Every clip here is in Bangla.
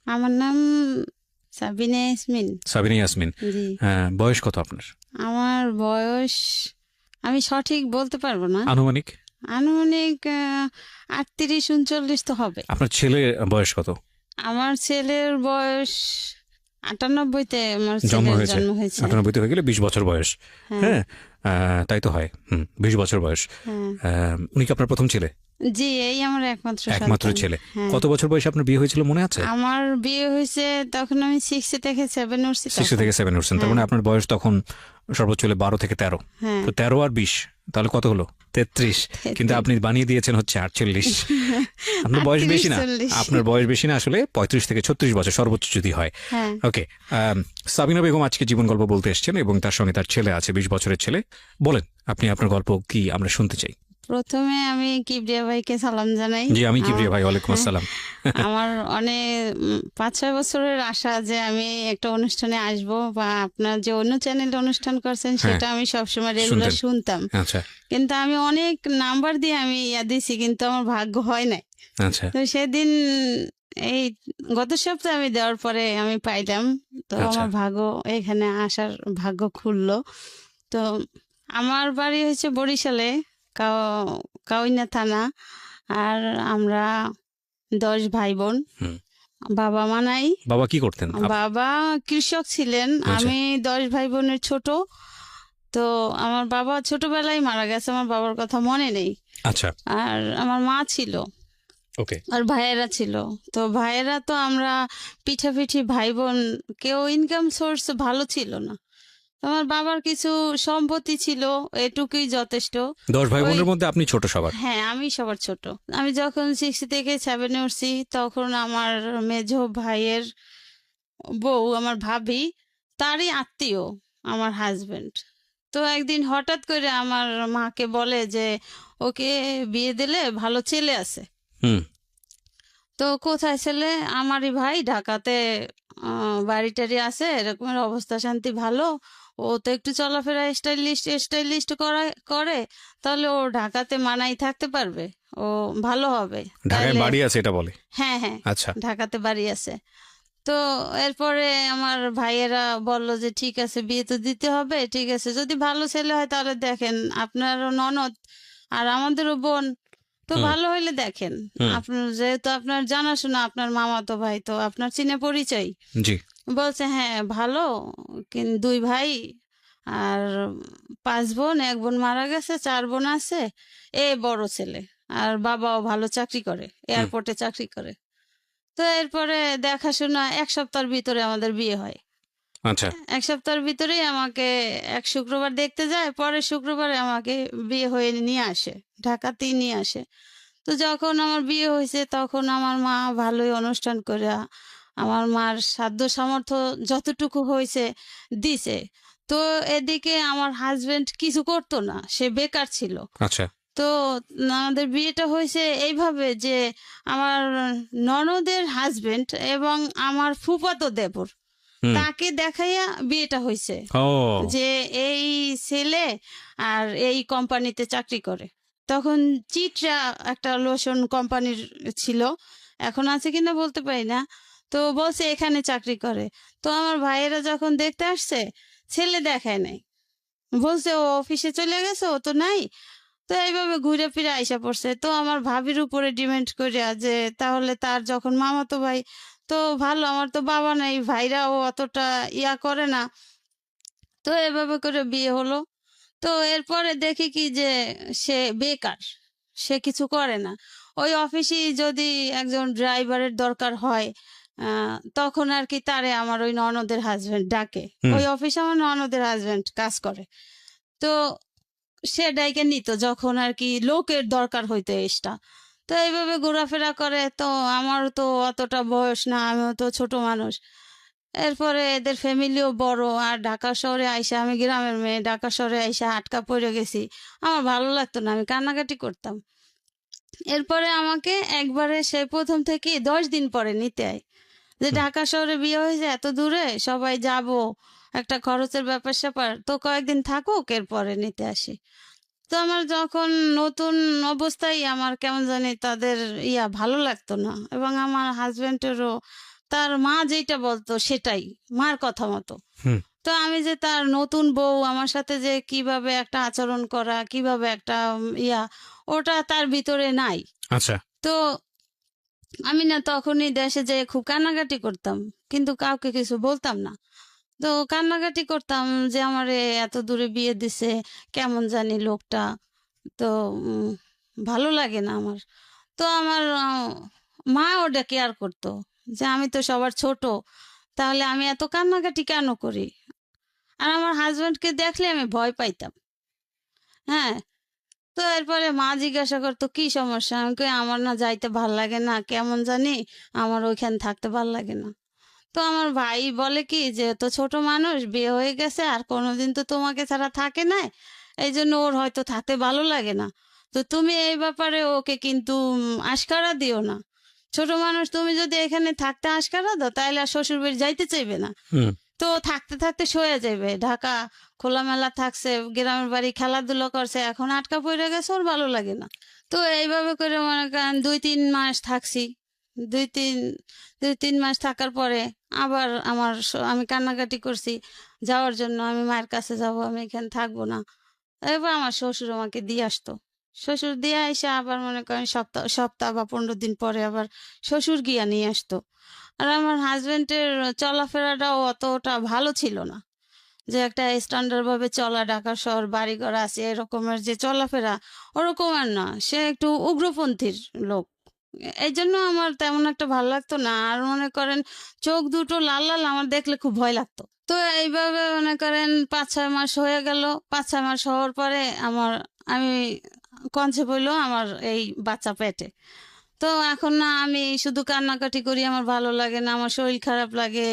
আমার নাম সাবিনা ইয়াসমিন। সাবিনা ইয়াসমিন। জি। বয়স কত আপনার? আমার বয়স আমি সঠিক বলতে পারবো না। আনুমানিক? আনুমানিক 38-39 তো হবে। আপনার ছেলের বয়স কত? আমার ছেলের বয়স 98-তে আমার জন্ম ছেলের হয়েছে? জন্ম হয়েছে। 98 হয়ে গেলে 20 বছর বয়স। হ্যাঁ, হ্যাঁ, তাই তো হয়। 20 বছর বয়স। হ্যাঁ। উনি কি আপনার প্রথম ছেলে? জি, এই আমার একমাত্র একমাত্র সন্তান। ছেলে। হ্যাঁ। কত বছর বয়সে আপনার বিয়ে হয়েছিল মনে আছে? আমার বিয়ে হয়েছে তখন আমি 6 থেকে 7 উঠছি 6 তখন। থেকে 7 উঠছেন, তার হ্যাঁ, মানে আপনার বয়স তখন সর্বোচ্চ হলে 12 থেকে 13। হ্যাঁ। তো 13 আর 20 তাহলে কত হলো? 33। কিন্তু আপনি বানিয়ে দিয়েছেন হচ্ছে 48। আপনার বয়স বেশি না, 38-40। আপনার বয়স বেশি না, আসলে 35 থেকে 36 বছর সর্বোচ্চ যদি হয়। হ্যাঁ। ওকে, সাবিনা বেগম আজকে জীবন গল্প বলতে এসেছেন এবং তার সঙ্গে তার ছেলে আছে, 20 বছরের ছেলে। বলেন আপনি আপনার গল্প কি, আমরা শুনতে চাই। প্রথমে আমি কিবরিয়া ভাইকে সালাম জানাই। জি, আমি কিবরিয়া ভাই, ওয়ালাইকুম হ্যাঁ, আসসালাম। আমার অনেক 5-6 বছরের আশা যে আমি একটা অনুষ্ঠানে আসব বা আপনার যে অন্য চ্যানেলে অনুষ্ঠান করছেন হ্যাঁ, সেটা আমি সবসময় রেগুলার শুনতেন। শুনতাম। আচ্ছা কিন্তু আমি অনেক নাম্বার দিয়ে আমি দিছি, কিন্তু আমার ভাগ্য হয় নাই। আচ্ছা তো সেদিন এই গত সপ্তাহে আমি দেওয়ার পরে আমি পাইলাম। তো আচ্ছা। আমার ভাগ্য, এখানে আসার ভাগ্য খুললো। তো আমার বাড়ি হচ্ছে বরিশালে, কাউনিয়া থানা। আর আমরা 10 ভাই বোন। হুম। বাবা মা নাই। বাবা কি করতেন? বাবা কৃষক ছিলেন। আচ্ছা আমি 10 ভাই বোনের ছোট। তো আমার বাবা ছোটবেলায় মারা গেছে, আমার বাবার কথা মনে নেই। আচ্ছা। আর আমার মা ছিল, ওকে। আর ভাইয়েরা ছিল। তো ভাইয়েরা তো আমরা পিঠাপিঠি ভাই বোন, কেউ ইনকাম সোর্স ভালো ছিল না। আমার বাবার কিছু সম্পত্তি ছিল, এটুকুই যথেষ্ট। 10 ভাই ওই, বোনের মধ্যে আপনি ছোট সবার? হ্যাঁ, আমি সবার ছোট। আমি যখন 6 থেকে 7 উঠছি তখন আমার মেজো ভাইয়ের বউ, আমার ভাবি, তারই আত্মীয় আমার হাজবেন্ড। তো একদিন হঠাৎ করে আমার মাকে বলে যে ওকে বিয়ে দিলে ভালো ছেলে আছে। হুম। তো কোথায় ছেলে? আমারই ভাই ঢাকাতে বাড়ি টাড়ি আছে, এরকমের অবস্থা শান্তি ভালো। ও তো একটু চলাফেরা স্টাইলিস্ট করে, তাহলে ও ঢাকাতে মানাই থাকতে পারবে, ও ভালো হবে ঢাকায় তাইলে। বাড়ি আছে এটা বলে? হ্যাঁ, হ্যাঁ, আচ্ছা। ঢাকাতে বাড়ি আছে। তো এরপরে আমার ভাইয়েরা বলল যে ঠিক আছে, বিয়ে তো দিতে হবে, ঠিক আছে, যদি ভালো ছেলে হয় তাহলে দেখেন, আপনারও ননদ আর আমাদেরও বোন, তো হুম ভালো হইলে দেখেন। হুম। আপনার যেহেতু আপনার জানাশোনা, আপনার মামাতো ভাই, তো আপনার চিনে পরিচয়। জি। বলছে হ্যাঁ ভালো, কিন্তু 2 ভাই আর 5 বোন, 1 বোন মারা গেছে, 4 বোন আছে, এ বড় ছেলে। আর বাবাও ভালো চাকরি করে, হুম। এয়ারপোর্টে চাকরি করে। তো এরপরে দেখাশোনা 1 সপ্তাহের ভিতরে আমাদের বিয়ে হয়। আচ্ছা 1 সপ্তাহের ভিতরেই আমাকে এক শুক্রবার দেখতে যায়, পরের শুক্রবারে আমাকে বিয়ে হয়ে নিয়ে আসে, ঢাকাতেই নিয়ে আসে। তো যখন আমার বিয়ে হয়েছে তখন আমার মা ভালোই অনুষ্ঠান করে আমার মার সাধ্য সামর্থ্য যতটুকু হয়েছে দিছে। তো এদিকে আমার হাজবেন্ড কিছু করতো না, সে বেকার ছিল। আচ্ছা। তো আমাদের বিয়েটা হয়েছে এইভাবে যে আমার ননদের হাজবেন্ড এবং আমার ফুফাতো দেবর, হুম। তাকে দেখাইয়া বিয়েটা হয়েছে ও যে এই ছেলে আর এই কোম্পানিতে চাকরি করে। তখন চিত্রা একটা লোশন কোম্পানির ছিল, এখন আছে কিনা বলতে পারি না। তো বলছে এখানে চাকরি করে। তো আমার ভাইয়েরা যখন দেখতে আসছে, ছেলে দেখায় নাই, বলছে ও অফিসে চলে গেছে, ও তো নাই। তো এইভাবে ঘুরে ফিরে আইসা পড়ছে। তো আমার ভাবির উপরে ডিমেন্ড করিয়া যে তাহলে তার যখন মামাতো ভাই, তো ভালো, আমার তো বাবা নাই, ভাইরাও অতটা ইয়া করে না। তো এভাবে করে বিয়ে হলো। তো এরপরে দেখি কি যে সে বেকার, সে কিছু করে না। ওই অফিসেই যদি একজন ড্রাইভারের দরকার হয়, তখন আর কি তারে আমার ওই ননদের হাজবেন্ড ডাকে। হুম। ওই অফিসে আমার ননদের হাজবেন্ড কাজ করে। তো সে ডাইকে নিত যখন আর কি লোকের দরকার হইতো এক্সট্রা। তো এইভাবে ঘোরাফেরা করে। তো আমার তো অতটা বয়স না, আমিও তো ছোট মানুষ। এরপরে এদের ফ্যামিলিও বড়, আর ঢাকা শহরে আইসা, আমি গ্রামের মেয়ে, ঢাকা শহরে আইসা আটকা পড়ে গেছি। আমার ভালো লাগতো না, আমি কান্নাকাটি করতাম। এরপরে আমাকে একবারে সে প্রথম থেকে 10 দিন পরে নিতে আয়, যে হুম। ঢাকা শহরে বিয়ে হয়েছে, এত দূরে সবাই যাব, একটা খরচের ব্যাপার স্যাপার, তো কয়েকদিন থাকুক, এরপরে নিতে আসি। তো আমার যখন নতুন অবস্থায় আমার কেমন জানি তাদের ভালো লাগতো না, এবং আমার হাজবেন্ডেরও তার মা যেটা বলতো সেটাই, মার কথা মতো। হুম। তো আমি যে তার নতুন বউ, আমার সাথে যে কিভাবে একটা আচরণ করা, কিভাবে একটা ওটা তার ভিতরে নাই। আচ্ছা। তো আমি না তখনই দেশে যেয়ে খুব কান্নাকাটি করতাম, কিন্তু কাউকে কিছু বলতাম না। তো কান্নাকাটি করতাম যে আমারে এত দূরে বিয়ে দিছে, কেমন জানি লোকটা। তো উম, ভালো লাগে না আমার। তো আমার মা ওটা কেয়ার করতো যে আমি তো সবার ছোট, তাহলে আমি এত কান্নাকাটি কেন করি। আর আমার হাজবেন্ডকে দেখলে আমি ভয় পাইতাম। হ্যাঁ। তো এরপরে মা জিজ্ঞাসা করতো কি সমস্যা, আমি কই আমার না যাইতে ভাল লাগে না, কেমন জানি আমার ওইখানে থাকতে ভাল লাগে না। তো আমার ভাই বলে কি যে তো ছোট মানুষ, বিয়ে হয়ে গেছে আর কোনোদিন তো তোমাকে ছাড়া থাকে না, এই জন্য ওর হয়তো থাকতে ভালো লাগে না। তো তুমি এই ব্যাপারে ওকে কিন্তু আশকারা দিও না। ছোট মানুষ, তুমি যদি এখানে থাকতে আশকারা দাও তাহলে আর শ্বশুর বাড়ি যাইতে চাইবে না। হুম। তো থাকতে থাকতে সয়ে যাবে, ঢাকা খোলামেলা থাকছে, গ্রামের বাড়ি খেলাধুলা করছে, এখন আটকা পড়ে গেছে, ওর ভালো লাগে না। তো এইভাবে করে মনে করেন 2-3 মাস থাকছি। দুই তিন 2-3 মাস থাকার পরে আবার আমি কান্নাকাটি করছি যাওয়ার জন্য, আমি মায়ের কাছে যাব, আমি এখানে থাকবো না। এবার আমার শ্বশুর আমাকে দিয়ে আসতো। শ্বশুর দিয়ে এসে আবার মনে করেন সপ্তাহ সপ্তাহ বা 15 দিন পরে আবার শ্বশুর গিয়া নিয়ে আসতো। আর আমার হাজবেন্ডের চলাফেরাটাও অতটা ভালো ছিল না, যে একটা স্ট্যান্ডার্ড ভাবে চলা, ঢাকা শহর, বাড়িঘর আছে, এরকমের যে চলাফেরা ওরকম আর না, সে একটু উগ্রপন্থীর লোক। এই জন্য আমার তেমন একটা ভালো লাগতো না। আর মনে করেন চোখ দুটো লাল লাল, আমার দেখলে খুব ভয় লাগতো। তো এইভাবে মনে করেন 5-6 মাস হয়ে গেল। 5-6 মাস হওয়ার পরে আমি কনসেপ্ট হইলো আমার এই বাচ্চা পেটে। তো এখন না আমি শুধু কান্নাকাটি করি, আমার ভালো লাগে না, আমার শরীর খারাপ লাগে,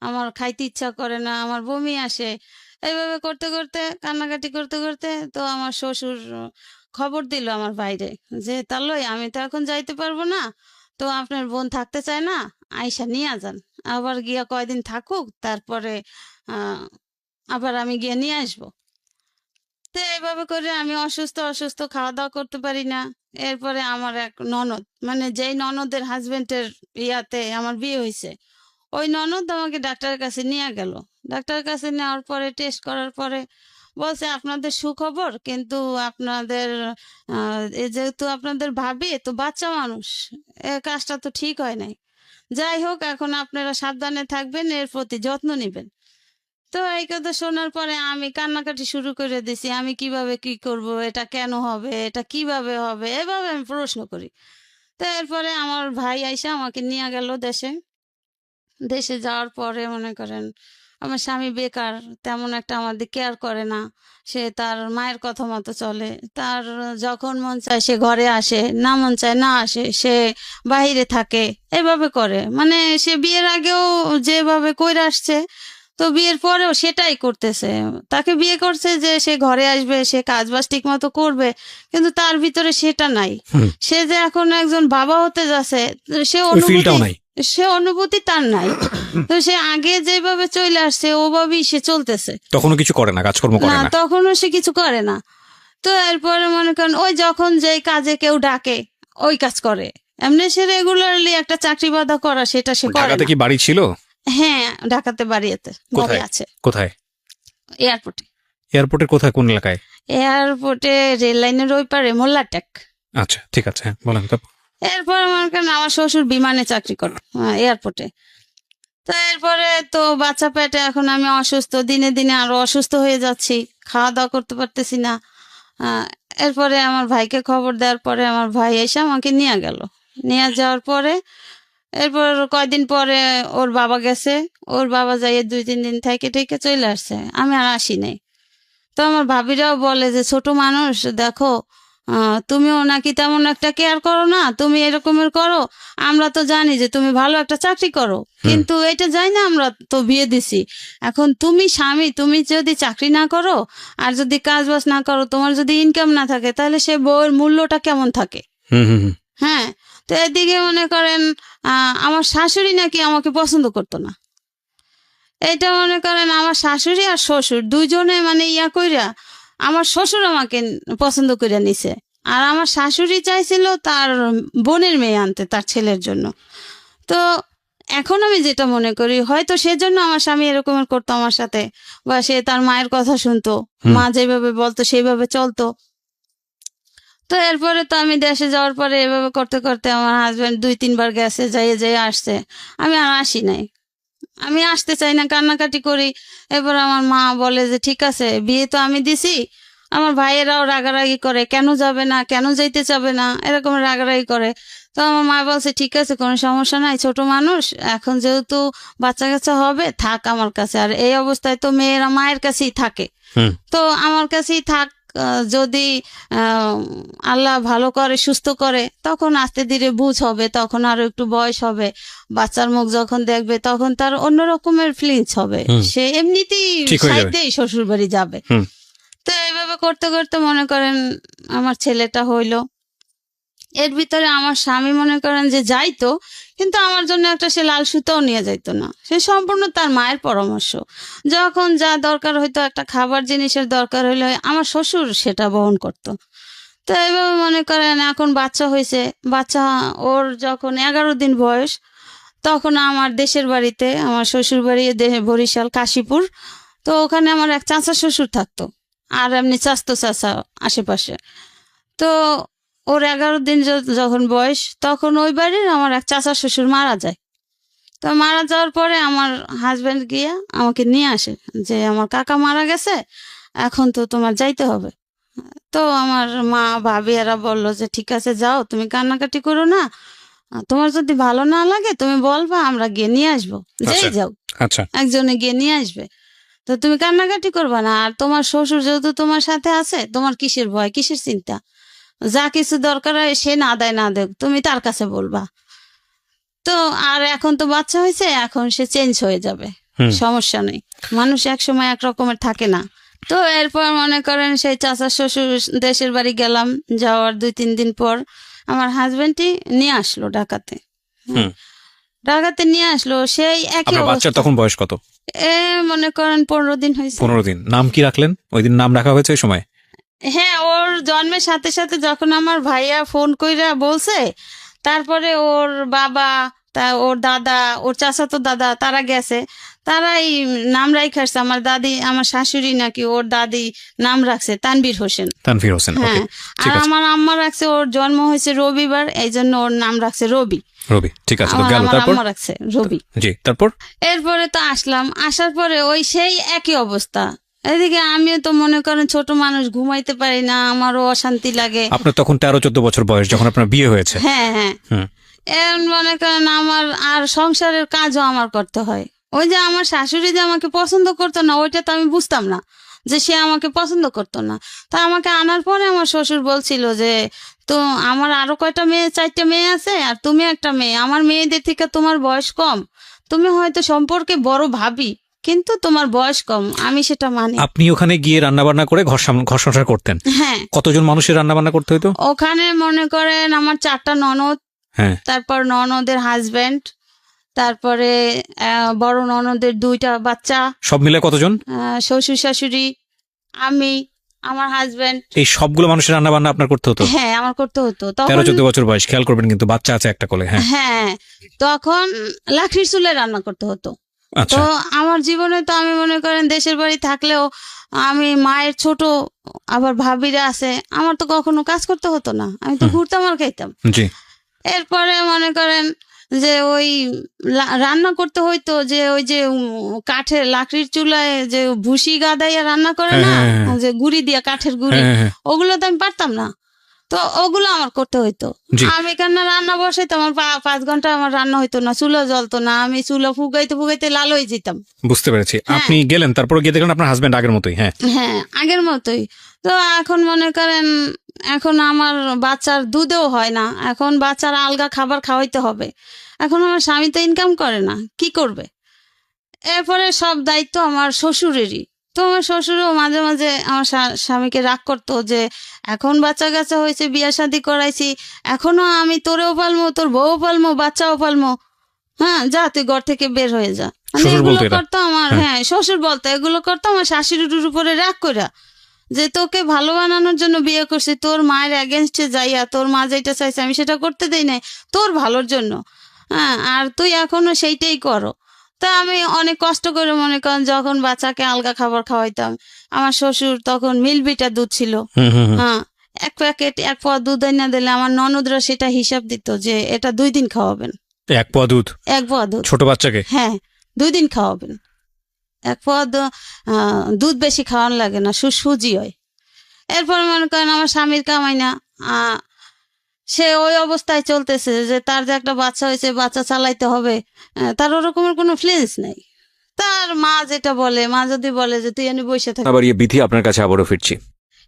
আমার খাইতে ইচ্ছা করে না, আমার বমি আসে। এইভাবে করতে করতে, কান্নাকাটি করতে করতে, তো আমার শ্বশুর খবর দিল আমার বাইরে যে তালই আমি তো এখন যাইতে পারবো না, তো আপনার বোন থাকতে চায় না, আয়সা নিয়ে যান, আবার গিয়া কয়দিন থাকুক, তারপরে আবার আমি গিয়ে নিয়ে আসবো। তো এইভাবে করে আমি অসুস্থ অসুস্থ, খাওয়া দাওয়া করতে পারি না। এরপরে আমার এক ননদ, মানে যেই ননদের হাজবেন্ডের ইয়াতে আমার বিয়ে হয়েছে, ওই ননদ আমাকে ডাক্তারের কাছে নিয়ে গেল। ডাক্তারের কাছে নেওয়ার পরে টেস্ট করার পরে বলছে আপনাদের সুখবর, কিন্তু আপনাদের যেহেতু আপনাদের ভাবি তো বাচ্চা মানুষ, এ কাজটা তো ঠিক হয় নাই। যাই হোক, এখন আপনারা সাবধানে থাকবেন, এর প্রতি যত্ন নেবেন। তো এই কথা শোনার পরে আমি কান্নাকাটি শুরু করে দিছি, আমি কিভাবে কি করব, এটা কেন হবে, এটা কিভাবে হবে, এভাবে আমি প্রশ্ন করি। তো এরপরে আমার ভাই আইসা আমাকে নিয়ে গেল দেশে। দেশে যাওয়ার পরে মনে করেন আমার স্বামী বেকার, তেমন একটা আমাদের কেয়ার করে না। সে তার মায়ের কথা মতো চলে, তার যখন মন চায় সে ঘরে আসে, না মন চায় না আসে, সে বাইরে থাকে, এভাবে করে। মানে সে বিয়ের আগেও যেভাবে কইরা আসছে, তো বিয়ের পরেও সেটাই করতেছে। তাকে বিয়ে করছে যে সে ঘরে আসবে, সে কাজ বাজ ঠিক মতো করবে, কিন্তু তার ভিতরে সেটা নাই। হুম। সে যে এখন একজন বাবা হতে যাচ্ছে, সে ওই ফিলটাও নাই। অনুভূতি তার নাই। তো সে আগে যেভাবে চলে আসছে ওভাবেই সে চলতেছে। তখনও কিছু করে না, কাজকর্ম করে না, না। তখনও সে কিছু করে না। তো এরপরে মনে করেন ওই যখন যেই কাজে কেউ ডাকে ওই কাজ করে। এমনি সে রেগুলারলি একটা চাকরি বাধা করা, সেটা সে করে ঢাকাতে না। কি বাড়ি ছিল? হ্যাঁ, ঢাকাতে বাড়ি কোথায়? আছে, কোথায়? এয়ারপোর্টে। এয়ারপোর্টের কোথায়, কোন এলাকায়? এয়ারপোর্টে রেল লাইনের ওই পারে মোল্লাটেক। আচ্ছা, ঠিক আছে, হ্যাঁ, বলেন তো। এরপরে মনে করেন আমার শ্বশুর বিমানে চাকরি করে এয়ারপোর্টে। তো এরপরে তো বাচ্চা পেটে, এখন আমি অসুস্থ, দিনে দিনে আরো অসুস্থ হয়ে যাচ্ছি, খাওয়া দাওয়া করতে পারতেছি না। এরপরে আমার ভাইকে খবর দেওয়ার পরে আমার ভাই এসে আমাকে নিয়ে গেল। নিয়ে যাওয়ার পরে এরপর কয়দিন পরে ওর বাবা গেছে, ওর বাবা যাইয়ে 2-3 দিন থেকে টেকে চলে আসছে, আমি আর আসি নাই। তো আমার ভাবিরাও বলে যে ছোট মানুষ, দেখো তুমিও নাকি তেমন একটা কেয়ার করো না, তুমি এরকমের করো, আমরা তো জানি যে তুমি ভালো একটা চাকরি করো, কিন্তু এটা যাই না, আমরা তো বিয়ে দিছি। এখন তুমি স্বামী, তুমি যদি চাকরি না করো আর যদি কাজ বাজ না করো, তোমার যদি ইনকাম না থাকে, তাহলে সে বউয়ের মূল্যটা কেমন থাকে। হুম হুম হুম। হ্যাঁ। তো এদিকে মনে করেন আমার শাশুড়ি নাকি আমাকে পছন্দ করতো না। এটা মনে করেন আমার শাশুড়ি আর শ্বশুর দুইজনে মানে কইরা, আমার শ্বশুর আমাকে পছন্দ করে নিছে, আর আমার শাশুড়ি চাইছিল তার বোনের মেয়ে আনতে তার ছেলের জন্য। তো এখন আমি যেটা মনে করি হয়তো সেজন্য আমার স্বামী এরকমের করতো আমার সাথে, বা সে তার মায়ের কথা শুনতো, হুম। মা যেভাবে বলতো সেইভাবে চলতো। তো এরপরে তো আমি দেশে যাওয়ার পরে এভাবে করতে করতে আমার হাজবেন্ড 2-3 বার গেছে, যাইয়ে আসছে। আমি আর আসি নাই, আমি আসতে চাই না, কান্নাকাটি করি। এবার আমার মা বলে যে ঠিক আছে, বিয়ে তো আমি দিছি। আমার ভাইয়েরাও রাগারাগি করে, কেন যাবে না, কেন যাইতে চাবে না, এরকম রাগারাগি করে। তো আমার মা বলছে ঠিক আছে, কোনো সমস্যা নাই, ছোট মানুষ, এখন যেহেতু বাচ্চা কাচ্চা হবে, থাক আমার কাছে। আর এই অবস্থায় তো মেয়েরা মায়ের কাছেই থাকে, হুম। তো আমার কাছেই থাক। যদি আহ, আল্লাহ ভালো করে সুস্থ করে তখন আস্তে ধীরে বুঝ হবে, তখন আরো একটু বয়স হবে, বাচ্চার মুখ যখন দেখবে তখন তার অন্য রকমের ফিলিংস হবে, হুম। সে এমনিতেই ঠিক হয়ে যাবে। সাইডেই শ্বশুর বাড়ি যাবে। হুম। তো এইভাবে করতে করতে মনে করেন আমার ছেলেটা হইলো। এর ভিতরে আমার স্বামী মনে করেন যে যাইতো, কিন্তু আমার জন্য একটা সে লাল সুতাও নিয়ে যাইতো না, সে সম্পূর্ণ তার মায়ের পরামর্শ। যখন যা দরকার হইতো, একটা খাবার জিনিসের দরকার হইলে আমার শ্বশুর সেটা বহন করতো। তো এইভাবে মনে করেন এখন বাচ্চা হয়েছে, বাচ্চা ওর যখন 11 দিন বয়স, তখন আমার দেশের বাড়িতে, আমার শ্বশুর বাড়ি বরিশাল কাশীপুর, তো ওখানে আমার এক চাচা শ্বশুর থাকতো, আর এমনি চাচতো চাচা আশেপাশে। তো ওর 11 দিন যখন বয়স, তখন ওই বাড়ির আমার এক চাচা শ্বশুর মারা যায়। তো মারা যাওয়ার পরে আমার হাজবেন্ড গিয়ে আমাকে নিয়ে আসে যে আমার কাকা মারা গেছে, এখন তো তোমার যাইতে হবে। তো আমার মা ভাবি এরা বললো যে ঠিক আছে যাও, তুমি কান্নাকাটি করো না, তোমার যদি ভালো না লাগে তুমি বলবা, আমরা গিয়ে নিয়ে আসবো, যেই আচ্ছা। যাও আচ্ছা। একজনে গিয়ে নিয়ে আসবে। তো তুমি কান্নাকাটি করবা না, আর তোমার শ্বশুর যেহেতু তোমার সাথে আছে, তোমার কিসের ভয়, কিসের চিন্তা, যা কিছু দরকার হয় সে না দেয় না দেখ, তুমি তার কাছে বলবা। তো আর এখন তো বাচ্চা হয়েছে, এখন সে চেঞ্জ হয়ে যাবে, হুম। সমস্যা নেই, মানুষ এক সময় এক রকমের থাকে না। তো এরপর মনে করেন সেই চাচা শ্বশুর দেশের বাড়ি গেলাম, যাওয়ার 2-3 দিন পর আমার হাজবেন্ডই নিয়ে আসলো ঢাকাতে। হুম। ঢাকাতে নিয়ে আসলো, সেই একই আপনার বাচ্চার অবস্থা। তখন বয়স কত? মনে করেন 15 দিন হয়েছে। 15 দিন। নাম কি রাখলেন? ওই দিন নাম রাখা হয়েছে ওই সময়? হ্যাঁ, ওর জন্মের সাথে সাথে যখন আমার ভাইয়া ফোন কইরা বলছে, তারপরে ওর বাবা, ওর দাদা, ওর চাচাতো দাদা, তারা গেছে, তারাই নাম রাইখাছে। আমার দাদি, আমার শাশুড়ি নাকি ওর দাদি নাম রাখছে তানভীর হোসেন। তানভীর হোসেন। ওকে, হ্যাঁ, ঠিক আর আছে। আমার আম্মা রাখছে, ওর জন্ম হয়েছে রবিবার, এই জন্য ওর নাম রাখছে রবি। রবি, ঠিক আছে। তো আমার গেল, আমার তারপর? আম্মা রাখছে রবি। জি, তারপর? এরপরে তো আসলাম, আসার পরে ওই সেই একই অবস্থা। এদিকে আমিও তো মনে করেন ছোট মানুষ, ঘুমাইতে পারি না, আমারও অশান্তি লাগে। আপনার তখন 13-14 বছর বয়স যখন আপনার বিয়ে হয়েছে। হ্যাঁ হ্যাঁ, হুম। এখন মনে করেন আমার আর সংসারের কাজও আমার করতে হয়। ওই যে আমার শাশুড়ি যে আমাকে পছন্দ করতো না, ওইটা তো আমি বুঝতাম না যে সে আমাকে পছন্দ করতো না। তা আমাকে আনার পরে আমার শ্বশুর বলছিল যে তো আমার আরো কয়টা মেয়ে, 4টে মেয়ে আছে, আর তুমি একটা মেয়ে, আমার মেয়েদের থেকে তোমার বয়স কম, তুমি হয়তো সম্পর্কে বড় ভাবি, কিন্তু তোমার বয়স কম, আমি সেটা মানি। আপনি ওখানে গিয়ে রান্না বান্না করে ঘর সংসার করতেন? হ্যাঁ, কতজন মানুষের রান্না বান্না করতে হতো ওখানে মনে করেন আমার 4টা ননদ, হ্যাঁ। তারপর ননদের হাজবেন্ড, তারপরে বড় ননদের 2টা বাচ্চা, সব মিলে কতজন? শ্বশুর শাশুড়ি, আমি, আমার হাজবেন্ড। এই সবগুলো মানুষের রান্না বান্না আপনার করতে হতো? হ্যাঁ, আমার করতে হতো তখন। 13-14 বছর বয়স, খেয়াল করবেন কিন্তু বাচ্চা আছে একটা কোলে। হ্যাঁ। হ্যাঁ, তখন লাকড়ির চুলে রান্না করতে হতো। আচ্ছা। তো আমার জীবনে তো আমি মনে করেন দেশের বাড়ি থাকলেও আমি মায়ের ছোট, আবার ভাবিরা আছে, আমার তো কখনো কাজ করতে হতো না, আমি তো ঘুরতাম আর খাইতাম। জি। এরপরে মনে করেন যে ওই রান্না করতে হইতো, যে ওই যে কাঠের লাকড়ির চুলায় যে ভুসি গাদাইয়া রান্না করে না, হ্যাঁ। যে গুড়ি দিয়া, কাঠের গুড়ি, হ্যাঁ, হ্যাঁ। ওগুলো তো আমি পারতাম না, তো ওগুলো আমার করতে হইতো। জি। আমি এখানে রান্না বসাইতো, আমার 5 ঘন্টা আমার রান্না হইতো না, চুলা জ্বলতো না, আমি চুলা ফুগাইতে ফুগাইতে লাল হয়ে যেতাম। বুঝতে পেরেছি। হ্যাঁ। আপনি গেলেন, তারপর গিয়ে দেখলেন আপনার হাজবেন্ড আগের মতোই। হ্যাঁ। হ্যাঁ, আগের মতোই। তো এখন মনে করেন এখন আমার বাচ্চার দুধেও হয় না, এখন বাচ্চার আলগা খাবার খাওয়াইতে হবে, এখন আমার স্বামী তো ইনকাম করে না, কি করবে? এরপরে সব দায়িত্ব আমার শ্বশুরেরই। তো আমার শ্বশুরও মাঝে মাঝে আমার স্বামীকে রাগ করতো যে এখন বাচ্চা কাচ্চা হয়েছে, বিয়ে শাদী করাইছি, এখনো আমি তোরেও পালমো, তোর বউ পালমো, বাচ্চাও পালমো, হ্যাঁ যা তুই ঘর থেকে বের হয়ে যা। মানে শ্বশুর এগুলো বলতো এটা? করতো আমার, হ্যাঁ শ্বশুর বলতো, এগুলো করতো আমার শাশুড়ির উপরে রাগ কইরা, যে তোকে ভালো বানানোর জন্য বিয়ে করছি, তোর মায়ের এগেনস্টে যাইয়া তোর মা যেটা চাইছে আমি সেটা করতে দেই নাই, তোর ভালোর জন্য। হ্যাঁ, আর তুই এখনো সেইটাই করো। তা আমি অনেক কষ্ট করে মনে করেন যখন বাচ্চাকে আলগা খাবার খাওয়াইতাম, আমার শ্বশুর তখন মিলবিটা দুধ ছিল, হুম হুম হুম। হ্যাঁ, এক প্যাকেট এক পোয়া দুধ এনে দিলে আমার ননদরা সেটা হিসাব দিত যে এটা 2 দিন খাওয়াবেন, এক পোয়া দুধ 1 পোয়া দুধ, ছোট বাচ্চাকে? হ্যাঁ 2 দিন খাওয়াবেন। 1 পোয়া দুধ বেশি খাওয়ানো লাগে না, সুজি হয়। এরপর মনে করেন আমার স্বামীর কামাই না, আহ, সে ওই অবস্থায় চলতেছে যে তার যে একটা বাচ্চা হয়েছে, বাচ্চা চালাইতে হবে, তার ওরকমের কোনো ফিলিংস নেই। তার মা যেটা বলে, মা যদি বলে যে তুই এনে বসে থাক। আবার বিধি আপনার কাছে আবারও ফিরছি।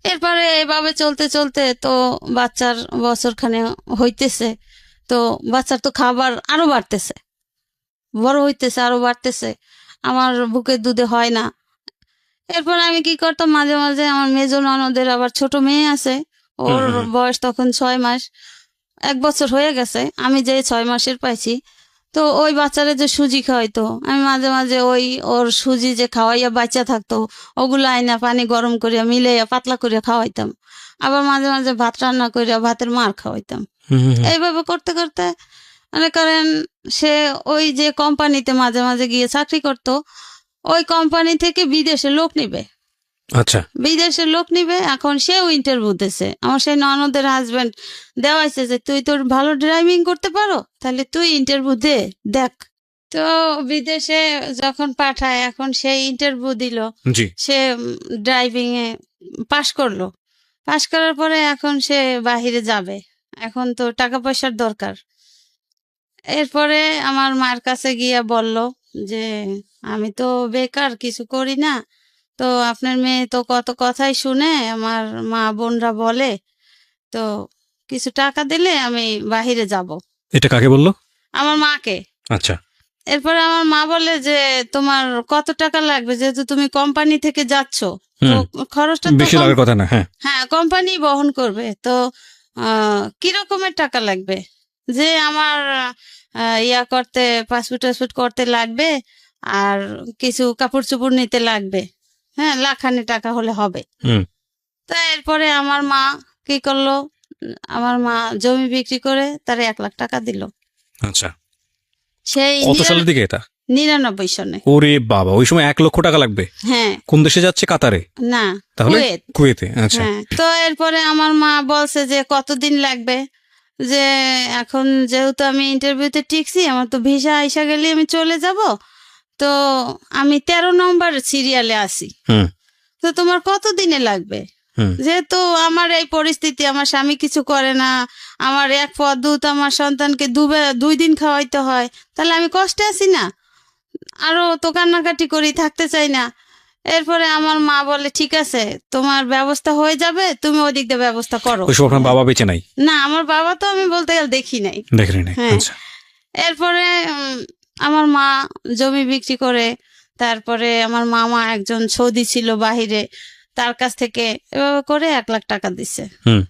এরপরে এভাবে চলতে চলতে তো বাচ্চার বছরখানে হইতেছে, তো বাচ্চার তো খাবার আরো বাড়তেছে, বড় হইতেছে, আরো বাড়তেছে, আমার বুকের দুধে হয় না। এরপর আমি কি করতাম, মাঝে মাঝে আমার মেজো ননদের আবার ছোট মেয়ে আছে, ওর হুম, হুম। বয়স তখন 6 মাস, 1 বছর হয়ে গেছে, আমি যে 6 মাসের পাইছি। তো ওই বাচ্চারা যে সুজি খাওয়াইতো, আমি মাঝে মাঝে ওই ওর সুজি যে খাওয়াইয়া বাচ্চা থাকতো, ওগুলো আইনা পানি গরম করিয়া মিলাইয়া পাতলা করিয়া খাওয়াইতাম। আবার মাঝে মাঝে ভাত রান্না করিয়া ভাতের মার খাওয়াইতাম। হুম, হুম, হুম। এইভাবে করতে করতে মনে করেন সে ওই যে কোম্পানিতে মাঝে মাঝে গিয়ে চাকরি করতো, ওই কোম্পানি থেকে বিদেশে লোক নিবে, আচ্ছা। বিদেশের লোক নিবে, এখন সেও ইন্টারভিউ দিছে। আমার সেই ননদের হাজবেন্ড দেওয়াইছে যে তুই তোর ভালো ড্রাইভিং করতে পারো, তাহলে তুই ইন্টারভিউ দে, দেখ। তো বিদেশে যখন পাঠায়, এখন সেই ইন্টারভিউ দিল, জি। সে ড্রাইভিং এ পাশ করলো। পাশ করার পরে এখন সে বাহিরে যাবে, এখন তো টাকা পয়সার দরকার। এরপরে আমার মার কাছে গিয়া বলল যে আমি তো বেকার, কিছু করি না, তো আপনার মেয়ে তো কত কথাই শুনে, আমার মা বোনরা বলে, তো কিছু টাকা দিলে আমি বাহিরে যাব। এটা কাকে বললো? আমার মাকে। আচ্ছা। এরপরে আমার মা বলে যে তোমার কত টাকা লাগবে, যেহেতু তুমি কোম্পানি থেকে যাচ্ছ, তো হুম। খরচটা তো বেশি লাগার কথা না। হ্যাঁ। হ্যাঁ কোম্পানি বহন করবে, তো কি রকমের টাকা লাগবে? যে আমার ইয়া করতে, পাসপোর্ট টাসপোর্ট করতে লাগবে, আর কিছু কাপড় চোপড় নিতে লাগবে, হ্যাঁ লাখানি টাকা হলে হবে। হুম। তা এরপরে আমার মা কি করলো, আমার মা জমি বিক্রি করে তার 1 লাখ টাকা দিল, আচ্ছা। সেই কত সালের দিকে এটা? 99 সনে। ওরে বাবা, ওই সময় 1 লক্ষ টাকা লাগবে? হ্যাঁ, কোন দেশে যাচ্ছে? কাতারে? না, তাহলে কুয়েত। কুয়েতে। আচ্ছা। হ্যাঁ, তো এরপরে আমার মা বলছে যে কতদিন লাগবে, যে এখন যেহেতু আমি ইন্টারভিউতে টিকছি, আমার তো ভিসা আইসা গেলে আমি চলে যাব, তো আমি 13 নম্বর সিরিয়ালে আছি, হুম তো তোমার কত দিনে লাগবে? হুম। যেহেতু আমার এই পরিস্থিতি, আমার স্বামী কিছু করে না, আমার 1 পোয়া দুধ আমার সন্তানকে 2 দিন খাওয়াইতে হয়, তাহলে আমি কষ্টে আছি না, আরো তো কান্নাকাটি করি, থাকতে চাই না। এরপরে আমার মা বলে ঠিক আছে, তোমার ব্যবস্থা হয়ে যাবে, তুমি ওদিক দিয়ে ব্যবস্থা করো। ওই সময় আপনার বাবা বেঁচে নাই? না, আমার বাবা তো আমি বলতে গেলে দেখি নাই। দেখেনি নাই? হ্যাঁ। আচ্ছা। এরপরে আমার মা জমি বিক্রি করে, তারপরে আমার মামা একজন সৌদি ছিল বাহিরে, তার কাছ থেকে এভাবে করে 1 লাখ টাকা দিছে। হুম।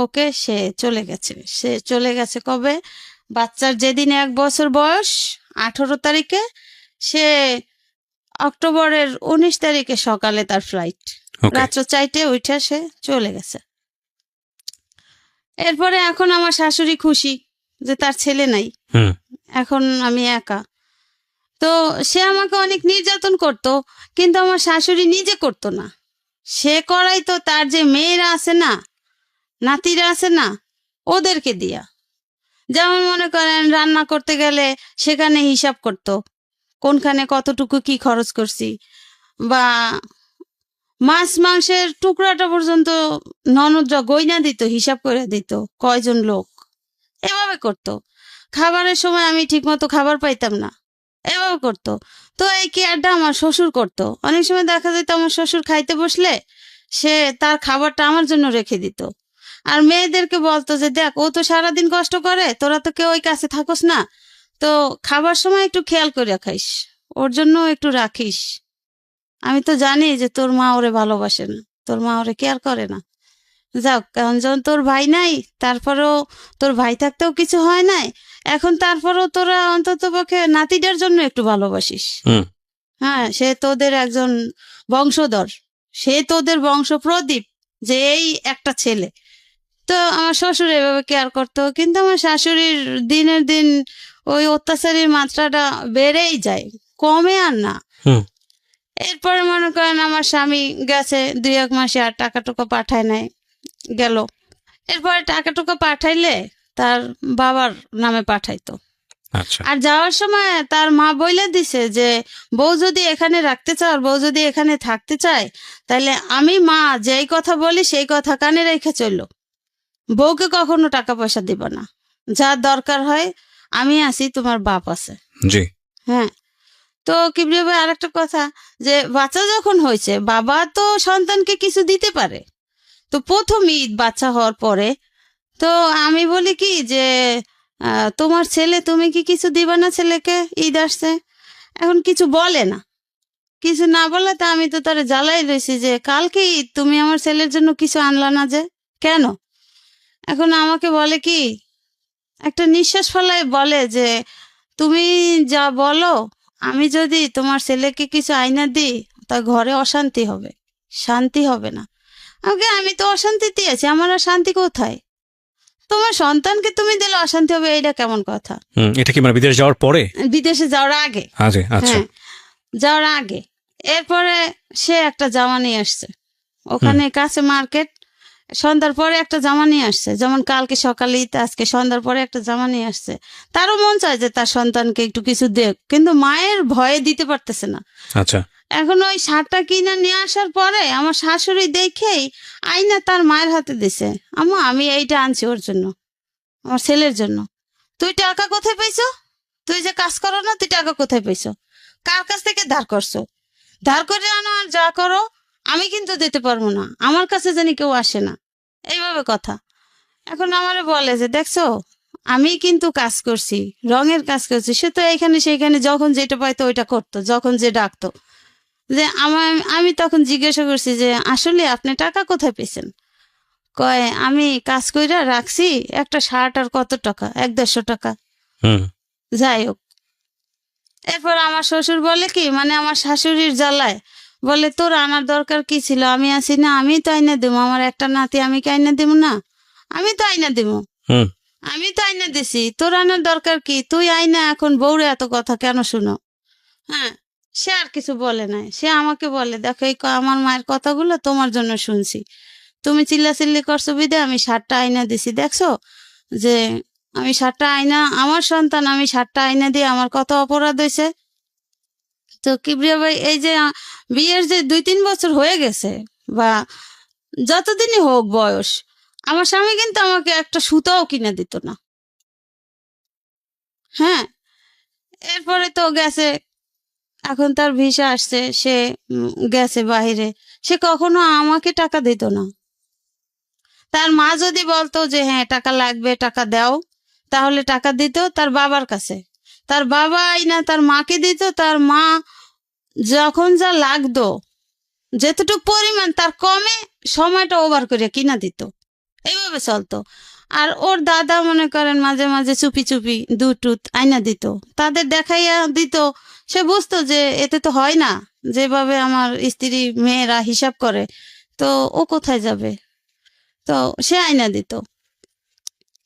ওকে, সে চলে গেছে। সে চলে গেছে কবে? বাচ্চার যেদিন 1 বছর বয়স, 18 তারিখে, সে অক্টোবরের 19 তারিখে সকালে তার ফ্লাইট, ওকে। রাত্র 4টে উঠে সে চলে গেছে। এরপরে এখন আমার শাশুড়ি খুশি যে তার ছেলে নাই, হুম। এখন আমি একা। তো সে আমাকে অনেক নির্যাতন করত, কিন্তু আমার শাশুড়ি নিজে করতো না, সে করাইতো তার যে মেয়েরা আছে না, নাতিরা আছে না, ওদেরকে দিয়া। যেমন মনে করেন রান্না করতে গেলে সেখানে হিসাব করত, কোনখানে কতটুকু কি খরচ করছি, বা মাছ মাংসের টুকরাটা পর্যন্ত ননদরা গয়না দিত, হিসাব করে দিত কয়জন লোক, এভাবে করত। খাবারের সময় আমি ঠিক মতো খাবার পাইতাম না, এভাবে করতো। তো এই কেয়ারটা আমার শ্বশুর করতো। অনেক সময় দেখা যেত আমার শ্বশুর খাইতে বসলে সে তার খাবারটা আমার জন্য রেখে দিত, আর মেয়েদেরকে বলতো যে দেখ ও তো সারাদিন কষ্ট করে, তোরা তো কেউ ওই কাছে থাকোস না, তো খাবার সময় একটু খেয়াল করে খাইস, ওর জন্য একটু রাখিস। আমি তো জানি যে তোর মা ওরে ভালোবাসে না, তোর মা ওরে কেয়ার করে না। যাক, কারণ যখন তোর ভাই নাই, তারপরেও তোর ভাই থাকতেও কিছু হয় নাই, এখন তারপরেও তোরা অন্তত পক্ষে নাতিটার জন্য একটু ভালোবাসিস। হুম। হ্যাঁ, সে তোদের একজন বংশধর, সে তোদের বংশ প্রদীপ, যে এই একটা ছেলে। তো আমার শ্বশুর এভাবে কেয়ার করতো, কিন্তু আমার শাশুড়ির দিনের দিন ওই অত্যাচারের মাত্রাটা বেড়েই যায়, কমে আর না। হুম। এরপরে মনে করেন আমার স্বামী গেছে 2-1 মাসে, আর টাকা টুকা পাঠায় নাই, গেল। এরপরে টাকা টুকা পাঠাইলে তার বাবার নামে পাঠাইতো। আচ্ছা। আর যাওয়ার সময় তার মা বইলে দিছে যে বউ যদি এখানে রাখতে চাও, আর বউ যদি এখানে থাকতে চায়, তাহলে আমি মা যেই কথা বলি সেই কথা কানে রেখে চললো, বউকে কখনো টাকা পয়সা দিব না, যা দরকার হয় আমি আছি, তোমার বাপ আছে। জি। হ্যাঁ। তো কিবরিয়া ভাই আরেকটা কথা, যে বাচ্চা যখন হয়েছে, বাবা তো সন্তানকে কিছু দিতে পারে। তো প্রথম ঈদ বাচ্চা হওয়ার পরে তো আমি বলি কি যে তোমার ছেলে, তুমি কি কিছু দিবা না ছেলেকে? ঈদ আসছে, এখন কিছু বলে না, কিছু না বলে তা আমি তো তারে জ্বালাই রয়েছি যে কালকে ঈদ, তুমি আমার ছেলের জন্য কিছু আনলা না যে, কেন? এখন আমাকে বলে কি, একটা নিঃশ্বাস ফেলায় বলে যে তুমি যা বলো, আমি যদি তোমার ছেলেকে কিছু আইনা দিই তা ঘরে অশান্তি হবে, শান্তি হবে না। আমি তো অশান্তিতে আছি, আমার আর শান্তি কোথায়? তোমার সন্তানকে তুমি দিলে অশান্তি হবে, এইটা কেমন কথা? এটা কি মানে বিদেশ যাওয়ার পরে? বিদেশে যাওয়ার আগে। আচ্ছা। হ্যাঁ, যাওয়ার আগে। এরপরে সে একটা জামা নিয়ে আসছে, ওখানে কাছে মার্কেট, সন্ধ্যার পরে একটা জামা নিয়ে আসছে, যেমন কালকে সকালে ঈদ, আজকে সন্ধ্যার পরে একটা জামা নিয়ে আসছে। তারও মন চায় যে তার সন্তানকে একটু কিছু দেখ, কিন্তু মায়ের ভয়ে দিতে পারতেছে না। আচ্ছা। এখন ওই শার্টটা কিনে নিয়ে আসার পরে আমার শাশুড়ি দেখেই আইনা তার মায়ের হাতে দিছে, আম্মা আমি এইটা আনছি ওর জন্য, আমার ছেলের জন্য। তুই টাকা কোথায় পাইছো? তুই যে কাজ করো না, তুই টাকা কোথায় পাইছো? কার কাছ থেকে ধার করছো? ধার করে আনো আর যা করো, আমি কিন্তু দিতে পারবো না, আমার কাছে জানি কেউ আসে না, এইভাবে কথা। এখন আমারে বলে যে দেখছো, আমি কিন্তু কাজ করছি, রঙের কাজ করছি। সে তো এইখানে সেইখানে যখন যেটা পাইতো ওইটা করতো, যখন যে ডাকতো। যে আমি তখন জিজ্ঞাসা করছি যে আসলে আপনি টাকা কোথায় পেয়েছেন? কয় আমি কাজ কইরা রাখছি, একটা শার্ট আর কত টাকা, 100-150 টাকা। যাই হোক, এরপর আমার শ্বশুর বলে কি, মানে আমার শাশুড়ির জ্বালায় বলে তোর আনার দরকার কি ছিল, আমি আছি না, আমি তো আইনা দেবো, আমার একটা নাতি, আমি কি আইনা দেবো না? আমি তো আইনা দেবো, আমি তো আইনা দিছি, তোর আনার দরকার কি? তুই আইনা এখন বউরে এত কথা কেন শুনো? হ্যাঁ, সে আর কিছু বলে নাই। সে আমাকে বলে দেখো, এই আমার মায়ের কথাগুলো তোমার জন্য শুনছি, তুমি চিল্লাচিল্লি করছো বিদে আমি শার্টটা আইনা দিছি, দেখছো যে আমি শার্টটা আইনা, আমার সন্তান, আমি শার্টটা আইনা দিয়ে আমার কত অপরাধ হয়েছে। তো কিবরিয়া ভাই, এই যে বিয়ের যে 2-3 বছর হয়ে গেছে, বা যতদিনই হোক বয়স, আমার স্বামী কিন্তু আমাকে একটা সুতাও কিনে দিত না। হ্যাঁ, এরপরে তো গেছে, এখন তার ভিসা আসছে, সে গেছে বাহিরে, সে কখনো আমাকে টাকা দিত না। তার মা যদি বলতো যে হ্যাঁ টাকা লাগবে, টাকা দাও, তাহলে টাকা দিত তার বাবার কাছে। তার বাবা আইনা তার মাকে দিত, তার মা যখন যা লাগতো, যেতটুকু পরিমাণ তার কমে সময়টা ওভার করে কিনা দিত, এইভাবে চলতো। আর ওর দাদা মনে করেন মাঝে মাঝে চুপি চুপি দুধ আইনা দিত, তাদের দেখাইয়া দিত। সে বুঝতো যে এতে তো হয় না, যেভাবে আমার স্ত্রী মেয়েরা হিসাব করে, তো ও কোথায় যাবে, তো সে আইনা দিত।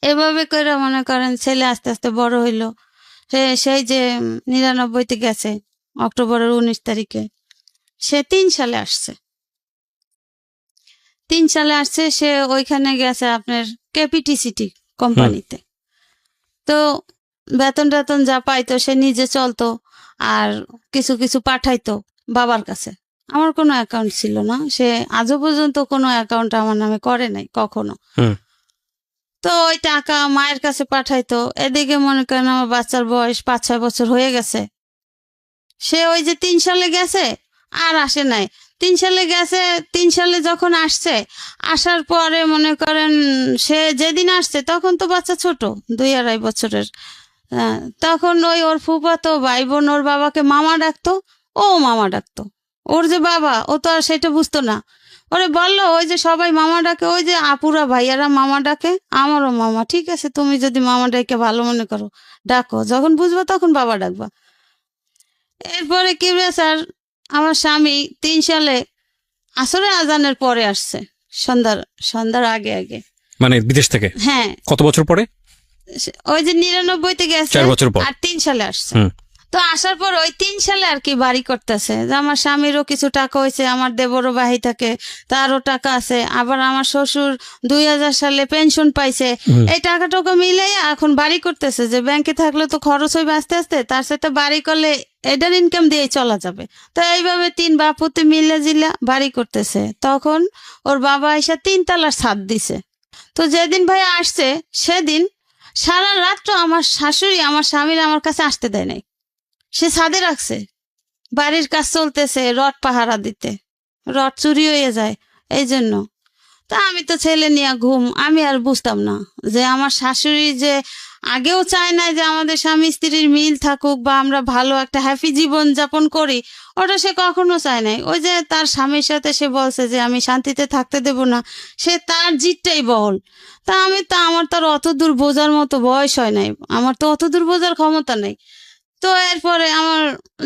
এভাবে করে মনে করেন ছেলে আস্তে আস্তে বড় হইলো। সেই যে 99-তে গেছে, অক্টোবরের 19 তারিখে, সে 3 সালে আসছে। 3 সালে আসছে, সে ওইখানে গেছে আপনার কেপিটিসিটি কোম্পানিতে। তো বেতন টেতন যা পাইতো সে নিজে চলতো, আর কিছু কিছু পাঠাইতো বাবার কাছে। আমার কোনো অ্যাকাউন্ট ছিল না, সে আজও পর্যন্ত কোনো অ্যাকাউন্ট আমার নামে করে নাই কখনো। তো ওই টাকা মায়ের কাছে পাঠাইতো। এদিকে মনে করেন আমার বাচ্চার বয়স 5-6 বছর হয়ে গেছে, সে ওই যে 3 সালে গেছে আর আসে নাই। 3 সালে গেছে, 3 সালে যখন আসছে, আসার পরে মনে করেন সে যেদিন আসছে তখন তো বাচ্চা ছোট, 2-2.5 বছরের। তখন ওই ওর ফুফাতো ভাই বোন ওর বাবাকে মামা ডাকতো, ও মামা ডাকতো। ওর যে বাবা, ও তো আর সেটা বুঝতো না। ওরে বললো ওই যে সবাই মামা ডাকে, ওই যে আপুরা ভাইয়ারা মামা ডাকে, আমারও মামা, ঠিক আছে তুমি যদি মামা ডাকে ভালো মনে করো ডাকো, যখন বুঝবো তখন বাবা ডাকবা। এরপরে কি স্যার, আমার স্বামী 3 সালে আসরে আজানের পরে আসছে, সন্ধ্যার আগে আগে, মানে বিদেশ থেকে। হ্যাঁ, কত বছর পরে? ওই যে 99-তে গেছে 4 বছর পর। আর 3 সালে আসছে। হুম। তো আসার পর ওই 3 সালে আর কি বাড়ি করতেছে, যে আমার স্বামীরও কিছু টাকা হয়েছে, আমার দেবরও বাহি থাকে, তারও টাকা আছে, আবার আমার শ্বশুর 2000 সালে পেনশন পাইছে, হুম। এই টাকা টাকা মিলাই এখন বাড়ি করতেছে, যে ব্যাংকে থাকলে তো খরচ হইবে আস্তে আস্তে, তার সাথে বাড়ি করলে এটার ইনকাম দিয়ে চলা যাবে। তো এইভাবে 3 বাপুতে মিলে জিলা বাড়ি করতেছে। তখন ওর বাবা এসে 3 তলার ছাদ দিছে। তো যেদিন ভাই আসছে সেদিন সারা রাত্র আমার শাশুড়ি আমার স্বামীর আমার কাছে আসতে দেয় নাই, সে ছাদে রাখছে। বাড়ির কাজ চলতেছে, রড পাহারা দিতে, রড চুরি হয়ে যায় এই জন্য। তা আমি তো ছেলে নিয়ে ঘুম, আমি আর বুঝতাম না যে আমার শাশুড়ি যে আগেও চায় না যে আমাদের স্বামী স্ত্রীর মিল থাকুক বা আমরা ভালো একটা হ্যাপি জীবন যাপন করি, ওটা সে কখনো চায় নাই। ওই যে তার স্বামীর সাথে সে বলছে যে আমি শান্তিতে থাকতে দেব না, সে তার জিতটাই বহল। তা আমি তো আমার তো আর অত দূর বোঝার মতো বয়স হয় নাই, আমার তো অত দূর বোঝার ক্ষমতা নেই। তো এরপরে আমার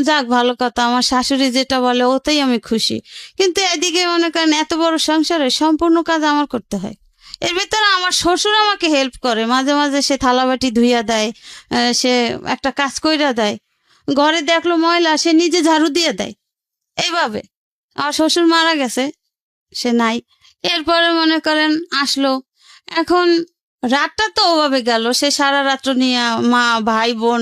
যাক ভালো কথা, আমার শাশুড়ি যেটা বলে ওতেই আমি খুশি। কিন্তু এদিকে মনে করেন এত বড় সংসারে সম্পূর্ণ কাজ আমার করতে হয়। এর ভিতরে আমার শ্বশুর আমাকে হেল্প করে, মাঝে মাঝে সে থালাবাটি ধুইয়া দেয়, সে একটা কাজ কইরা দেয়, ঘরে দেখলো ময়লা সে নিজে ঝাড়ু দিয়ে দেয়। এইভাবে আমার শ্বশুর মারা গেছে, সে নাই। এরপরে মনে করেন আসলো, এখন রাতটা তো ওভাবে গেল, সে সারা রাত্র নিয়ে মা ভাই বোন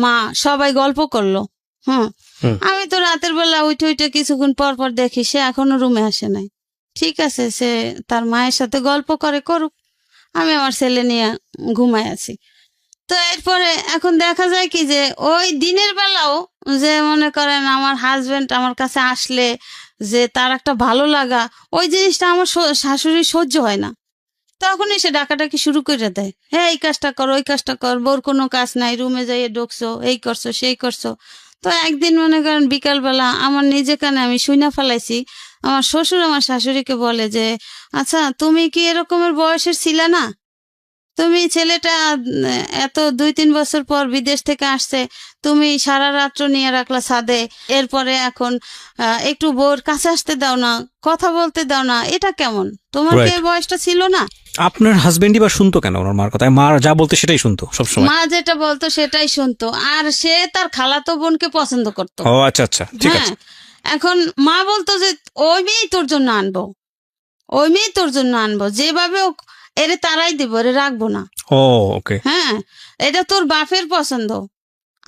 মা সবাই গল্প করলো। হুম। হুম। আমি তো রাতের বেলা উঠে উঠে কিছুক্ষণ পর পর দেখি সে এখনো রুমে আসে নাই। ঠিক আছে, সে তার মায়ের সাথে গল্প করে করুক, আমি আমার ছেলে নিয়ে ঘুমায় আছি। তো এরপরে এখন দেখা যায় কি যে ওই দিনের বেলাও যে মনে করেন আমার হাজবেন্ড আমার কাছে আসলে যে তার একটা ভালো লাগা, ওই জিনিসটা আমার শাশুড়ি সহ্য হয় না। তখন এসে ডাকাডাকি শুরু করে দেয়, হ্যাঁ এই কাজটা কর ওই কাজটা কর, বোর কোনো কাজ নাই, রুমে যাইয়ে ঢুকছো, এই করছো সেই করছো। তো একদিন মনে করেন বিকালবেলা আমার নিজে কানে আমি শুইনা ফেলাইছি, আমার শ্বশুর আমার শাশুড়িকে বলে যে আচ্ছা তুমি কি এরকমের বয়সের ছিলা না, তুমি ছেলেটা এত 2-3 বছর পর বিদেশ থেকে আসছে, তুমি সারা রাত্র নিয়ে রাখলা ছাদে, এরপরে এখন একটু বউর কাছে আসতে দাও না, কথা বলতে দাও না, এটা কেমন, তোমার কি Right. এই বয়সটা ছিল না? আপনার হাজবেন্ডই বা শুনতো কেন ওনার মার কথা? মা যা বলতে সেটাই শুনতো সবসময়? মা যেটা বলতো সেটাই শুনতো, আর সে তার খালাতো বোনকে পছন্দ করতো। ও আচ্ছা আচ্ছা, ঠিক হ্যাঁ, আছে। এখন মা বলতো যে ওই মেয়েই তোর জন্য আনবো, ওই মেয়েই তোর জন্য আনবো, যেভাবে হোক এরে তারাই দেবো, এরে রাখবো না। ও ওকে। হ্যাঁ, এটা তোর বাপের পছন্দ,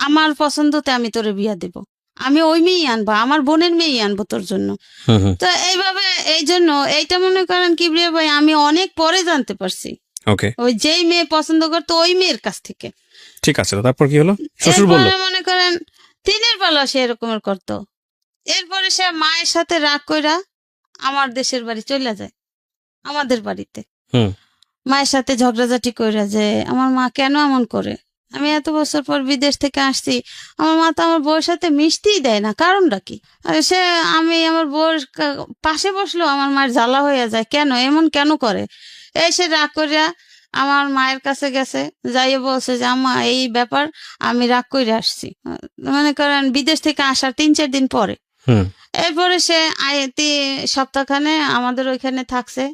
আমার পছন্দতে আমি তোরে বিয়া দেব, আমি ওই মেয়েই আনবো, আমার বোনের মেয়েই আনবো তোর জন্য। হুম হুম। তো এইভাবে এই জন্য এইটা মনে করেন কিবরিয়া ভাই আমি অনেক পরে জানতে পারছি, ওকে, ওই যেই মেয়ে পছন্দ করতো ওই মেয়ের কাছ থেকে। ঠিক আছে। তারপর কি হলো? শ্বশুর বললো? এরপরে মনে করেন দিনের বেলা সে এরকমের করতো। এরপরে সে মায়ের সাথে রাগ কইরা আমার দেশের বাড়ি চলে যায়, আমাদের বাড়িতে। হুম। মায়ের সাথে ঝগড়াঝাটি কইরা যে আমার মা কেন এমন করে, আমি এত বছর পর বিদেশ থেকে আসছি, আমার মা তো আমার বউয়ের সাথে মিশতেই দেয় না, কারণটা কি? আর সে আমি আমার বউয়ের পাশে বসলো আমার মায়ের জ্বালা হয়ে যায়, কেন এমন কেন করে? এই সে রাগ করিয়া আমার মায়ের কাছে গেছে, যাইয়ে বলছে যে আম্মা এই ব্যাপার, আমি রাগ করে আসছি। মনে করেন বিদেশ থেকে আসার 3-4 দিন পরে। হুম। এরপরে সে সপ্তাহখানে আমাদের ওইখানে থাকছে,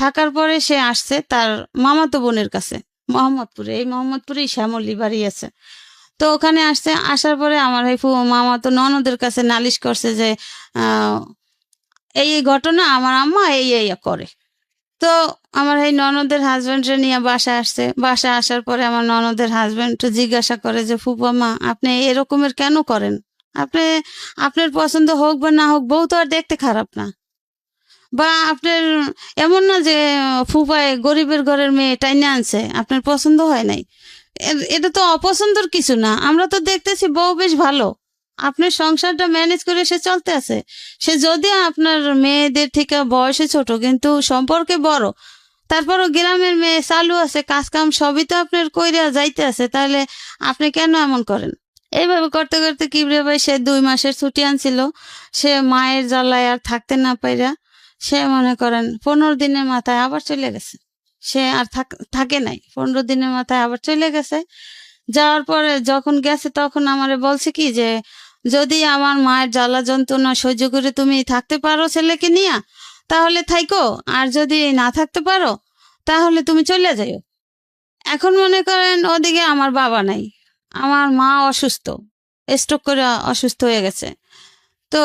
থাকার পরে সে আসছে তার মামাতো বোনের কাছে মোহাম্মদপুরে, এই মোহাম্মদপুরেই শ্যামলী বাড়ি আছে। তো ওখানে আসছে, আসার পরে আমার এই মামাতো ননদের কাছে নালিশ করছে যে আহ, এই এই ঘটনা আমার আম্মা এই এই করে। তো আমার এই ননদের হাজবেন্ডরে নিয়ে বাসায় আসছে, বাসায় আসার পরে আমার ননদের হাজবেন্ড জিজ্ঞাসা করে যে ফুপা মা আপনি এরকমের কেন করেন, আপনি আপনার পছন্দ হোক বা না হোক বউ তো আর দেখতে খারাপ না, বা আপনার এমন না যে ফুপায় গরিবের ঘরের মেয়ে টাইনে আনছে আপনার পছন্দ হয় নাই, এটা তো অপছন্দর কিছু না, আমরা তো দেখতেছি বউ বেশ ভালো, আপনার সংসারটা ম্যানেজ করে সে চলতে আছে, সে যদি আপনার মেয়েদের থেকে বয়সে ছোট কিন্তু সম্পর্কে বড়, তারপরও গ্রামের মেয়ে চালু আছে, কাজ কাম সবই তো আপনার কইরা যাইতে আছে, তাহলে আপনি কেন এমন করেন? এইভাবে করতে করতে কিবরিয়া ভাই সে 2 মাসের ছুটি আনছিল, সে মায়ের জ্বালায় আর থাকতে না পাইরা সে মনে করেন 15 দিনের মাথায় আবার চলে গেছে, সে আর থাকে নাই, 15 দিনের মাথায় আবার চলে গেছে। যাওয়ার পরে যখন গেছে তখন আমারে বলছে কি যে যদি আমার মায়ের জ্বালা যন্ত্রণা সহ্য করে তুমি থাকতে পারো ছেলেকে নিয়ে তাহলে থাইকো, আর যদি না থাকতে পারো তাহলে তুমি চলে যাইও। এখন মনে করেন ওদিকে আমার বাবা নাই, আমার মা অসুস্থ, স্ট্রোক করে অসুস্থ হয়ে গেছে। তো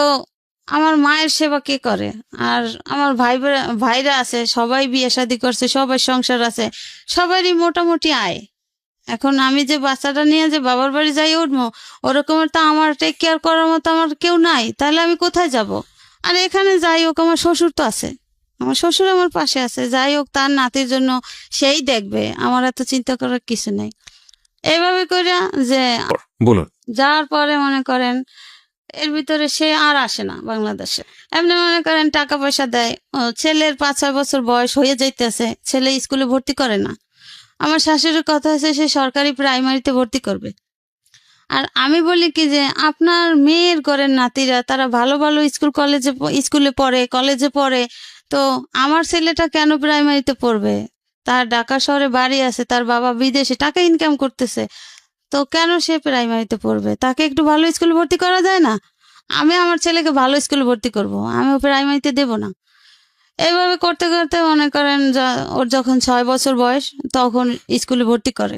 আমার মায়ের সেবা কে করে? আর আমার ভাইরা আছে, সবাই বিয়ে শাদী করছে, সবাই সংসার আছে, সবারই মোটামুটি আয়। এখন আমি যে বাচ্চাটা নিয়ে যে বাবার বাড়ি যাই উঠবো, ওরকমের তো আমার টেক কেয়ার করার মতো আমার কেউ নাই, তাহলে আমি কোথায় যাব? আর এখানে যাই হোক আমার শ্বশুর তো আছে, আমার শ্বশুর আমার পাশে আছে, যাই হোক তার নাতির জন্য সেই দেখবে, আমার এত চিন্তা করার কিছু নাই। এইভাবে করে যে বলুন। যাওয়ার পরে মনে করেন এর ভিতরে সে আর আসে না বাংলাদেশে। এমনি মনে করেন টাকা পয়সা দেয়, ছেলের 5-6 বছর বয়স হয়ে যাইতেছে, ছেলে স্কুলে ভর্তি করে না। আমার শাশুড়ির কথা হচ্ছে সে সরকারি প্রাইমারিতে ভর্তি করবে। আর আমি বলি কি যে আপনার মেয়ের ঘরের নাতিরা তারা ভালো ভালো স্কুলে পড়ে, কলেজে পড়ে, তো আমার ছেলেটা কেন প্রাইমারিতে পড়বে? তার ঢাকা শহরে বাড়ি আছে, তার বাবা বিদেশে টাকা ইনকাম করতেছে, তো কেন সে প্রাইমারিতে পড়বে? তাকে একটু ভালো স্কুলে ভর্তি করা যায় না? আমি আমার ছেলেকে ভালো স্কুলে ভর্তি করব, আমি প্রাইমারিতে দেব না। এইভাবে করতে করতে মনে করেন ওর যখন 6 বছর বয়স তখন স্কুলে ভর্তি করে।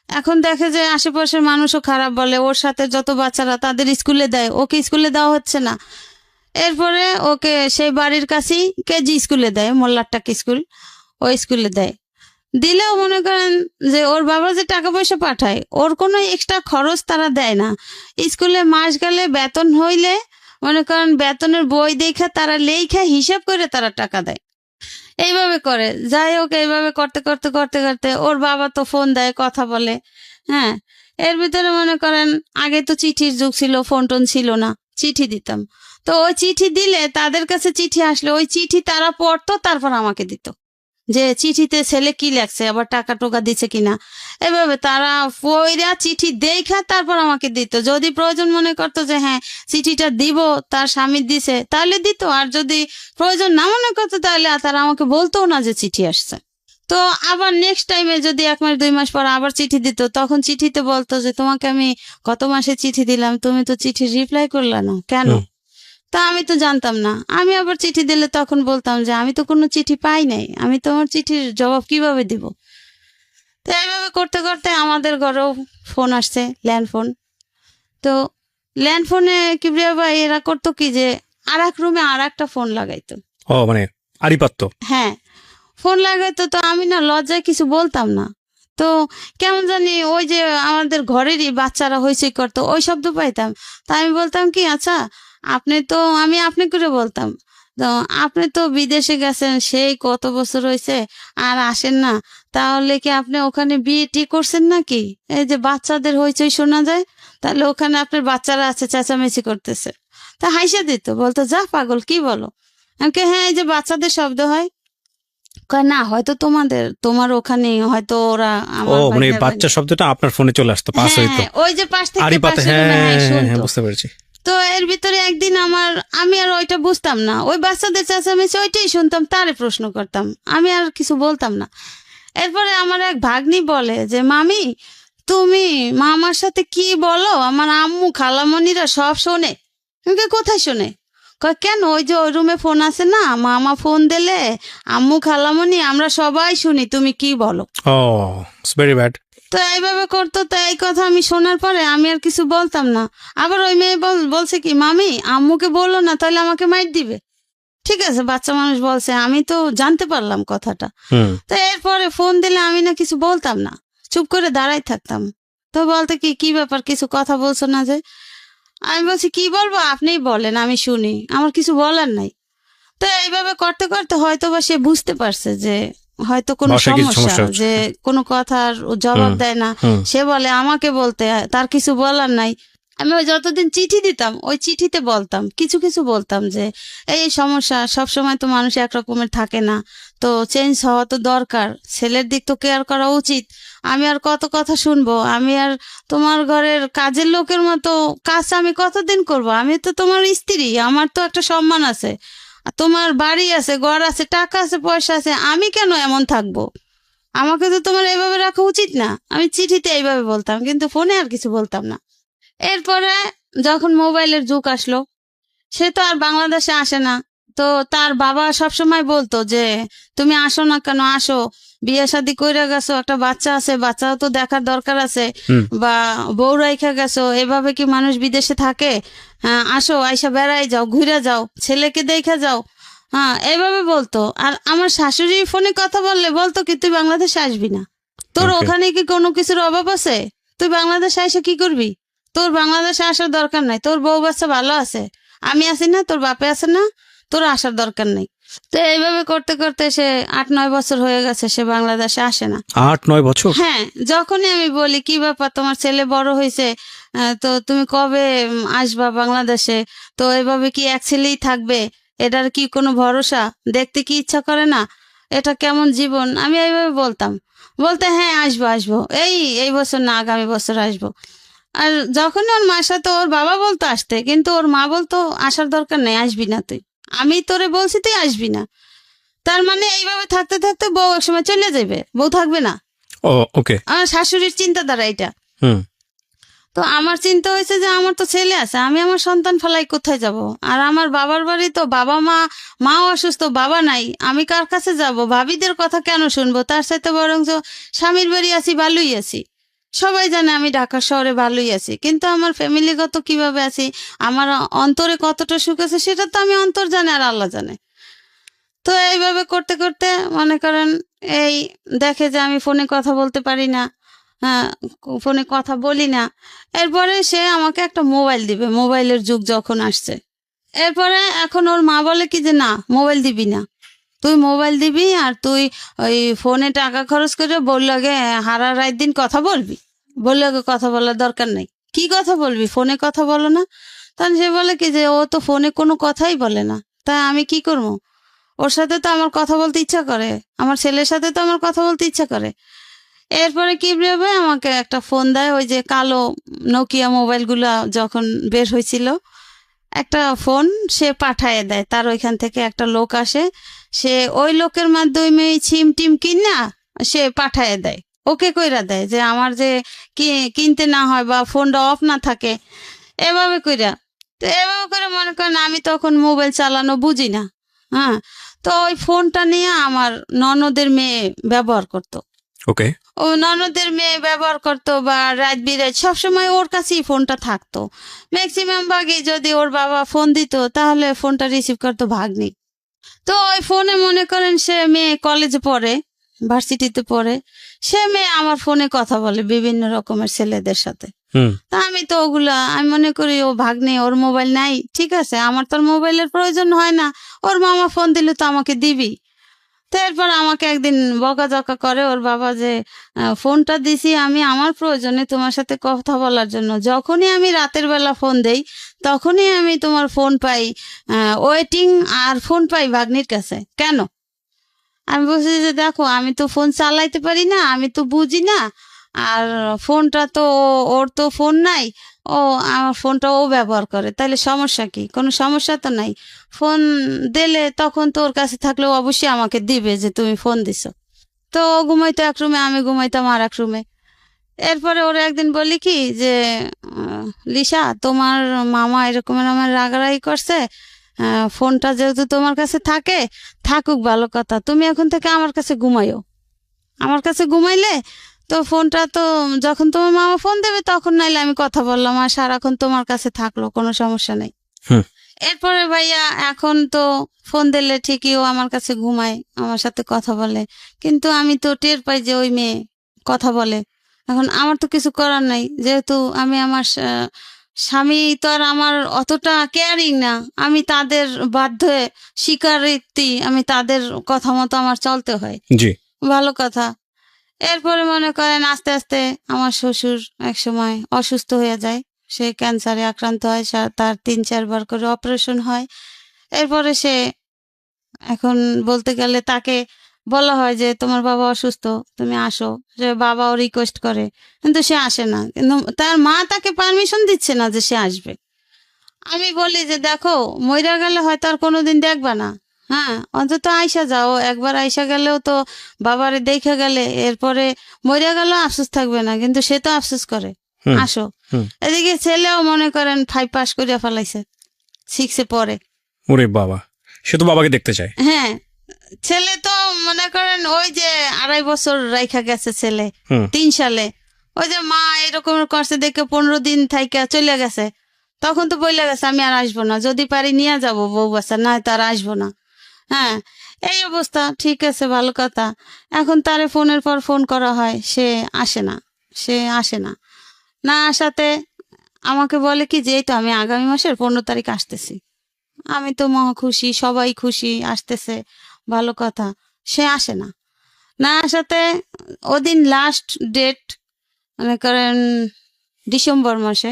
এখন দেখে যে আশেপাশের মানুষও খারাপ বলে, ওর সাথে যত বাচ্চারা তাদের স্কুলে দেয়, ওকে স্কুলে দেওয়া হচ্ছে না। এরপরে ওকে সেই বাড়ির কাছেই কেজি স্কুলে দেয়, মোল্লারটাক স্কুল, ওই স্কুলে দেয়। দিলেও মনে করেন যে ওর বাবা যে টাকা পয়সা পাঠায়, ওর কোনো এক্সট্রা খরচ তারা দেয় না। স্কুলে মাস গেলে বেতন হইলে মনে করেন বেতনের বই দেখে তারা লেখা হিসাব করে তারা টাকা দেয়। এইভাবে করে, যাই হোক এইভাবে করতে করতে করতে করতে ওর বাবা তো ফোন দেয়, কথা বলে। হ্যাঁ, এর ভিতরে মনে করেন আগে তো চিঠির যুগ ছিল, ফোন টোন ছিল না, চিঠি দিতাম। তো ওই চিঠি দিলে তাদের কাছে চিঠি আসলে ওই চিঠি তারা পড়তো, তারপর আমাকে দিত যে চিঠিতে ছেলে কি লেখছে, আবার টাকা টোকা দিছে কিনা। এভাবে তারা পয়রা চিঠি দেখা তারপর আমাকে দিত। যদি প্রয়োজন মনে করতো যে হ্যাঁ চিঠিটা দিব, তার স্বামী দিছে, তাহলে দিত। আর যদি প্রয়োজন না মনে করতো তাহলে তারা আমাকে বলতো না যে চিঠি আসছে। তো আবার নেক্সট টাইমে যদি 1 মাস 2 মাস পর আবার চিঠি দিত, তখন চিঠিতে বলতো যে তোমাকে আমি গত মাসে চিঠি দিলাম, তুমি তো চিঠি রিপ্লাই করলে না কেন? তা আমি তো জানতাম না। আমি আবার চিঠি দিলে তখন বলতাম যে আমি তো কোনো চিঠি পাই নাই, আমি তোমার চিঠির জবাব কিভাবে দিব? তো এইভাবে করতে করতে আমাদের ঘরেও ফোন আসছে, ল্যান্ড ফোন। তো ল্যান্ড ফোনে কিবরিয়া ভাই এরা করতো কি যে আর এক রুমে আর একটা ফোন লাগাইতো। ও মানে আড়িপাত্র। হ্যাঁ, ফোন লাগাইতো। তো আমি না লজ্জায় কিছু বলতাম না। তো কেমন জানি ওই যে আমাদের ঘরেরই বাচ্চারা হইচই করতো, ওই শব্দ পাইতাম। তা আমি বলতাম কি আচ্ছা আমি আপনি করে বলতাম, তো আপনি তো বিদেশে গেছেন সেই কত বছর হয়েছে আর আসেন না, তাহলে কি আপনি ওখানে বিয়ে টি করছেন নাকি? এই যে বাচ্চাদের হইচই শোনা যায়, তাহলে ওখানে আপনার বাচ্চারা আছে চেঁচামেচি করতেছে। তা হাইসা দিত, বলতো যা পাগল কি বলো? আমি কি হ্যাঁ এই যে বাচ্চাদের শব্দ হয়। কয় না হয়তো তোমার ওখানে হয়তো ওরা ও আমার মানে ভাইদের বাচ্চা শব্দটা আপনার ফোনে চলে আসতো, পাস হ্যাঁ হইতো। হ্যাঁ, ওই যে পাশ থেকে আড়িপাতে, পাশের হ্যাঁ রুমে, হ্যাঁ হ্যাঁ হ্যাঁ, শুনতো। বুঝতে পেরেছি। তো এর ভিতরে একদিন আমি আর ওইটা বুঝতাম না, ওই বাচ্চাদের চেঁচামেচি ওইটাই শুনতাম, তারে প্রশ্ন করতাম, আমি আর কিছু বলতাম না। এরপরে আমার এক ভাগ্নি বলে যে মামি তুমি মামার সাথে কি বলো, আমার আম্মু খালামণিরা সব শোনে। আমি কই, কোথায় শোনে? কয় কেন, ওই যে ওই রুমে ফোন আছে না, মামা ফোন দিলে আম্মু খালামণি আমরা সবাই শুনি তুমি কি বলো। ও ইটস ভেরি ব্যাড। তো এইভাবে করতো। তো এই কথা আমি শোনার পরে আমি আর কিছু বলতাম না। আবার ওই মেয়ে বলছে কি মামি আম্মুকে বললো না, তাহলে আমাকে মাইর দিবে। ঠিক আছে, বাচ্চা মানুষ বলছে, আমি তো জানতে পারলাম কথাটা। তো এরপরে ফোন দিলে আমি না কিছু বলতাম না, চুপ করে দাঁড়াই থাকতাম। তো বলতে কি ব্যাপার, কিছু কথা বলছো না যে? আমি বলছি কি বলবো, আপনিই বলেন আমি শুনি, আমার কিছু বলার নাই। তো এইভাবে করতে করতে হয়তো বা সে বুঝতে পারছে যে হয়তো কোনো বাসায় কিছু সমস্যা, সমস্যা হচ্ছে। যে কোনো কথার ও জবাব দেয় না। হুম। সে বলে আমাকে বলতে, তার কিছু বলার নাই। আমি ওই যতদিন চিঠি দিতাম ওই চিঠিতে বলতাম, কিছু কিছু বলতাম যে এই সমস্যা, সব সময় তো মানুষ একরকমের থাকে না, তো চেঞ্জ হওয়া তো দরকার, ছেলের দিক তো কেয়ার করা উচিত। আমি আর কত কথা শুনবো, আমি আর তোমার ঘরের কাজের লোকের মতো কাজ আমি কতদিন করব? আমি তো তোমার স্ত্রী, আমার তো একটা সম্মান আছে, আর তোমার বাড়ি আছে, ঘর আছে, টাকা আছে, পয়সা আছে, আমি কেন এমন থাকবো? আমাকে তো তোমার এইভাবে রাখা উচিত না। আমি চিঠিতে এইভাবে বলতাম, কিন্তু ফোনে আর কিছু বলতাম না। এরপরে যখন মোবাইলের যুগ আসলো, সে তো আর বাংলাদেশে আসে না। তো তার বাবা সবসময় বলতো যে তুমি আসো না কেন, আসো, বিয়ে শাদী কইরা গেছো, একটা বাচ্চা আছে, বাচ্চাও তো দেখার দরকার আছে, হুম। বা বউ রাইখা গেছো, এভাবে কি মানুষ বিদেশে থাকে? আসো, আইসা বেড়াই যাও, ঘুরে যাও, ছেলেকে দেখা যাও। হ্যাঁ, এভাবে বলতো। আর আমার শাশুড়ি ফোনে কথা বললে বলতো কি, তুই বাংলাদেশে আসবি না, তোর Okay. ওখানে কি কোনো কিছুর অভাব আছে? তুই বাংলাদেশে এসে কি করবি? তোর বাংলাদেশে আসার দরকার নাই, তোর বউ বাচ্চা ভালো আছে, আমি আছি না, তোর বাপে আছে না, তোর আসার দরকার নেই। তো এইভাবে করতে করতে সে 8-9 বছর হয়ে গেছে, সে বাংলাদেশে আসে না। 8-9 বছর? হ্যাঁ, যখনই আমি বলি কি ব্যাপার, তোমার ছেলে বড় হয়েছে, তো তুমি কবে আসবা বাংলাদেশে? তো এভাবে কি এক ছেলেই থাকবে? এটার কি কোনো ভরসা? দেখতে কি ইচ্ছা করে না? এটা কেমন জীবন? আমি এইভাবে বলতাম। বলতে হ্যাঁ, আসবো আসবো, এই বছর না, আগামী বছর আসবো। আর যখনই ওর মার সাথে, ওর বাবা বলতো আসতে, কিন্তু ওর মা বলতো আসার দরকার নেই, আসবি না তুই, আমি তোরে বলছি তুই আসবি না। তার মানে এইভাবে থাকতে থাকতে বউ একসময় চলে যাবে, বউ থাকবে না। ও ওকে। আমার শাশুড়ির চিন্তাধারা এটা। হুম। তো আমার চিন্তা হয়েছে যে আমার তো ছেলে আছে, আমি আমার সন্তান ফেলাই কোথায় যাব? আর আমার বাবার বাড়ি তো বাবা মাও অসুস্থ, বাবা নাই, আমি কার কাছে যাব? ভাবিদের কথা কেন শুনবো? তার সাথে বরং স্বামীর বাড়ি আছি, ভালোই আছি। সবাই জানে আমি ঢাকা শহরে ভালোই আছি, কিন্তু আমার ফ্যামিলিগত কিভাবে আছি, আমার অন্তরে কতটা সুখ আছে, সেটা তো আমি অন্তর জানে আর আল্লাহ জানে। তো এইভাবে করতে করতে মনে করেন, এই দেখে যে আমি ফোনে কথা বলতে পারি না, হ্যাঁ, ফোনে কথা বলি না। এরপরে সে আমাকে একটা মোবাইল দিবে, মোবাইলের যুগ যখন আসছে। এরপরে এখন ওর মা বলে কি যে না, মোবাইল দিবি না, তুই মোবাইল দিবি আর তুই ওই ফোনে টাকা খরচ করে বললাগে হারা রাত দিন কথা বলবি, বললাগে কথা বলার দরকার নাই। কি কথা বলবি, ফোনে কথা বলো না? তখন সে বলে কি যে ও তো ফোনে কোনো কথাই বলে না, তাই আমি কি করবো? ওর সাথে তো আমার কথা বলতে ইচ্ছা করে, আমার ছেলের সাথে তো আমার কথা বলতে ইচ্ছা করে। এরপরে কি ভেবে আমাকে একটা ফোন দেয়, ওই যে কালো নোকিয়া মোবাইলগুলো যখন বের হয়েছিল, একটা ফোন সে পাঠায় দেয়, তার ওইখান থেকে একটা লোক আসে, সে ওই লোকের মাধ্যমে সিম টিম কিনা সে পাঠায় দেয়, ওকে কইরা দেয় যে আমার যে কিনতে না হয় বা ফোনটা অফ না থাকে, এভাবে কইরা। তো এভাবে করে মনে করেন আমি তখন মোবাইল চালানো বুঝি না। হ্যাঁ, তো ওই ফোনটা নিয়ে আমার ননদের মেয়ে ব্যবহার করতো। ওকে। ও ননদের মেয়ে ব্যবহার করতো, বা রাত বিরাত সবসময় ওর কাছেই ফোনটা থাকতো। ম্যাক্সিমাম ভাগই যদি ওর বাবা ফোন দিত, তাহলে ফোনটা রিসিভ করতো ভাগ্নি। তো ওই ফোনে মনে করেন সে মেয়ে কলেজে পড়ে, ভার্সিটিতে পড়ে, সে মেয়ে আমার ফোনে কথা বলে বিভিন্ন রকমের ছেলেদের সাথে। হুম। তা আমি তো ওগুলা, আমি মনে করি ও ভাগ্নে, ওর মোবাইল নাই, ঠিক আছে, আমার তো মোবাইলের প্রয়োজন হয় না, ওর মামা ফোন দিলে তো আমাকে দিবি। তো এরপর আমাকে একদিন বকাঝকা করে ওর বাবা যে ফোনটা দিছি আমি আমার প্রয়োজনে তোমার সাথে কথা বলার জন্য, যখনই আমি রাতের বেলা ফোন দেই তখনই আমি তোমার ফোন পাই ওয়েটিং, আর ফোন পাই ভাগ্নির কাছে, কেন? আমি বলছি যে দেখো, আমি তো ফোন চালাইতে পারি না, আমি তো বুঝি না, আর ফোনটা তো ওর তো ফোন নাই, ও আমার ফোনটা ও ব্যবহার করে, তাহলে সমস্যা কি? কোনো সমস্যা তো নাই। ফোন দিলে তখন তো ওর কাছে থাকলেও অবশ্যই আমাকে দিবে যে তুমি ফোন দিছো। তো ও ঘুমাইতো এক রুমে, আমি ঘুমাইতাম আর এক রুমে। এরপরে ওরা একদিন বলি কি যে লিসা, তোমার মামা এরকমের আমার রাগারাগি করছে, ফোনটা যেহেতু তোমার কাছে থাকে, থাকুক ভালো কথা, তুমি এখন থেকে আমার কাছে ঘুমাইও, আমার কাছে ঘুমাইলে তো ফোনটা তো যখন তোমার মামা ফোন দেবে তখন নাইলে আমি কথা বললাম, আর সারাক্ষণ তোমার কাছে থাকলো, কোনো সমস্যা নেই। হুম। এরপরে ভাইয়া এখন তো ফোন দিলে ঠিকই ও আমার কাছে ঘুমায়, আমার সাথে কথা বলে, কিন্তু আমি তো টের পাই যে ওই মেয়ে কথা বলে। এখন আমার তো কিছু করার নাই, যেহেতু আমি আমার স্বামী তো আর আমার অতটা কেয়ারিং না, আমি তাদের বাধ্য হয়ে স্বীকারোক্তি, আমি তাদের কথা মতো আমার চলতে হয়। জি। ভালো কথা। এরপরে মনে করেন আস্তে আস্তে আমার শ্বশুর একসময় অসুস্থ হয়ে যায়, সে ক্যান্সারে আক্রান্ত হয়, তার 3-4 বার করে অপারেশন হয়। এরপরে সে, এখন বলতে গেলে তাকে বলা হয় যে তোমার বাবা অসুস্থ, তুমি আসো, যে বাবাও রিকোয়েস্ট করে, কিন্তু সে আসে না, কিন্তু তার মা তাকে পারমিশন দিচ্ছে না যে সে আসবে। আমি বলি যে দেখো, মইরা গেলে হয়তো আর কোনোদিন দেখবা না, হ্যাঁ, অন্তত আইসা যাও একবার, আইসা গেলেও তো বাবারে দেখে গেলে, এরপরে মইরা গেলেও আফসোস থাকবে না, কিন্তু সে তো আফসোস করে, হুম। আসো। হুম। এদিকে ছেলেও মনে করেন 5 পাস করিয়া ফেলাইছে, 6-এ পড়ে। ওরে বাবা, সে তো বাবাকে দেখতে চায়। হ্যাঁ, ছেলে তো মনে করেন ওই যে 2.5 বছর রাইখা গেছে ছেলে, হুম। 3 সালে ওই যে মা এরকম করছে দেখে 15 দিন থাইকা চলে গেছে। তখন তো বইলে গেছে আমি আর আসবো না, যদি পারি নিয়ে যাব বউ বাচ্চা, না তার আসবো না। হ্যাঁ, এই অবস্থা। ঠিক আছে, ভালো কথা। এখন তারে ফোনের পর ফোন করা হয়, সে আসে না, সে আসে না। না আসাতে আমাকে বলে কি যে এই তো আমি আগামী মাসের 15 তারিখ আসতেছি। আমি তো মহা খুশি, সবাই খুশি, আসতেছে, ভালো কথা। সে আসে না। না আসাতে ওদিন লাস্ট ডেট, মনে করেন ডিসেম্বর মাসে,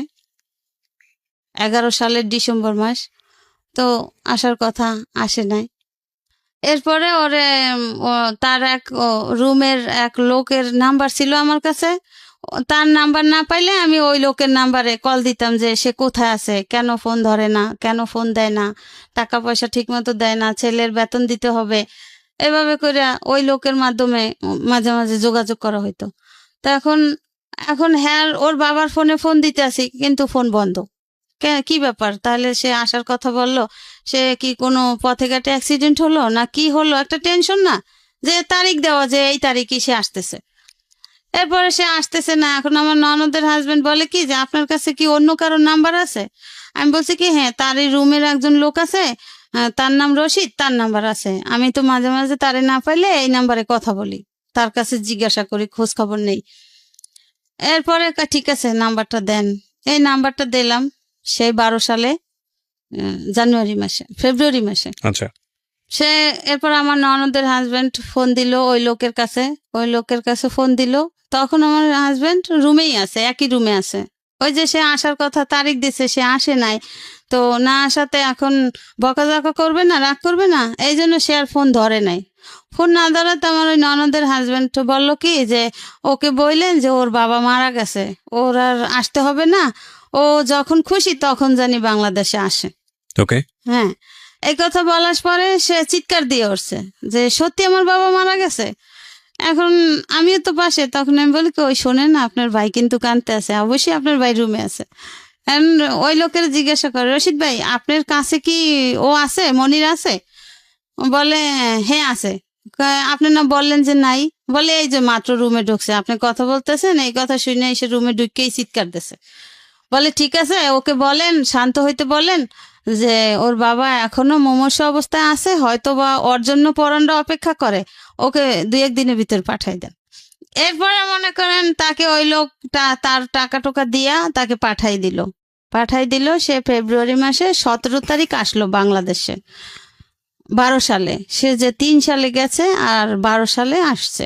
11 সালের ডিসেম্বর মাস। তো আসার কথা, আসে নাই। এরপরে ওরে তার এক রুমের এক লোকের নাম্বার ছিল আমার কাছে। তার নাম্বার না পাইলে আমি ওই লোকের নাম্বারে কল দিতাম যে সে কোথায় আছে, কেন ফোন ধরে না, কেন ফোন দেয় না, টাকা পয়সা ঠিক মতো দেয় না, ছেলের বেতন দিতে হবে। এভাবে করে ওই লোকের মাধ্যমে মাঝে মাঝে যোগাযোগ করা হইতো। তো এখন এখন হ্যাঁ ওর বাবার ফোনে ফোন দিতে আসি, কিন্তু ফোন বন্ধ। কি ব্যাপার? তাহলে সে আসার কথা বললো, সে কি কোনো পথে ঘাটে অ্যাক্সিডেন্ট হলো না কি হলো, একটা টেনশন না, যে তারিখ দেওয়া যে এই তারিখই সে আসতেছে। এরপরে সে আসতেছে না। এখন আমার ননদের হাজবেন্ড বলে কি যে আপনার কাছে কি অন্য কারোর নাম্বার আছে? আমি বলছি কি হ্যাঁ, তার এই রুমের একজন লোক আছে, তার নাম রশিদ, তার নাম্বার আছে। আমি তো মাঝে মাঝে তারে না পাইলে এই নাম্বারে কথা বলি, তার কাছে জিজ্ঞাসা করি, খোঁজ খবর নেই। এরপরে ঠিক আছে নাম্বারটা দেন। এই নাম্বারটা দিলাম সেই 12 সালে, ফেব্রুয়ারি মাসে। আচ্ছা। সে এরপর আমার ননদের হাজবেন্ড ফোন দিল ওই লোকের কাছে, ওই লোকের কাছে ফোন দিল। তখন আমার হাজবেন্ড রুমেই আছে, একই রুমে আছে। ওই যে সে আসার কথা তারিখ দিছে, সে আসে নাই। তো না আসাতে এখন বকাঝকা করবে না, রাগ করবে না, এই জন্য সে আর ফোন ধরে নাই। ফোন না ধরাতে আমার ওই ননদের হাজবেন্ড বললো কি যে ওকে বললেন যে ওর বাবা মারা গেছে, ওর আর আসতে হবে না, ও যখন খুশি তখন জানি বাংলাদেশে আসে। ওকে। হ্যাঁ, এই কথা বলার পরে সে চিৎকার দিয়ে উঠছে যে সত্যি আমার বাবা মারা গেছে। এখন আমিও তো পাশে, তখন আমি বলি কি ওই শোনেন না, আপনার ভাই কিন্তু কাঁদতে আছে, অবশ্যই আপনার ভাই রুমে আছে। And ওই লোকের জিজ্ঞাসা করে রশিদ ভাই আপনার কাছে কি ও আছে, মনির আছে? বলে হ্যাঁ আছে। আপনি না বললেন যে নাই? বলে এই যে মাত্র রুমে ঢুকছে, আপনি কথা বলতেছেন, এই কথা শুনে এসে রুমে ঢুকেই চিৎকার দিছে। বলে ঠিক আছে, ওকে বলেন, শান্ত হইতে বলেন, যে ওর বাবা এখনো মুমূর্ষ অবস্থায় আছে, হয়তো বা ওর জন্য পরানরা অপেক্ষা করে, ওকে 2-1 দিনের ভিতর পাঠাই দেন। এরপরে মনে করেন তাকে ওই লোকটা তার টাকা টোকা দিয়া তাকে পাঠাই দিল। সে ফেব্রুয়ারি মাসে 17 তারিখ আসলো বাংলাদেশে, 12 সালে। সে যে 3 সালে গেছে আর 12 সালে আসছে।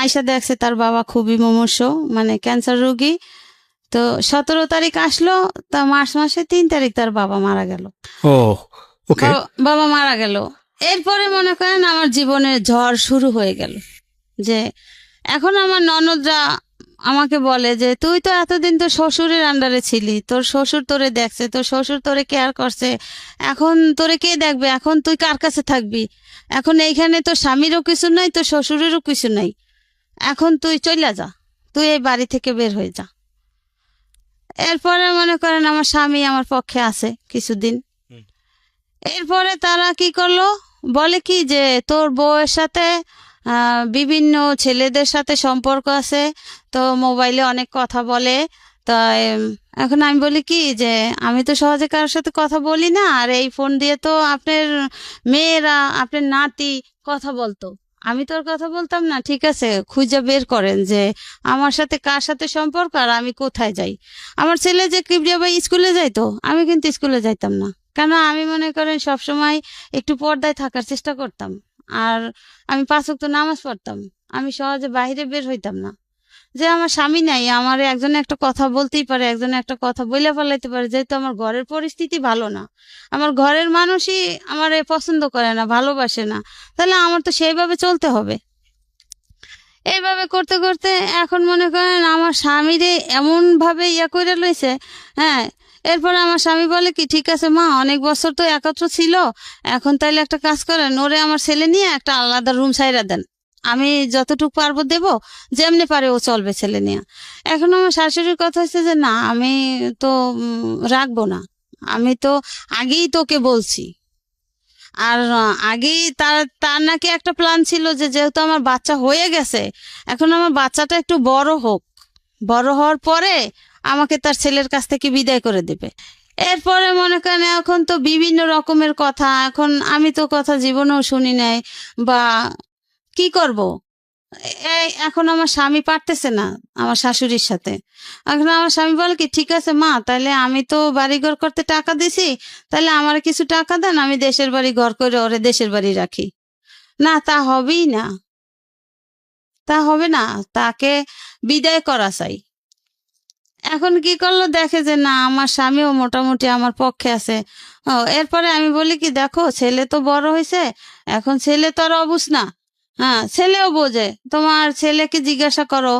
আয়সা দেখছে তার বাবা খুবই মুমূর্ষ, মানে ক্যান্সার রোগী। তো 17 তারিখ আসলো, তা মার্চ মাসে 3 তারিখ তার বাবা মারা গেল। ও ওকে। বাবা মারা গেল। এরপরে মনে করেন আমার জীবনের ঝড় শুরু হয়ে গেল। যে এখন আমার ননদরা আমাকে বলে যে তুই তো এতদিন তো শ্বশুরের আন্ডারে ছিলি, তোর শ্বশুর তোরে দেখছে, তোর শ্বশুর তোরে কেয়ার করছে, এখন তোরে কে দেখবে, এখন তুই কার কাছে থাকবি? এখন এইখানে তোর স্বামীরও কিছু নাই, তোর শ্বশুরেরও কিছু নাই, এখন তুই চলে যা, তুই এই বাড়ি থেকে বের হয়ে যা। এরপরে মনে করেন আমার স্বামী আমার পক্ষে আছে কিছুদিন। এরপরে তারা কি করলো, বলে কি যে তোর বউয়ের সাথে বিভিন্ন ছেলেদের সাথে সম্পর্ক আছে, তো মোবাইলে অনেক কথা বলে। তাই এখন আমি বলি কি যে আমি তো সহজে কারোর সাথে কথা বলি না, আর এই ফোন দিয়ে তো আপনার মেয়েরা, আপনার নাতি কথা বলতো, আমি তো আর কথা বলতাম না। ঠিক আছে, খুঁজে বের করেন যে আমার সাথে কার সাথে সম্পর্ক আর আমি কোথায় যাই। আমার ছেলে যে কিবরিয়া ভাই স্কুলে যাইতো, আমি কিন্তু স্কুলে যাইতাম না, কেন আমি মনে করেন সবসময় একটু পর্দায় থাকার চেষ্টা করতাম। আর আমি 5 ওয়াক্ত নামাজ পড়তাম, আমি সহজে বাইরে বের হইতাম না। যে আমার স্বামী নাই, আমার একজনে একটা কথা বলতেই পারে, একজনে একটা কথা বইলে ফেলাইতে পারে, যেহেতু আমার ঘরের পরিস্থিতি ভালো না, আমার ঘরের মানুষই আমার পছন্দ করে না, ভালোবাসে না, তাহলে আমার তো সেইভাবে চলতে হবে। এইভাবে করতে করতে এখন মনে করেন আমার স্বামীরে এমন ভাবে করে লইছে। হ্যাঁ, এরপরে আমার স্বামী বলে কি ঠিক আছে মা, অনেক বছর তো একত্র ছিল, এখন তাইলে একটা কাজ করেন, ওরে আমার ছেলে নিয়ে একটা আলাদা রুম ছাইরা দেন, আমি যতটুকু পারবো দেবো, যেমনি পারে ও চলবে ছেলে নিয়ে। এখন আমার শাশুড়ির কথা হচ্ছে যে না, আমি তো রাখবো না, আমি তো আগেই তোকে বলছি, আর আগেই তার তার নাকি একটা প্ল্যান ছিল যে যেহেতু আমার বাচ্চা হয়ে গেছে, এখন আমার বাচ্চাটা একটু বড় হোক, বড় হওয়ার পরে আমাকে তার ছেলের কাছ থেকে বিদায় করে দেবে। এরপরে মনে করেন এখন তো বিভিন্ন রকমের কথা, এখন আমি তো কথা জীবনেও শুনি নাই বা কি করব। এই এখন আমার স্বামী পারতেছে না আমার শাশুড়ির সাথে। এখন আমার স্বামী বলে কি, ঠিক আছে মা, তাহলে আমি তো বাড়িঘর করতে টাকা দিছি, তাহলে আমার কিছু টাকা দেন, আমি দেশের বাড়ি ঘর করে ওরে দেশের বাড়ি রাখি। না, তা হবেই না, তা হবে না, তাকে বিদায় করা চাই। এখন কি করলো, দেখে যে না আমার স্বামীও মোটামুটি আমার পক্ষে আছে। এরপরে আমি বলি কি, দেখো ছেলে তো বড় হয়েছে, এখন ছেলে তো আর অবুঝ না। হ্যাঁ, ছেলেও বোঝে, তোমার ছেলেকে জিজ্ঞাসা করো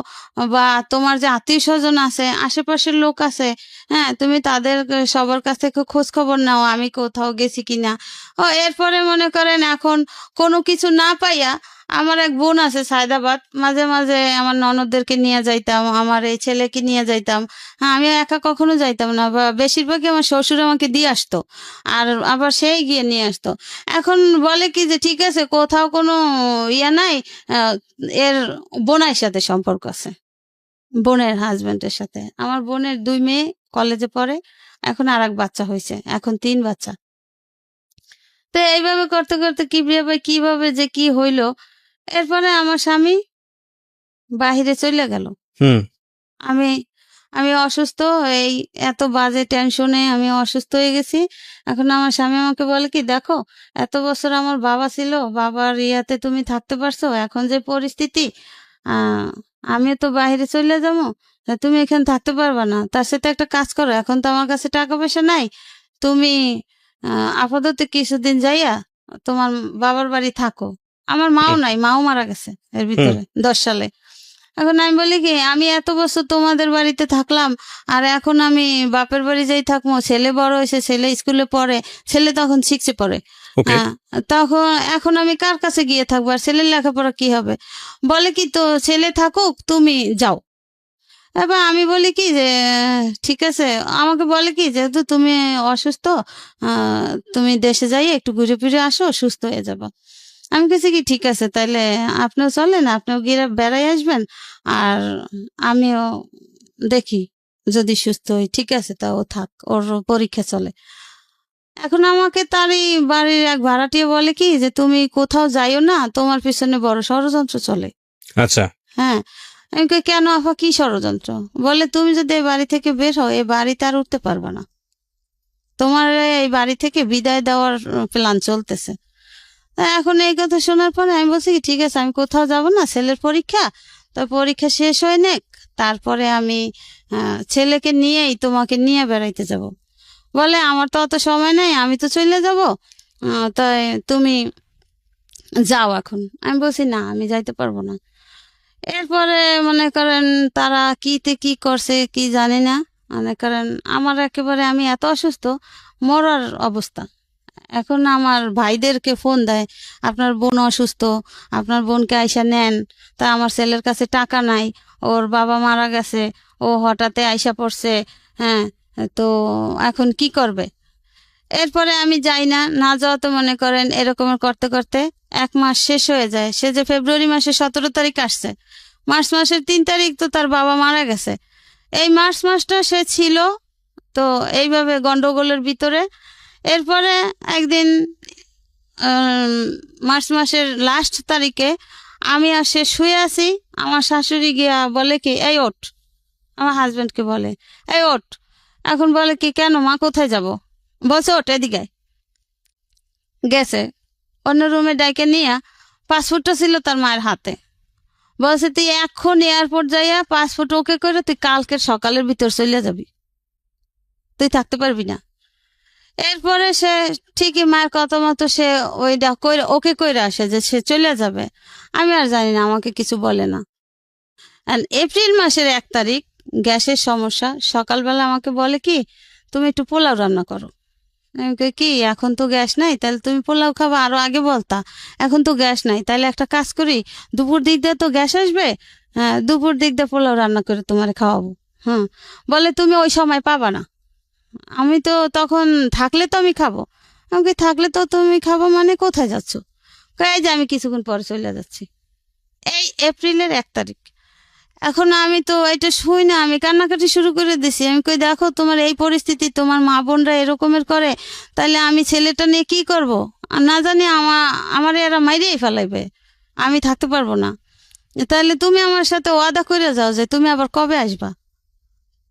বা তোমার যে আত্মীয় স্বজন আছে, আশেপাশের লোক আছে, হ্যাঁ তুমি তাদের সবার কাছ থেকে খোঁজ খবর নাও আমি কোথাও গেছি কিনা। এরপরে মনে করেন এখন কোনো কিছু না পাইয়া, আমার এক বোন আছে সায়দাবাদ, মাঝে মাঝে আমার ননদদেরকে নিয়ে যাইতাম, আমার এই ছেলেকে নিয়ে যাইতাম। হ্যাঁ, আমি একা কখনো যাইতাম না, বা বেশিরভাগই আমার শ্বশুর আমাকে দিয়ে আসতো, আর আবার সেই গিয়ে নিয়ে আসতো। এখন বলে কি যে ঠিক আছে, কোথাও কোনো ইয়া নাই, আহ, এর বোনের সাথে সম্পর্ক আছে, বোনের হাজবেন্ডের সাথে। আমার বোনের 2 মেয়ে কলেজে পড়ে, এখন আর এক বাচ্চা হয়েছে, এখন 3 বাচ্চা। তো এইভাবে করতে করতে কিভাবে কিভাবে যে কি হইলো, এরপরে আমার স্বামী বাহিরে চলে গেল। হুম। আমি আমি অসুস্থ, এই এত বাজে টেনশনে আমি অসুস্থ হয়ে গেছি। এখন আমার স্বামী আমাকে বলে কি, দেখো এত বছর আমার বাবা ছিল, বাবার ইয়াতে তুমি থাকতে পারছো, এখন যে পরিস্থিতি, আহ আমি তো বাইরে চলে যাবো, তা তুমি এখানে থাকতে পারবা না, তার সাথে একটা কাজ করো, এখন তো আমার কাছে টাকা পয়সা নাই, তুমি আপাতত কিছুদিন যাইয়া তোমার বাবার বাড়ি থাকো। আমার মাও হুম। নাই, মাও মারা গেছে এর হুম। ভিতরে 10 সালে। এখন আমি বলি কি, আমি এত বছর তোমাদের বাড়িতে থাকলাম, আর এখন আমি বাপের বাড়ি যাই থাকবো, ছেলে বড় হয়েছে, ছেলে স্কুলে পড়ে, ছেলে তখন 6-এ পড়ে। ওকে। হ্যাঁ, তখন এখন আমি কার কাছে গিয়ে থাকবো, আর ছেলের লেখাপড়া কি হবে। বলে কি, তো ছেলে থাকুক, তুমি যাও। এবার আমি বলি কি যে ঠিক আছে, আমাকে বলে কি যেহেতু তুমি অসুস্থ, তুমি দেশে যাই একটু ঘুরে ফিরে আসো, সুস্থ হয়ে যাবো। আমি কাছে কি ঠিক আছে, তাইলে আপনিও চলেন, আপনিও গিয়ে বেড়াই আসবেন, আর আমিও দেখি যদি সুস্থ হই, ঠিক আছে তা ও থাক, ওর পরীক্ষা চলে। এখন আমাকে তারই বাড়ির এক ভাড়াটিয়া বলে কি যে তুমি কোথাও যাইও না, তোমার পিছনে বড় ষড়যন্ত্র চলে। আচ্ছা। হ্যাঁ, আমি কই, কেন আপা, কি ষড়যন্ত্র? বলে তুমি যদি এই বাড়ি থেকে বের হও, এই বাড়িতে আর উঠতে পারবে না, তোমার এই বাড়ি থেকে বিদায় দেওয়ার প্ল্যান চলতেছে। তা এখন এই কথা শোনার পরে আমি বলছি কি ঠিক আছে, আমি কোথাও যাব না, ছেলের পরীক্ষা, তো পরীক্ষা শেষ হয়ে নেক, তারপরে আমি ছেলেকে নিয়েই তোমাকে নিয়ে বেড়াইতে যাব। বলে আমার তো অত সময় নেই, আমি তো চলে যাব, তাই তুমি যাও এখন। আমি বলছি না, আমি যাইতে পারবো না। এরপরে মনে করেন তারা কিতে কি করছে কি জানি না, মনে করেন আমার একেবারে আমি এত অসুস্থ, মরার অবস্থা। এখন আমার ভাইদেরকে ফোন দেয়, আপনার বোন অসুস্থ, আপনার বোনকে আইসা নেন। তা আমার ছেলের কাছে টাকা নাই, ওর বাবা মারা গেছে, ও হঠাৎ আইসা পড়ছে। হ্যাঁ, তো এখন কি করবে। এরপরে আমি যাই না, না যাওয়া তো মনে করেন এরকমের করতে করতে 1 মাস শেষ হয়ে যায়। সে যে ফেব্রুয়ারি মাসের 17 তারিখ আসছে, মার্চ মাসের 3 তারিখ তো তার বাবা মারা গেছে। এই মার্চ মাসটা সে ছিল তো এইভাবে গন্ডগোলের ভিতরে। এরপরে একদিন মার্চ মাসের লাস্ট তারিখে আমি আর সে শুয়ে আছি, আমার শাশুড়ি গিয়া বলে কি, এই ওঠ, আমার হাজবেন্ডকে বলে, এই ওঠ। এখন বলে কি, কেন মা, কোথায় যাব? বলছে ওঠ, এদিকে আয়। গেছে অন্য রুমে ডাইকে নিয়ে, পাসপোর্টটা ছিল তার মায়ের হাতে। বলছে তুই এখন এয়ারপোর্ট যাইয়া পাসপোর্ট ওকে করে তুই কালকের সকালের ভিতর চলে যাবি, তুই থাকতে পারবি না। এরপরে সে ঠিকই মায়ের কথা মতো সে ওইটা কইরা ওকে কইরা আসে যে সে চলে যাবে। আমি আর জানি না, আমাকে কিছু বলে না। এপ্রিল মাসের 1 তারিখ গ্যাসের সমস্যা, সকালবেলা আমাকে বলে কি, তুমি একটু পোলাও রান্না করো। আমি কই কি, এখন তো গ্যাস নাই, তাহলে তুমি পোলাও খাবা, আরো আগে বলতা, এখন তো গ্যাস নাই, তাহলে একটা কাজ করি, দুপুর দিক দিয়ে তো গ্যাস আসবে, হ্যাঁ দুপুর দিক দিয়ে পোলাও রান্না করে তোমার খাওয়াবো। হ্যাঁ, বলে তুমি ওই সময় পাবা না, আমি তো তখন থাকলে তো আমি খাবো। আমাকে থাকলে তো তুমি খাবো, মানে কোথায় যাচ্ছ? কয়, এই যে আমি কিছুক্ষণ পরে চলে যাচ্ছি। এই এপ্রিলের 1 তারিখ। এখন আমি তো এটা শুই না, আমি কান্নাকাটি শুরু করে দিছি। আমি কই, দেখো তোমার এই পরিস্থিতি, তোমার মা বোনরা এরকমের করে, তাহলে আমি ছেলেটা নিয়ে কি করব? আর না জানি আমার এরা মাইরেই ফেলাইবে, আমি থাকতে পারবো না। তাহলে তুমি আমার সাথে ওয়াদা করে যাও যে তুমি আবার কবে আসবা,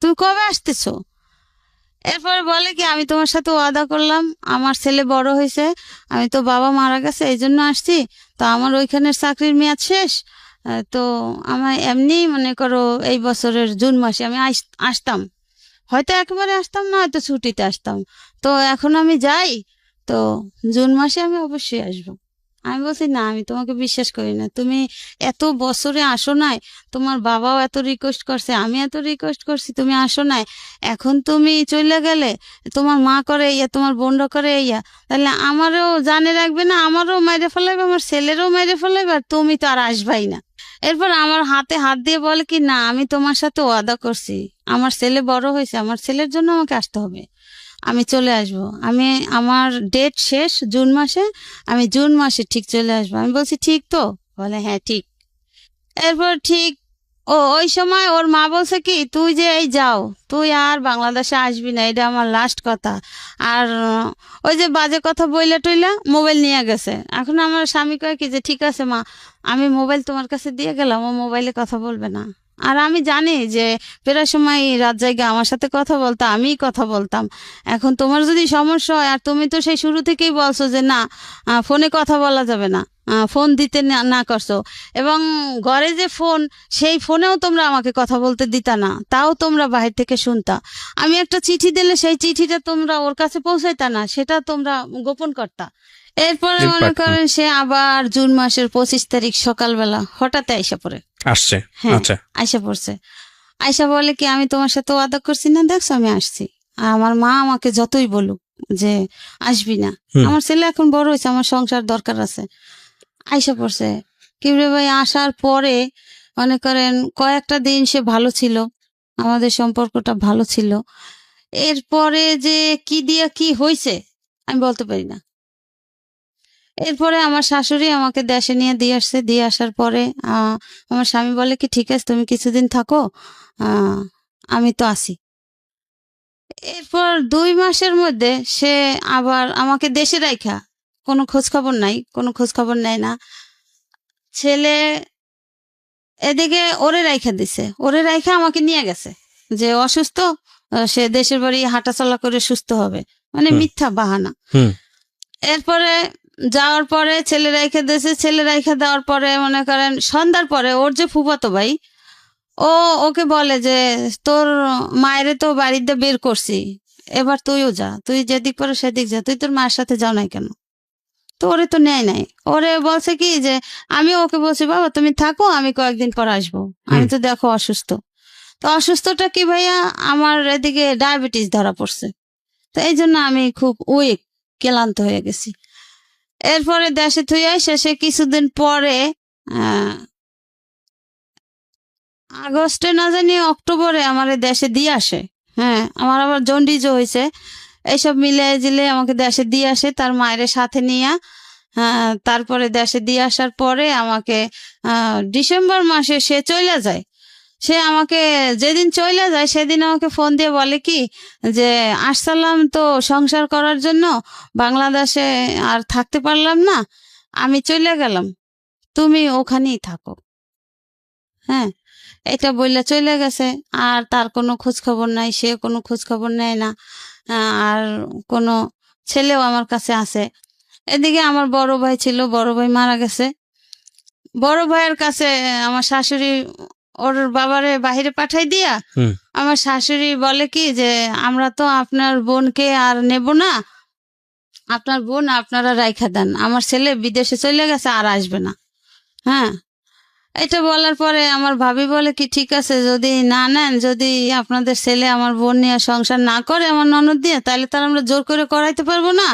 তুমি কবে আসতেছো? এরপরে বলে কি, আমি তোমার সাথে ওয়াদা করলাম, আমার ছেলে বড় হয়েছে, আমি তো বাবা মারা গেছে এই জন্য আসছি, তো আমার ওইখানের চাকরির মেয়াদ শেষ। তো আমার এমনি মনে করো এই বছরের জুন মাসে আমি আসতাম, হয়তো একেবারে আসতাম না, হয়তো ছুটিতে আসতাম। তো এখন আমি যাই, তো জুন মাসে আমি অবশ্যই আসবো। আমি বলছি, না আমি তোমাকে বিশ্বাস করি না, তুমি এত বছরে আসো নাই, তোমার বাবাও এত রিকোয়েস্ট করছে, আমি এত রিকোয়েস্ট করছি, তুমি আসো নাই, এখন তুমি চলে গেলে, তোমার মা করে ইয়া, তোমার বোনরা করে ইয়া, তাহলে আমারও জানে রাখবে না, আমারও মেরে ফেলাবে, আমার ছেলেরও মেরে ফেলাবে, আর তুমি তো আর আসবাই না। এরপর আমার হাতে হাত দিয়ে বলে কি, না আমি তোমার সাথে ওয়াদা করছি, আমার ছেলে বড় হয়েছে, আমার ছেলের জন্য আমাকে আসতে হবে, আমি চলে আসব, আমি আমার ডেট শেষ জুন মাসে, আমি জুন মাসে ঠিক চলে আসবো। আমি বলছি, ঠিক তো? বলে, হ্যাঁ ঠিক। এরপর ঠিক ওই সময় ওর মা বলছে কি, তুই যে এই যাও, তুই আর বাংলাদেশে আসবি না, এটা আমার লাস্ট কথা। আর ওই যে বাজে কথা বইলা টইলা মোবাইল নিয়ে গেছে। এখন আমার স্বামী কয় কি যে, ঠিক আছে মা, আমি মোবাইল তোমার কাছে দিয়ে গেলাম, ও মোবাইলে কথা বলবে না। আর আমি জানি যে প্রায় সময় রাত জায়গা আমার সাথে কথা বলতো, আমিই কথা বলতাম। এখন তোমার যদি সমস্যা হয়, আর তুমি তো সেই শুরু থেকেই বলছো যে না, ফোনে কথা বলা যাবে না, ফোন দিতে না করছো, এবং ঘরে যে ফোন, সেই ফোনেও তোমরা আমাকে কথা বলতে দিতা না, তাও তোমরা বাহির থেকে শুনতা। আমি একটা চিঠি দিলে সেই চিঠিটা তোমরা ওর কাছে পৌঁছাইতা না, সেটা তোমরা গোপন করতা। এরপরে মনে করেন সে আবার জুন মাসের 25 তারিখ সকালবেলা হঠাৎ আইসা পড়ে। আসছে। হ্যাঁ, আচ্ছা। আইসা পড়ছে। আইসা বলে কি, আমি তোমার সাথে ওয়াদা করছি না, দেখছো আমি আসছি। আর আমার মা আমাকে যতই বলুক যে আসবি না, হুম। আমার ছেলে এখন বড় হয়েছে, আমার সংসার দরকার আছে। আইসা পড়ছে। কিবরে ভাই আসার পরে মনে করেন কয়েকটা দিন সে ভালো ছিল, আমাদের সম্পর্কটা ভালো ছিল। এরপরে যে কি দিয়া কি হয়েছে আমি বলতে পারি না। এরপরে আমার শাশুড়ি আমাকে দেশে নিয়ে দিয়ে আসছে। দিয়ে আসার পরে আমার স্বামী বলে কি, ঠিক আছে তুমি কিছুদিন থাকো, আমি তো আছি। এরপর 2 মাসের মধ্যে সে আবার আমাকে দেশে রাইখা, কোনো খোঁজ খবর নাই, কোনো খোঁজ খবর নেয় না। ছেলে এদিকে ওরে রাইখা দিছে, ওরে রাইখা আমাকে নিয়ে গেছে যে অসুস্থ, সে দেশের বাড়ি হাঁটাচলা করে সুস্থ হবে, মানে মিথ্যা বাহানা। এরপরে যাওয়ার পরে ছেলে রাইখা দিয়েছে, ছেলে রাইখা দেওয়ার পরে মনে করেন সন্ধ্যার পরে ওর যে ফুফাতো ভাই, ওকে বলে যে তোর মায়েরে তো বাড়িতে বের করছি, এবার তুইও যা, তুই যেদিক পারো সেদিক যা, তুই তোর মায়ের সাথে যাও নাই কেন? তো ওরে তো নেয় নাই, ওরে বলছে কি যে, আমি ওকে বলছি বাবা তুমি থাকো, আমি কয়েকদিন পর আসবো, আমি তো দেখো অসুস্থ। তো অসুস্থটা কি ভাইয়া, আমার এদিকে ডায়াবেটিস ধরা পড়ছে, তো এই জন্য আমি খুব উইক, ক্লান্ত হয়ে গেছি। এরপরে দেশে থুই আসে সে কিছুদিন পরে, আগস্টে না জানি অক্টোবরে আমার দেশে দিয়ে আসে। হ্যাঁ, আমার আবার জন্ডিজও হয়েছে। এইসব মিলে জিলে আমাকে দেশে দিয়ে আসে তার মায়ের সাথে নিয়ে। তারপরে দেশে দিয়ে আসার পরে আমাকে ডিসেম্বর মাসে সে চলে যায়। সে আমাকে যেদিন চলে যায় সেদিন আমাকে ফোন দিয়ে বলে কি যে, আসসালাম তো সংসার করার জন্য, বাংলাদেশে আর থাকতে পারলাম না, আমি চলে গেলাম, তুমি ওখানেই থাকো। হ্যাঁ, এটা বললে চলে গেছে। আর তার কোনো খোঁজ খবর নাই, সে কোনো খোঁজ খবর নেয় না। আর কোনো ছেলেও আমার কাছে আছে। এদিকে আমার বড় ভাই ছিল, বড় ভাই মারা গেছে। বড় ভাইয়ের কাছে আমার শাশুড়ি ওর বাবারে বাহিরে পাঠাই দিয়া, আমার শাশুড়ি বলে কি যে, আমরা তো আপনার বোনকে আর নেব না, আপনার বোন আপনারা রাইখা দেন, আমার ছেলে বিদেশে চলে গেছে, আর আসবে না। হ্যাঁ, এটা বলার পরে আমার ভাবি বলে কি, ঠিক আছে যদি না নেন, যদি আপনাদের ছেলে আমার বোন নিয়ে সংসার না করে আমার ননদ দিয়ে, তাহলে তার আমরা জোর করে করাইতে পারবো না,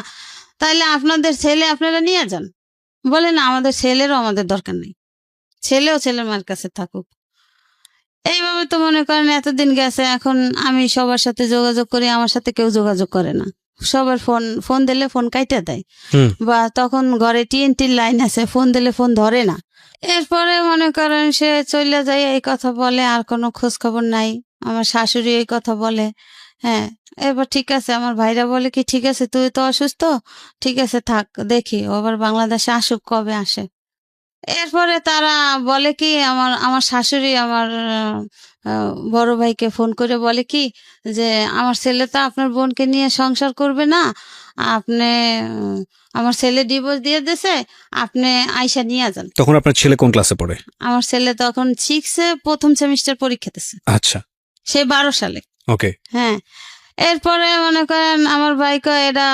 তাহলে আপনাদের ছেলে আপনারা নিয়ে যান। বলে না, আমাদের ছেলেরও আমাদের দরকার নেই, ছেলেও ছেলের মার কাছে থাকুক। এইভাবে তো মনে করেন এতদিন গেছে, এখন আমি সবার সাথে যোগাযোগ করি, আমার সাথে কেউ যোগাযোগ করে না। সবার ফোন দিলে ফোন কাইটা দেয়, হুম। বা তখন ঘরে টিএনটির লাইন আছে, ফোন দিলে ফোন ধরে না। এরপরে মনে করেন সে চলে যায়, এই কথা বলে, আর কোনো খোঁজ খবর নাই। আমার শাশুড়ি এই কথা বলে। হ্যাঁ, এবার ঠিক আছে, আমার ভাইরা বলে কি ঠিক আছে তুই তো অসুস্থ, ঠিক আছে থাক, দেখি ও আবার বাংলাদেশে আসুক, কবে আসে। এরপরে তারা বলে কি, আমার আমার শাশুড়ি আমার বড় ভাইকে ফোন করে বলে কি যে আমার ছেলে তো আপনার বোনকে নিয়ে সংসার করবে না, আপনি আমার ছেলে ডিভোর্স দিয়ে দিয়েছে, আপনি আইসা নিয়ে যান। তখন আপনার ছেলে কোন ক্লাসে পড়ে? আমার ছেলে তখন 6-এ প্রথম সেমিস্টার পরীক্ষা দিচ্ছে, আচ্ছা, সে 12 সালে। ওকে। হ্যাঁ, এরপরে মনে করেন আমার ভাই কয় এটা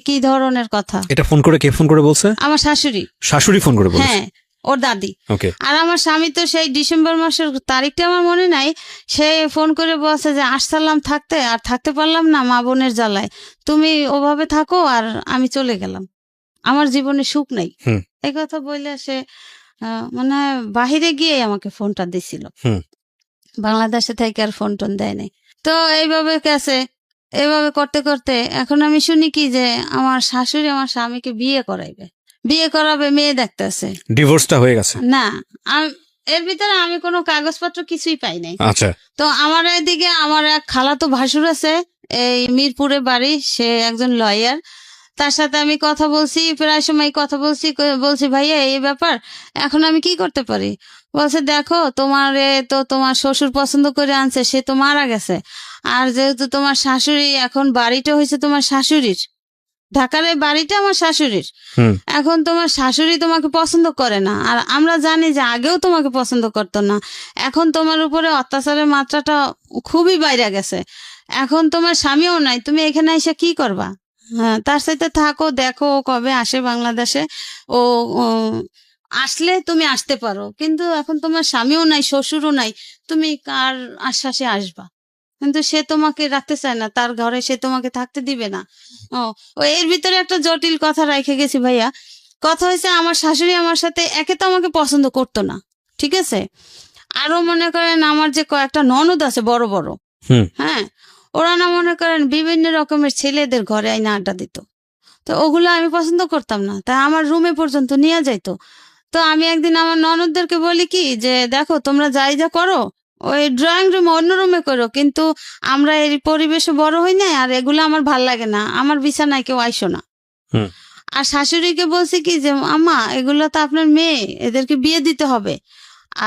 কি ধরনের কথা। এটা ফোন করে কে ফোন করে বলছে? আমার শাশুড়ি। শাশুড়ি ফোন করে বলছে? হ্যাঁ, ওর দাদি। ওকে। আর আমার স্বামী তো সেই ডিসেম্বর মাসের তারিখটা আমার মনে নাই, সে ফোন করে বলছে যে আসসালাম থাকতে, আর থাকতে পারলাম না মা বোনের জ্বালায়, তুমি ওভাবে থাকো আর আমি চলে গেলাম, আমার জীবনে সুখ নাই। হুম। এই কথা বললে সে মানে বাহিরে গিয়ে আমাকে ফোনটা দিছিল, হুম। বাংলাদেশে থেকে আর ফোন টোন দেয় নাই। তো এইভাবে গেছে, এইভাবে করতে করতে এখন আমি শুনি কি যে আমার শাশুড়ি আমার স্বামীকে বিয়ে করাবে, মেয়ে দেখতেছে। ডিভোর্সটা হয়ে গেছে? না, এর ভিতরে আমি কোনো কাগজপত্র কিছুই পাই নাই। আচ্ছা। তো আমার এদিকে আমার এক খালাতো ভাসুর আছে, এই মিরপুরে বাড়ি, সে একজন লয়ার। তার সাথে আমি কথা বলছি, প্রায় সময় কথা বলছি ভাইয়া এই ব্যাপার, এখন আমি কি করতে পারি। বলছে দেখো তোমার শ্বশুর পছন্দ করে আনছে, সে তো মারা গেছে, আর যেহেতু তোমার শাশুড়ি, এখন বাড়িটা হয়েছে তোমার শাশুড়ির, ঢাকার এই বাড়িটা আমার শাশুড়ির, হুম। এখন তোমার শাশুড়ি তোমাকে পছন্দ করে না, আর আমরা জানি যে আগেও তোমাকে পছন্দ করতো না, এখন তোমার উপরে অত্যাচারের মাত্রাটা খুবই বাইরে গেছে, এখন তোমার স্বামীও নাই, তুমি এখানে এসে কি করবা। হ্যাঁ, তার সাথে থাকো, দেখো ও কবে আসে বাংলাদেশে, ও আসলে তুমি আসতে পারো, কিন্তু এখন তোমার স্বামীও নাই, শ্বশুরও নাই, তুমি কার আশ্বাসে আসবা। কিন্তু সে তোমাকে রাখতে চায় না, তার ঘরে সে তোমাকে থাকতে দিবে না। ও এর ভিতরে একটা জটিল কথা রেখে গেছি ভাইয়া। কথা হয়েছে আমার শাশুড়ি আমার সাথে একে তো আমাকে পছন্দ করতো না, ঠিক আছে, আরো মনে করেন আমার যে কয়েকটা ননদ আছে বড় বড়, হুম। হ্যাঁ, ওরা না মনে করেন বিভিন্ন রকমের ছেলেদের ঘরে আইনা আড্ডা দিত, তো ওগুলো আমি পছন্দ করতাম না, তাই আমার রুমে পর্যন্ত নিয়ে যাইতো। তো আমি একদিন আমার ননদদেরকে বলি কি যে দেখো তোমরা যাই যা করো ওই ড্রয়িং রুমে, অন্য রুমে করো, কিন্তু আমরা এই পরিবেশে বড় হই না, আর এগুলো আমার ভাল লাগে না, আমার বিছানায় কেউ আইসো না। হুম। আর শাশুড়িকে বলছি কি যে আম্মা এগুলো তো আপনার মেয়ে, এদেরকে বিয়ে দিতে হবে,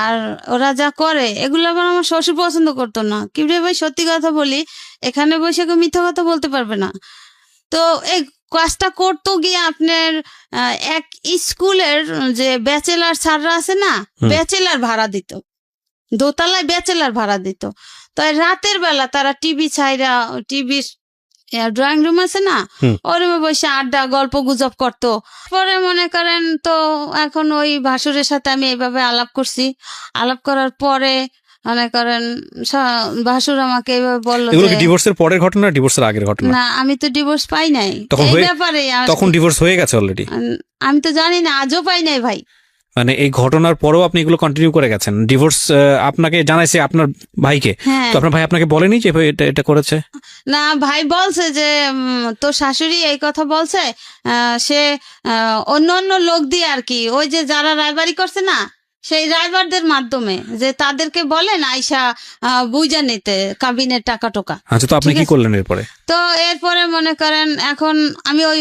আর ওরা যা করে এগুলো আবার আমার শ্বশুর পছন্দ করতো না। কি রে ভাই, সত্যি কথা বলি, এখানে বসে কেউ মিথ্যা কথা বলতে পারবে না। তো এই কাজটা করতো গিয়ে আপনার এক স্কুলের যে ব্যাচেলার স্যাররা আছে না, হুম। ব্যাচেলার ভাড়া দিত, দোতলায় ব্যাচেলার ভাড়া দিত। তাই রাতের বেলা তারা টিভি ছাইরা, টিভির ড্রয়িং রুম আছে না, হুম। ওই রুমে বসে আড্ডা গল্প গুজব করতো। পরে মনে করেন তো এখন ওই ভাসুরের সাথে আমি এইভাবে আলাপ করছি, আলাপ করার পরে মনে করেন ভাসুর আমাকে এইভাবে বললো এগুলো যে কি ডিভোর্সের পরের ঘটনা, ডিভোর্সের আগের ঘটনা? না, আমি তো ডিভোর্স পাই নাই, তখন এই ব্যাপারে তখন ডিভোর্স হয়ে গেছে অলরেডি? আমি তো জানি না, আজও পাই নাই ভাই। মানে এই ঘটনার পরেও আপনি এগুলো কন্টিনিউ করে গেছেন? ডিভোর্স আপনাকে জানাইছে আপনার ভাইকে, হ্যাঁ, তো আপনার ভাই আপনাকে বলেনি যে এটা এটা করেছে? না, ভাই বলছে যে তোর শাশুড়ি এই কথা বলছে, সে অন্য অন্য লোক দিয়ে আর কি, ওই যে যারা রায়বাড়ি করছে না, সেই রাইবারদের মাধ্যমে যে তাদেরকে বলেন আইসা বুঝা নিতে কাবিনের টাকা টোকা। আচ্ছা, তো আপনি ঠিক কি আছে। করলেন এরপরে? তো এরপরে মনে করেন এখন আমি ওই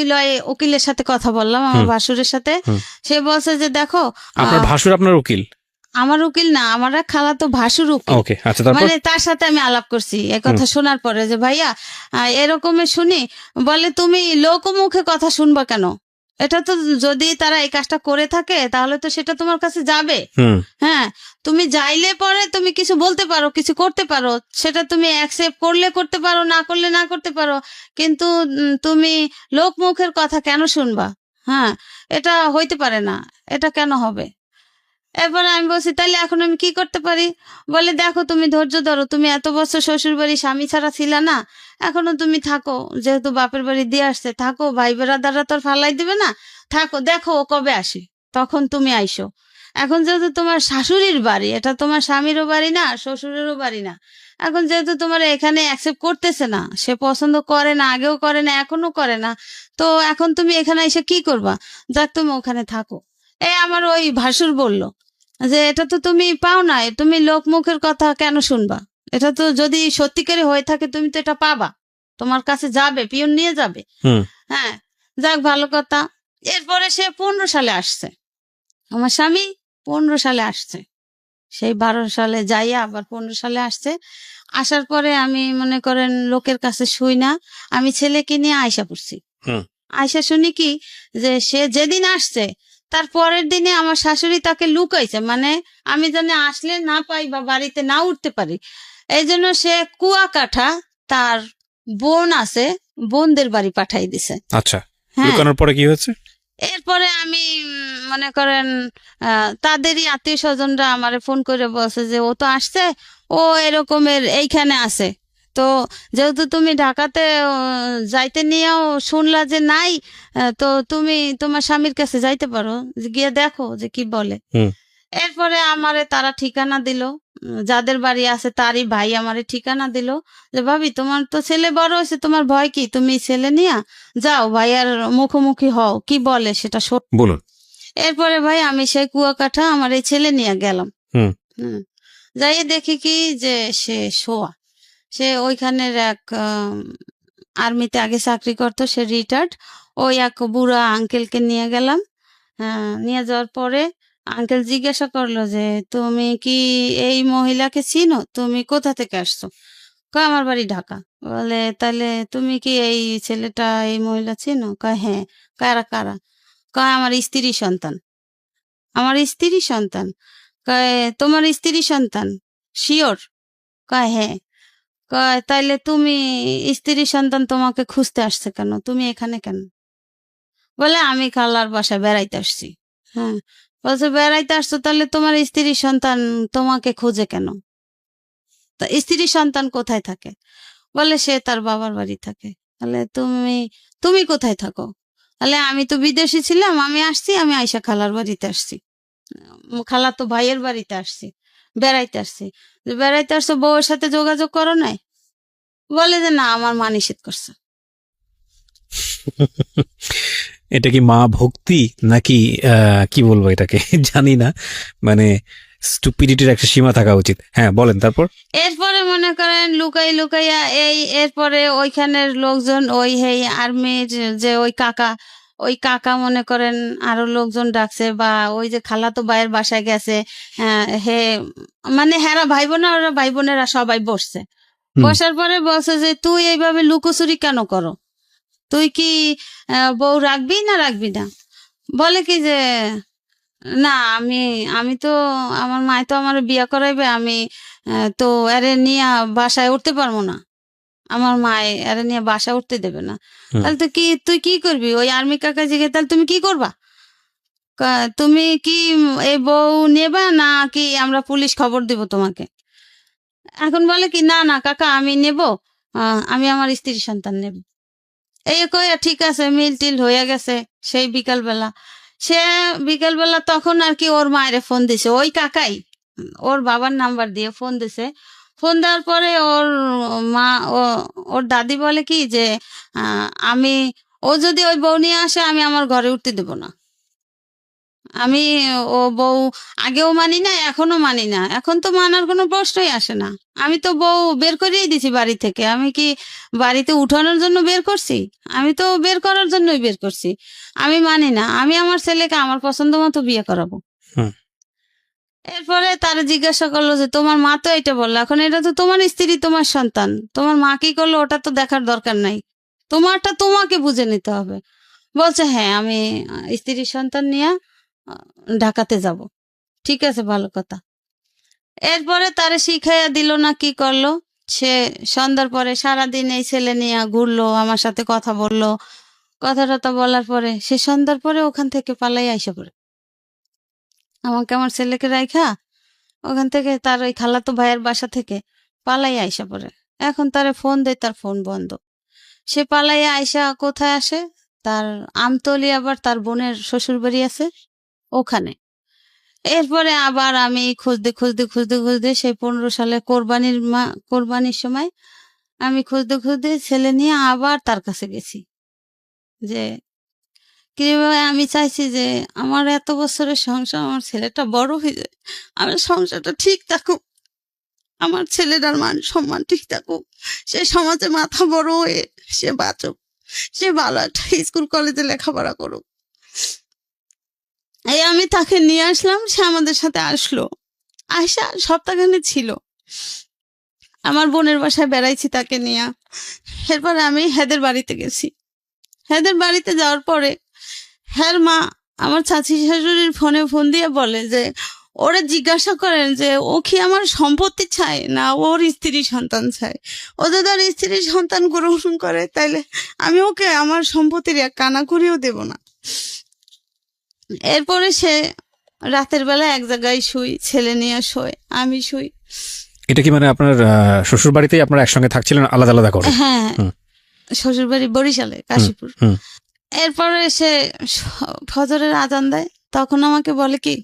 উকিলের সাথে কথা বললাম, আমার হুম। ভাসুরের সাথে। হুম। সে বলছে যে দেখো আপনার ভাসুর আপনার উকিল? আমার উকিল না, আমার এক খালাতো ভাসুর উকিল। ওকে, আচ্ছা, তারপর? মানে তার সাথে আমি আলাপ করছি এ কথা শোনার পরে যে ভাইয়া এরকমের শুনি, বলে তুমি লোকমুখে কথা শুনবা কেন, এটা তো যদি তারা এই কাজটা করে থাকে তাহলে তো সেটা তোমার কাছে যাবে। হুম। হ্যাঁ, তুমি যাইলে পরে তুমি কিছু বলতে পারো, কিছু করতে পারো, সেটা তুমি অ্যাকসেপ্ট করলে করতে পারো, না করলে না করতে পারো, কিন্তু তুমি লোকমুখের কথা কেন শুনবা। হ্যাঁ, এটা হইতে পারে না, এটা কেন হবে। এরপরে আমি বলছি তাহলে এখন আমি কি করতে পারি। বলে দেখো তুমি ধৈর্য ধরো, তুমি এত বছর শ্বশুর বাড়ি স্বামী ছাড়া ছিলা না, এখনো তুমি থাকো, যেহেতু বাপের বাড়ি দিয়ে আসছে থাকো, ভাই বেড়াদাররা তোর ফালাই দিবে না, থাকো, দেখো ও কবে আসে, তখন তুমি আইসো। এখন যেহেতু তোমার শাশুড়ির বাড়ি, এটা তোমার স্বামীরও বাড়ি না, শ্বশুরেরও বাড়ি না। এখন যেহেতু তোমার এখানে অ্যাকসেপ্ট করতেছে না, সে পছন্দ করে না, আগেও করে না, এখনো করে না, তো এখন তুমি এখানে এসে কি করবা? যাক, তুমি ওখানে থাকো। এই আমার ওই ভাসুর বলল যে এটা তো তুমি পাও না, তুমি লোকমুখের কথা কেন শুনবা? এটা তো যদি সত্যিকারই হয়ে থাকে তুমি তো এটা পাবা, তোমার কাছে যাবে, পিয়ন নিয়ে যাবে। হুম। হ্যাঁ, যাক, ভালো কথা। এরপরে সে 15 সালে আসছে, আমার স্বামী 15 সালে আসছে, সেই 12 সালে যাইয়া আবার 15 সালে আসছে। আসার পরে আমি মনে করেন লোকের কাছে শুই না, আমি ছেলেকে নিয়ে আয়সা পড়ছি। হুম। আয়সা শুনি কি যে সে যেদিন আসছে তার পরের দিনে আমার শাশুড়ি তাকে লুকাইছে, মানে আমি যেন আসলে না পাই বা বাড়িতে না উঠতে পারি, এই জন্য সে কুয়াকাটা তার বোন আছে, বোনদের বাড়ি পাঠাই দিছে। আচ্ছা, হ্যাঁ, লুকানোর পরে কি হয়েছে? এরপরে আমি মনে করেন তাদেরই আত্মীয় স্বজনরা আমারে ফোন করে বলছে যে ও তো আসছে, ও এরকমের এইখানে আছে। তো যেহেতু তুমি ঢাকাতে যাইতে নিয়েও শুনলা যে নাই, তো তুমি তোমার স্বামীর কাছে যাইতে পারো, যে গিয়ে দেখো যে কি বলে। হুম। এরপরে আমারে তারা ঠিকানা দিল, যাদের বাড়ি আছে তারই ভাই আমারে ঠিকানা দিল যে ভাবি তোমার তো ছেলে বড় হয়েছে, তোমার ভয় কি, তুমি ছেলে নিয়া যাও ভাইয়ার মুখোমুখি হও, কি বলে সেটা শোন। বলুন। এরপরে ভাই আমি সেই কুয়াকাটা আমার এই ছেলে নিয়ে গেলাম। হুম। হুম, যাইয়ে দেখি কি যে সে শোয়া, সে ওইখানের এক আর্মিতে আগে চাকরি করতো, সে রিটায়ার্ড। ওই এক বুড়া আঙ্কেলকে নিয়ে গেলাম। নিয়ে যাওয়ার পরে আঙ্কেল জিজ্ঞাসা করলো যে তুমি কি এই মহিলাকে চিনো, তুমি কোথা থেকে আসছো? কয় আমার বাড়ি ঢাকা। বলে তাহলে তুমি কি এই ছেলেটা, এই মহিলা চিনো? কয় হ্যাঁ। কারা কারা? কয় আমার স্ত্রী সন্তান। আমার স্ত্রী সন্তান? কয় তোমার স্ত্রী সন্তান শিওর? কয় হ্যাঁ। কয় তাইলে তুমি, স্ত্রী সন্তান তোমাকে খুঁজতে আসছে কেন, তুমি এখানে কেন? বলে আমি খালার বাসায় বেড়াইতে আসছি। হ্যাঁ, বলছে বেড়াইতে আসছো, তাহলে তোমার স্ত্রী সন্তান তোমাকে খোঁজে কেন? তা স্ত্রী সন্তান কোথায় থাকে? বলে সে তার বাবার বাড়ি থাকে। তাহলে তুমি, তুমি কোথায় থাকো? তাহলে আমি তো বিদেশি ছিলাম, আমি আসছি, আমি আয়সা খালার বাড়িতে আসছি, খালা তো ভাইয়ের বাড়িতে আসছি, বেড়াইতে আসছি। যে বেড়াইতে আসছো, বউয়ের সাথে যোগাযোগ করো নাই? বলে যে না, আমার মা নিষেধ করছে। এটা কি মা ভক্তি নাকি কি বলবো এটাকে জানি না, মানে স্টুপিডিটির একটা সীমা থাকা উচিত। হ্যাঁ, বলেন তারপর। এরপরে মনে করেন লুকাই লুকাইয়া এরপরে ওইখানের লোকজন, ওই হেই আর্মির যে ওই কাকা মনে করেন আরো লোকজন ডাকছে, বা ওই যে খালাতো ভাইয়ের বাসায় গেছে। হে মানে হেরা ভাই বোনা, ওরা ভাই বোনেরা সবাই বসছে। হুম। বসার পরে বলছে যে তুই এইভাবে লুকোচুরি কেন করো, তুই কি বউ রাখবি না রাখবি না? বলে কি যে না, আমি আমি তো, আমার মায় তো আমার বিয়া করাইবে, আমি তো এরে নিয়ে বাসায় উঠতে পারবো না, আমার মায় এরে নিয়ে বাসায় উঠতে দেবে না। হুম। তাহলে তুই কি করবি? ওই আর্মি কাকা জিজ্ঞেস, তাহলে তুমি কি করবা? তুমি কি এই বউ নেবা না কি আমরা পুলিশ খবর দিব তোমাকে? এখন বলে কি না না কাকা, আমি নেব, আমি আমার স্ত্রী সন্তান নেব। এই কইয়া ঠিক আছে, মিল টিল হয়ে গেছে। সেই বিকালবেলা, সে বিকালবেলা তখন আর কি ওর মায়ের ফোন দিছে, ওই কাকাই ওর বাবার নাম্বার দিয়ে ফোন দিছে। ফোন দেওয়ার পরে ওর মা, ওর দাদি বলে কি যে আমি, ও যদি ওই বউ নিয়ে আসে আমি আমার ঘরে উঠতে দেব না। আমি ও বউ আগেও মানি না, এখনো মানি না, এখন তো মানার কোনো প্রশ্নই আসে না। আমি তো বউ বের করিয়ে দিছি বাড়ি থেকে, আমি কি বাড়িতে উঠানোর জন্য বের করছি? আমি তো বের করার জন্যই বের করছি। আমি মানি না, আমি আমার ছেলেকে আমার পছন্দ মতো বিয়ে করাবো। হুম। এরপরে তারা জিজ্ঞাসা করলো যে তোমার মা তো এটা বললো, এখন এটা তো তোমার স্ত্রী, তোমার সন্তান, তোমার মা কি করলো ওটা তো দেখার দরকার নাই, তোমারটা তোমাকে বুঝে নিতে হবে। বলছে হ্যাঁ, আমি স্ত্রীর সন্তান নিয়ে ঢাকাতে যাব। ঠিক আছে, ভালো কথা। এরপরে তারে শিখাইয়া দিল না কি করলো, সে সন্ধ্যার পরে সারাদিন এই ছেলে নিয়ে ঘুরলো, আমার সাথে কথা বললো, কথা টথা বলার পরে সে সন্ধ্যার পরে ওখান থেকে পালাই আইসা পড়ে আমাকে, আমার ছেলেকে রাইখা ওখান থেকে তার ওই খালাতো ভাইয়ের বাসা থেকে পালাই আইসা পড়ে। এখন তারে ফোন দেয়, তার ফোন বন্ধ। সে পালাইয়া আইসা কোথায় আসে, তার আমতলি, আবার তার বোনের শ্বশুর বাড়ি আছে ওখানে। এরপরে আবার আমি খুঁজতে সেই 15 সালে কোরবানির সময় আমি খুঁজতে ছেলে নিয়ে আবার তার কাছে গেছি যে কিভাবে আমি চাইছি যে আমার এত বছরের সংসার, আমার ছেলেটা বড় হয়ে যায়, আমার সংসারটা ঠিক থাকুক, আমার ছেলেটার মান সম্মান ঠিক থাকুক, সে সমাজে মাথা বড় হয়ে সে বাঁচুক, সে ভালো একটা স্কুল কলেজে লেখাপড়া করুক। এই আমি তাকে নিয়ে আসলাম, সে আমাদের সাথে আসলো, আয়সা সপ্তাহখানে ছিল। আমার বোনের বাসায় বেড়াইছি তাকে নিয়ে। এরপরে আমি হেদের বাড়িতে গেছি। হেদের বাড়িতে যাওয়ার পরে হ্যার মা আমার চাচি শাশুড়ির ফোন দিয়ে বলে যে ওরা জিজ্ঞাসা করেন যে ও কি আমার সম্পত্তি চায় না ওর স্ত্রী সন্তান চায়। ও যদি আর স্ত্রী সন্তান গ্রহণ করে তাইলে আমি ওকে আমার সম্পত্তির এক কানা করিও দেব না। এরপরে সে রাতের বেলা এক জায়গায় শুই, ছেলে নিয়ে শোয়, আমি শুই। এটা কি মানে আপনার শ্বশুর বাড়িতেই আপনারা একসঙ্গে থাকছিলেন আলাদা আলাদা করে? হ্যাঁ, শ্বশুর বাড়ি বরিশালে, কাশীপুর। এরপরে সে ফজরের আজান দেয়, তখন আমাকে বলে কি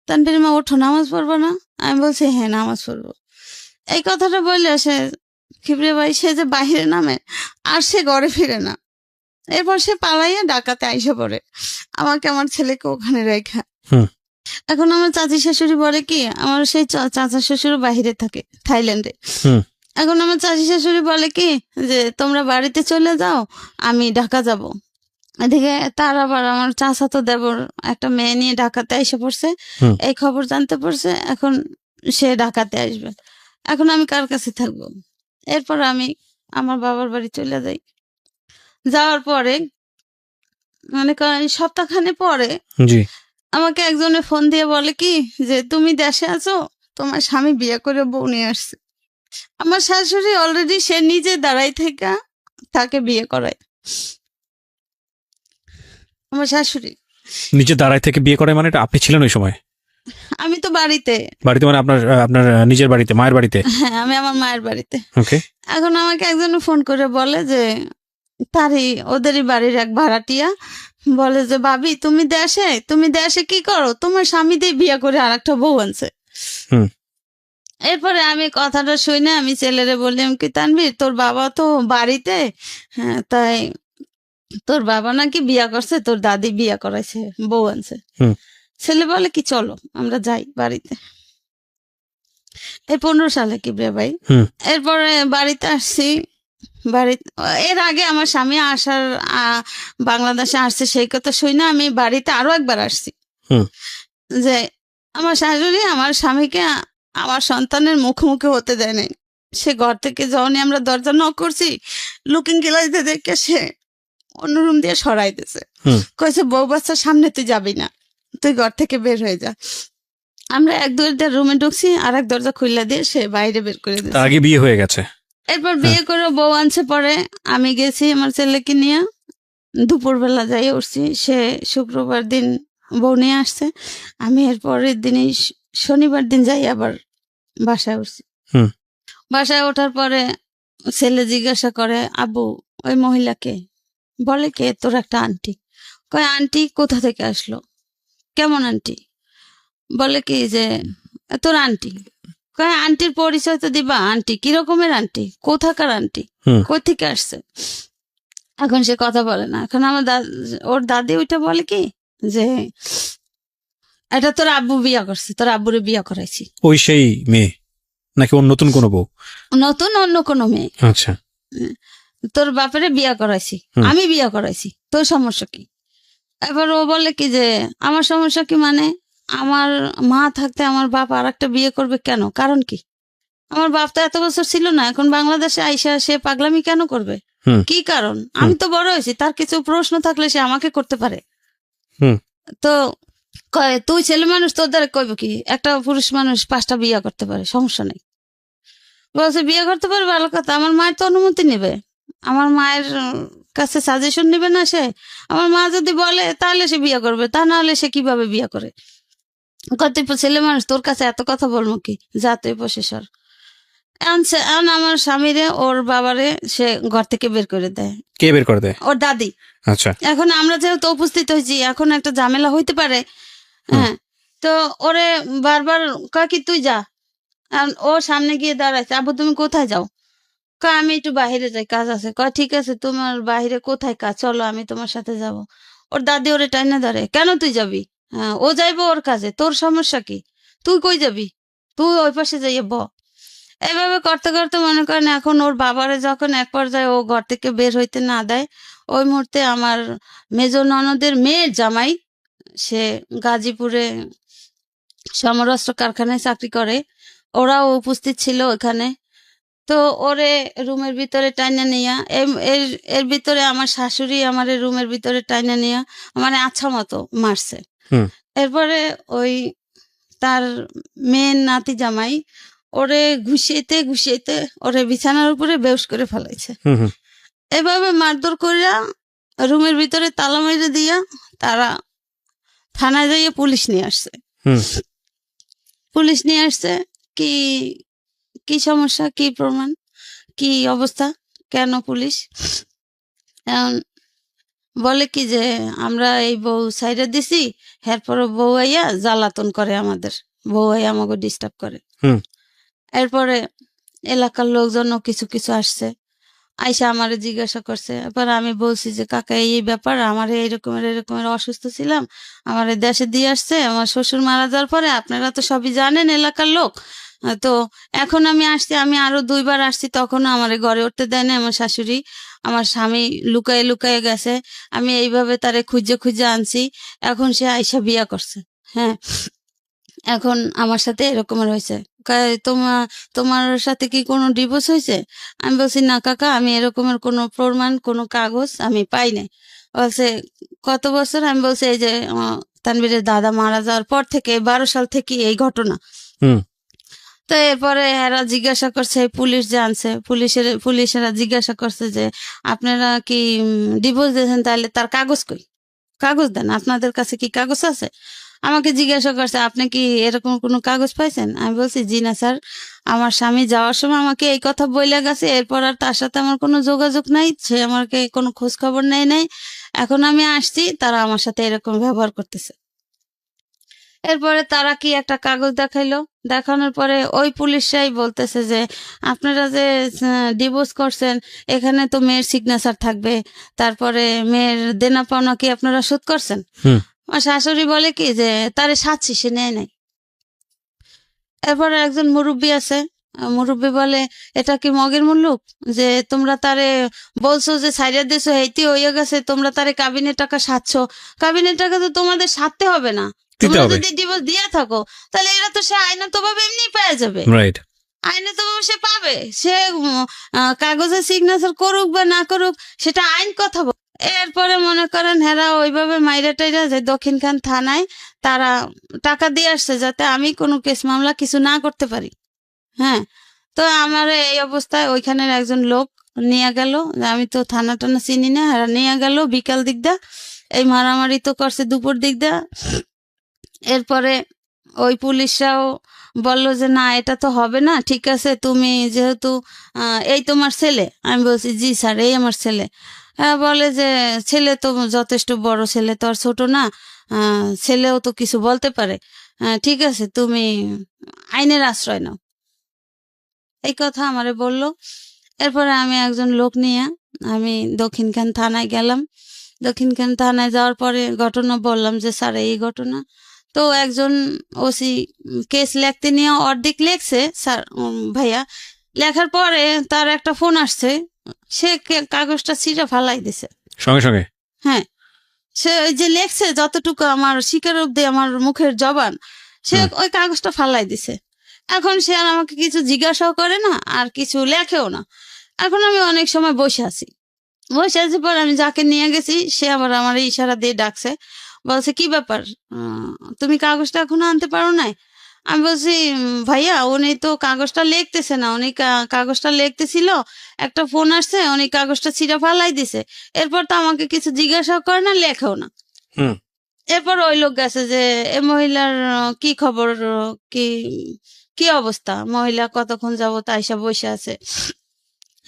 তানভীর মা ওঠো, নামাজ পড়বো না? আমি বলছি হ্যাঁ নামাজ পড়বো। এই কথাটা বললে সে কিবরিয়া ভাই সে যে বাহিরে নামে আর সে ঘরে ফিরে না। এরপর সে পালাইয়া ডাকাতে আইসা পড়ে, আমাকে আমার ছেলেকে ওখানে রেখা। এখন আমার চাচি শাশুড়ি বলে কি আমার সেই চাচা শ্বশুর বাহিরে থাকে থাইল্যান্ডে। এখন আমার চাচি শাশুড়ি বলে কি যে তোমরা বাড়িতে চলে যাও, আমি ঢাকা যাব। এদিকে তার আবার আমার চাচা তো দেবর একটা মেয়ে নিয়ে ঢাকাতে এসে পড়ছে, এই খবর জানতে পারছে, এখন সে ঢাকাতে আসবে। এখন আমি কার কাছে থাকবো? এরপর আমি আমার বাবার বাড়ি চলে যাই। যাওয়ার পরে মানে সপ্তাহখানে পরে আমাকে একজনে ফোন দিয়ে বলে কি যে তুমি দেশে আছো, তোমার স্বামী বিয়ে করে বউ নিয়ে আসছে। আমার শাশুড়ি অলরেডি সে নিজে দাঁড়াই থেকে তাকে বিয়ে করায়। আমার শাশুড়ি নিজে দাঁড়ায় থেকে বিয়ে করে মানে? আপনি ছিলেন ওই সময়? আমি তো বাড়িতে মানে আপনার নিজের বাড়িতে, মায়ের বাড়িতে? হ্যাঁ, আমি আমার মায়ের বাড়িতে। ওকে। এখন আমাকে একজন ফোন করে বলে যে ওদেরই বাড়ির এক ভাড়াটিয়া বলে যে ভাবি তুমি দেশে কি করো, তোমার স্বামী দিয়ে বিয়ে করে আর একটা বউ আনছে। এরপরে আমি কথাটা শুনে আমি ছেলেরে বললাম কি তানভীর তোর বাবা তো বাড়িতে, হ্যাঁ তাই তোর বাবা নাকি বিয়া করছে, তোর দাদি বিয়া করাইছে, বউ আনছে। ছেলে বলে কি চলো আমরা যাই বাড়িতে। এই 15 সালে কিবরিয়া ভাই। এরপরে বাড়িতে আসছি। এর আগে আমার স্বামী বাংলাদেশে আসছে সেই কথা শুই না আমি বাড়িতে আরো একবার আসছি যে আমার শাশুড়ি আমার স্বামীকে আমার সন্তানের মুখোমুখি হতে দেয় নাই। সে ঘর থেকে যখনই আমরা দরজা নক করছি লুকিং গ্লাস দিয়ে দেখে সে অন্য রুম দিয়ে সরাই দিয়েছে, কয়েছে বউ বাচ্চার সামনে তুই যাবি না, তুই ঘর থেকে বের হয়ে যা। আমরা এক দরজার রুমে ঢুকছি, আর এক দরজা খুললা দিয়ে সে বাইরে বের করে দিয়েছে। আগে বিয়ে হয়ে গেছে। এরপর বিয়ে করে বউ আনছে। পরে আমি গেছি আমার ছেলেকে নিয়ে, দুপুরবেলা যাই উঠছি, সে শুক্রবার দিন বউ নিয়ে আসছে। আমি এর পরের দিনই শনিবার দিন যাই আবার বাসায় উঠছি। বাসায় ওঠার পরে ছেলে জিজ্ঞাসা করে আব্বু ওই মহিলাকে? বলে কে? তোর একটা আন্টি। কয় আন্টি কোথা থেকে আসলো? কেমন আন্টি? বলে কি যে তোর আন্টি। কয় আন্টির পরিচয় তো দিবা, আন্টি কিরকমের আন্টি, কোথাকার আন্টি, কই থেকে আসছে? এখন সে কথা বলে না। এখন আমার ওর দাদি ওইটা বলে কি যে এটা তোর আব্বু বিয়া করছে, তোর আব্বুরে বিয়া করাইছি। ওই সেই মেয়ে নাকি ওর নতুন কোনো বউ? নতুন অন্য কোনো মেয়ে। আচ্ছা। তোর বাপেরে বিয়া করাইছি, আমি বিয়া করাইছি, তোর সমস্যা কি? এবার ও বলে কি যে আমার সমস্যা কি মানে আমার মা থাকতে আমার বাপ আর একটা বিয়ে করবে কেন? কারণ কি? আমার বাপ তো এত বছর ছিল না, এখন বাংলাদেশে আইসা সে পাগলামি কেন করবে? কি কারণ? আমি তো বড় হয়েছি, তার কিছু প্রশ্ন থাকলে সে আমাকে করতে পারে। তো কয় তুই ছেলে মানুষ, তোর দ্বারা কইবে কি? একটা পুরুষ মানুষ 5টা বিয়ে করতে পারে, সমস্যা নেই। বলছে বিয়ে করতে পারে, ভালো কথা। আমার মায়ের তো অনুমতি নেবে, আমার মায়ের কাছে সাজেশন নেবে না সে? আমার মা যদি বলে তাহলে সে বিয়ে করবে, তা না হলে সে কিভাবে বিয়ে করে? কত ছেলে মানুষ, তোর কাছে এত কথা বলবো কি? যা তুই প্রসেসর। আমার স্বামীরে ওর বাবারে সে ঘর থেকে বের করে দেয়। কে বের করে দেয়? ওর দাদি। আচ্ছা। এখন আমরা যেহেতু উপস্থিত হয়েছি, এখন একটা ঝামেলা হইতে পারে। হ্যাঁ, তো ওরে বারবার কয় কি তুই যা। আর ও সামনে গিয়ে দাঁড়াইছে, আব্বু তুমি কোথায় যাও? কয় আমি একটু বাহিরে যাই, কাজ আছে। কয় ঠিক আছে, তোমার বাহিরে কোথায় কাজ, চলো আমি তোমার সাথে যাব। ওর দাদি ওরে টাইনা ধরে, কেন তুই যাবি? ও যাইবো ওর কাজে, তোর সমস্যা কি? তুই কই যাবি? তুই ওই পাশে যাইয়ে ব। এভাবে করতে করতে মনে করেন এখন ওর বাবারে যখন এক পর্যায়ে ও ঘর থেকে বের হইতে না দেয়, ওই মুহূর্তে আমার মেজ ননদের মেয়ের জামাই, সে গাজীপুরে সমরাস্ত্র কারখানায় চাকরি করে, ওরাও উপস্থিত ছিল ওখানে। তো ওরে রুমের ভিতরে টাইনা নিয়া এর এর ভিতরে আমার শাশুড়ি আমার রুমের ভিতরে টাইনা নিয়া মানে আচ্ছা মতো মারছে। হুম। এরপরে ওই তার মেয়ের নাতি জামাই ওরে ঘুষিয়েতে ঘুষিয়েতে ওরে বিছানার উপরে বেউস করে ফেলাইছে। হুম হুম এভাবে মারধর করিয়া রুমের ভিতরে তালা মেরে দিয়া তারা থানায় যাইয়ে পুলিশ নিয়ে আসছে। হুম পুলিশ নিয়ে আসছে, কি কি সমস্যা, কি প্রমাণ, কি অবস্থা, কেন পুলিশ? এখন বলে কি যে আমরা এই বউ সাইডে দিছি, এরপর বউ আইয়া জ্বালাতন করে, আমাদের বউ আইয়া আমাকে ডিস্টার্ব করে। হুম। এরপরে এলাকার লোকজনও কিছু কিছু আসছে, আইসা আমারে জিজ্ঞাসা করছে। এবার আমি বলছি যে কাকা এই ব্যাপার, আমার এরকমের অসুস্থ ছিলাম, আমার দেশে দিয়ে আসছে আমার শ্বশুর মারা যাওয়ার পরে, আপনারা তো সবই জানেন এলাকার লোক। তো এখন আমি আসছি, আমি আরো 2বার আসছি, তখনও আমার ঘরে উঠতে দেয় না আমার শাশুড়ি। আমার স্বামী লুকায়ে লুকায়ে গেছে, আমি এইভাবে তারে খুঁজে খুঁজে আনছি, এখন সে আইসা বিয়া করছে। হ্যাঁ, এখন আমার সাথে এরকমের হয়েছে। তোমার তোমার সাথে কি কোনো ডিভোর্স হয়েছে? আমি বলছি না কাকা, আমি এরকমের কোনো প্রমাণ, কোনো কাগজ আমি পাই নাই। বলছে কত বছর? আমি বলছি এই যে তানভীরের দাদা মারা যাওয়ার পর থেকে 12 সাল থেকে এই ঘটনা। হুম। তো এরপরে এরা জিজ্ঞাসা করছে, পুলিশ জানছে, পুলিশেরা জিজ্ঞাসা করছে যে আপনারা কি ডিভোর্স দিয়েছেন, তাহলে তার কাগজ কই? কাগজ দেন, আপনাদের কাছে কি কাগজ আছে? আমাকে জিজ্ঞাসা করছে আপনি কি এরকম কোনো কাগজ পাইছেন? আমি বলছি জি না স্যার, আমার স্বামী যাওয়ার সময় আমাকে এই কথা বইলা গেছে, এরপর আর তার সাথে আমার কোনো যোগাযোগ নাই, সে আমাকে কোনো খোঁজ খবর নেয় নাই। এখন আমি আসছি, তারা আমার সাথে এরকম ব্যবহার করতেছে। এরপরে তারা কি একটা কাগজ দেখাইলো, দেখানোর পরে ওই পুলিশরাই বলতেছে যে আপনারা যে ডিভোর্স করছেন, এখানে তো মেয়ের সিগনেচার থাকবে, তারপরে মেয়ের দেনা পাওনা কি আপনারা শোধ করছেন? হুম। আমার শাশুড়ি বলে কি যে তারে সাচ্ছি, সে নেয় নাই। এরপরে একজন মুরব্বী আছে, মুরব্বী বলে এটা কি মগের মুল্লুক যে তোমরা তারে বলছো যে সাইডে দিছো, হেইতি হইয়া গেছে, তোমরা তারে কাবিনের টাকা সাচ্ছ। কাবিনের টাকা তো তোমাদের সারতে হবে না, দিতে তোমরা হবে। যদি ডিভোর্স দিয়ে থাকো তাহলে এরা তো সে আইনত ভাবে এমনি পেয়ে যাবে, রাইট। আইনত ভাবে সে পাবে। সে কাগজে সিগনেচার করুক বা না করুক, সেটা আইন কথা বল। এরপরে মনে করেন হেরা ওইভাবে মাইরা টাইরা যে দক্ষিণখান থানায় তারা টাকা দিয়ে আসছে যাতে আমি কোনো কেস মামলা কিছু না করতে পারি। হ্যাঁ, তো আমার এই অবস্থায় ওইখানের একজন লোক নিয়ে গেল, আমি তো থানা টানা চিনি না, এরা নিয়ে গেল বিকাল দিক দা, এই মারামারি তো করছে দুপুর দিক দা। এরপরে ওই পুলিশরাও বলল যে না এটা তো হবে না, ঠিক আছে তুমি যেহেতু এই তোমার ছেলে। আমি বলছি জি স্যার, এই আমার ছেলে। বলে যে ছেলে তো যথেষ্ট বড়, ছেলে তো আর ছোট না, ছেলেও তো কিছু বলতে পারে, ঠিক আছে তুমি আইনের আশ্রয় নাও, এই কথা আমারে বলল। এরপরে আমি একজন লোক নিয়ে আমি দক্ষিণখান থানায় গেলাম। দক্ষিণখান থানায় যাওয়ার পরে ঘটনা বললাম যে স্যার এই ঘটনা। তো একজন ওসি কেস লিখতে নিয়ে অর্ধেক লেখছে স্যার, ভাইয়া, লেখার পরে তার একটা ফোন আসছে, সে কাগজটা ছিঁড়ে ফালাই দিছে সঙ্গে সঙ্গে। হ্যাঁ, সে ওই যে লেখছে যতটুকু আমার শিকার অব্দি আমার মুখের জবান, সে ওই কাগজটা ফালাই দিছে। এখন সে আর আমাকে কিছু জিজ্ঞাসাও করে না, আর কিছু লেখেও না। এখন আমি অনেক সময় বসে আছি, বসে আছি পর আমি যাকে নিয়ে গেছি সে আবার আমার ইশারা দিয়ে ডাকছে, বলছে কি ব্যাপার, তুমি কাগজটা এখনো আনতে পারো নাই? আমি বলছি ভাইয়া উনি তো কাগজটা লিখতেছে না, উনি কাগজটা লিখতেছিল, একটা ফোন আসছে, উনি কাগজটা ছিঁড়ে ফালাই দিছে, এরপর তো আমাকে কিছু জিজ্ঞাসা করে না, লেখেও না। হুম। এরপর ওই লোক গেছে যে এ মহিলার কি খবর, কি কি অবস্থা, মহিলা কতক্ষণ যাবত আইসা বসে আছে।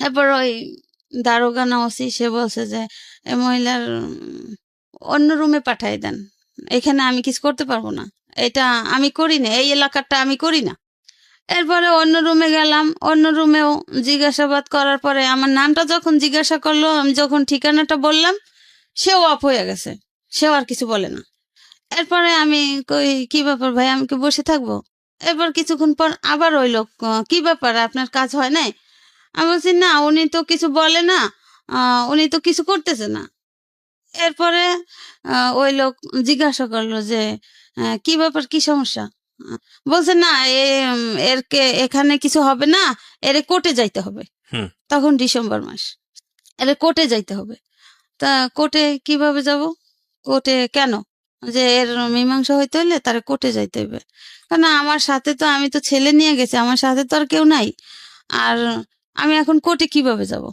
এরপর ওই দারোগা না ওসি সে বলছে যে এ মহিলার অন্য রুমে পাঠাই দেন, এখানে আমি কিছু করতে পারবো না, এটা আমি করি না, এই এলাকাটা আমি করি না। এরপরে অন্য রুমে গেলাম, অন্য রুমেও জিজ্ঞাসাবাদ করার পরে আমার নামটা যখন জিজ্ঞাসা করলো, আমি যখন ঠিকানাটা বললাম, সেও অফ হয়ে গেছে, সেও আর কিছু বলে না। এরপরে আমি কই কি ব্যাপার ভাই, আমি কি বসে থাকবো? এরপর কিছুক্ষণ পর আবার ওই লোক, কি ব্যাপার আপনার কাজ হয় নাই? আমি বলছি না, উনি তো কিছু বলে না, উনি তো কিছু করতেছে না। এরপরে ওই লোক জিজ্ঞাসা করলো যে কি ব্যাপার, কি সমস্যা? বলছে না, এখানে কিছু হবে না, এর কোর্টে যাইতে হবে। হুম। তখন ডিসেম্বর মাস, এর কোর্টে যাইতে হবে। তা কোর্টে কিভাবে যাব? কোর্টে কেন? যে এর মীমাংসা হইতে হলে তার কোর্টে যাইতে হবে। কারণ আমার সাথে তো, আমি তো ছেলে নিয়ে গেছি, আমার সাথে তো আর কেউ নাই, আর আমি এখন কোর্টে কিভাবে যাব?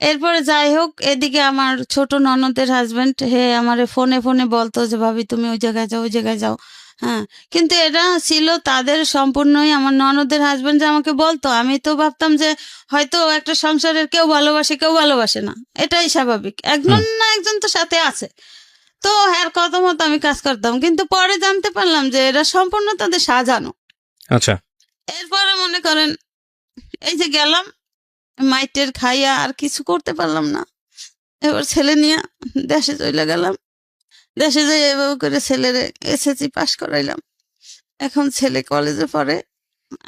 এরপরে যাই হোক, এদিকে আমার ছোট ননদের হাজবেন্ড হে আমারে ফোনে ফোনে বলতো যে ভাবি তুমি ওই জায়গায় যাও, ওই জায়গায় যাও। হ্যাঁ, কিন্তু এটা ছিল তাদের সম্পূর্ণই, আমার ননদের হাজবেন্ড যে আমাকে বলতো, আমি তো ভাবতাম যে হয়তো একটা সংসারের কেউ ভালোবাসে, কেউ ভালোবাসে না, এটাই স্বাভাবিক, একজন না একজন তো সাথে আছে। তো এর কথা মতো আমি কাজ করতাম, কিন্তু পরে জানতে পারলাম যে এরা সম্পূর্ণ তাদের সাজানো। আচ্ছা। এরপরে মনে করেন এই যে গেলাম, মাইটের খাইয়া আর কিছু করতে পারলাম না। এবার ছেলে নিয়ে দেশে চলে গেলাম। দেশে যাই এভাবে করে ছেলের এসএসসি পাস করাইলাম। এখন ছেলে কলেজে পড়ে,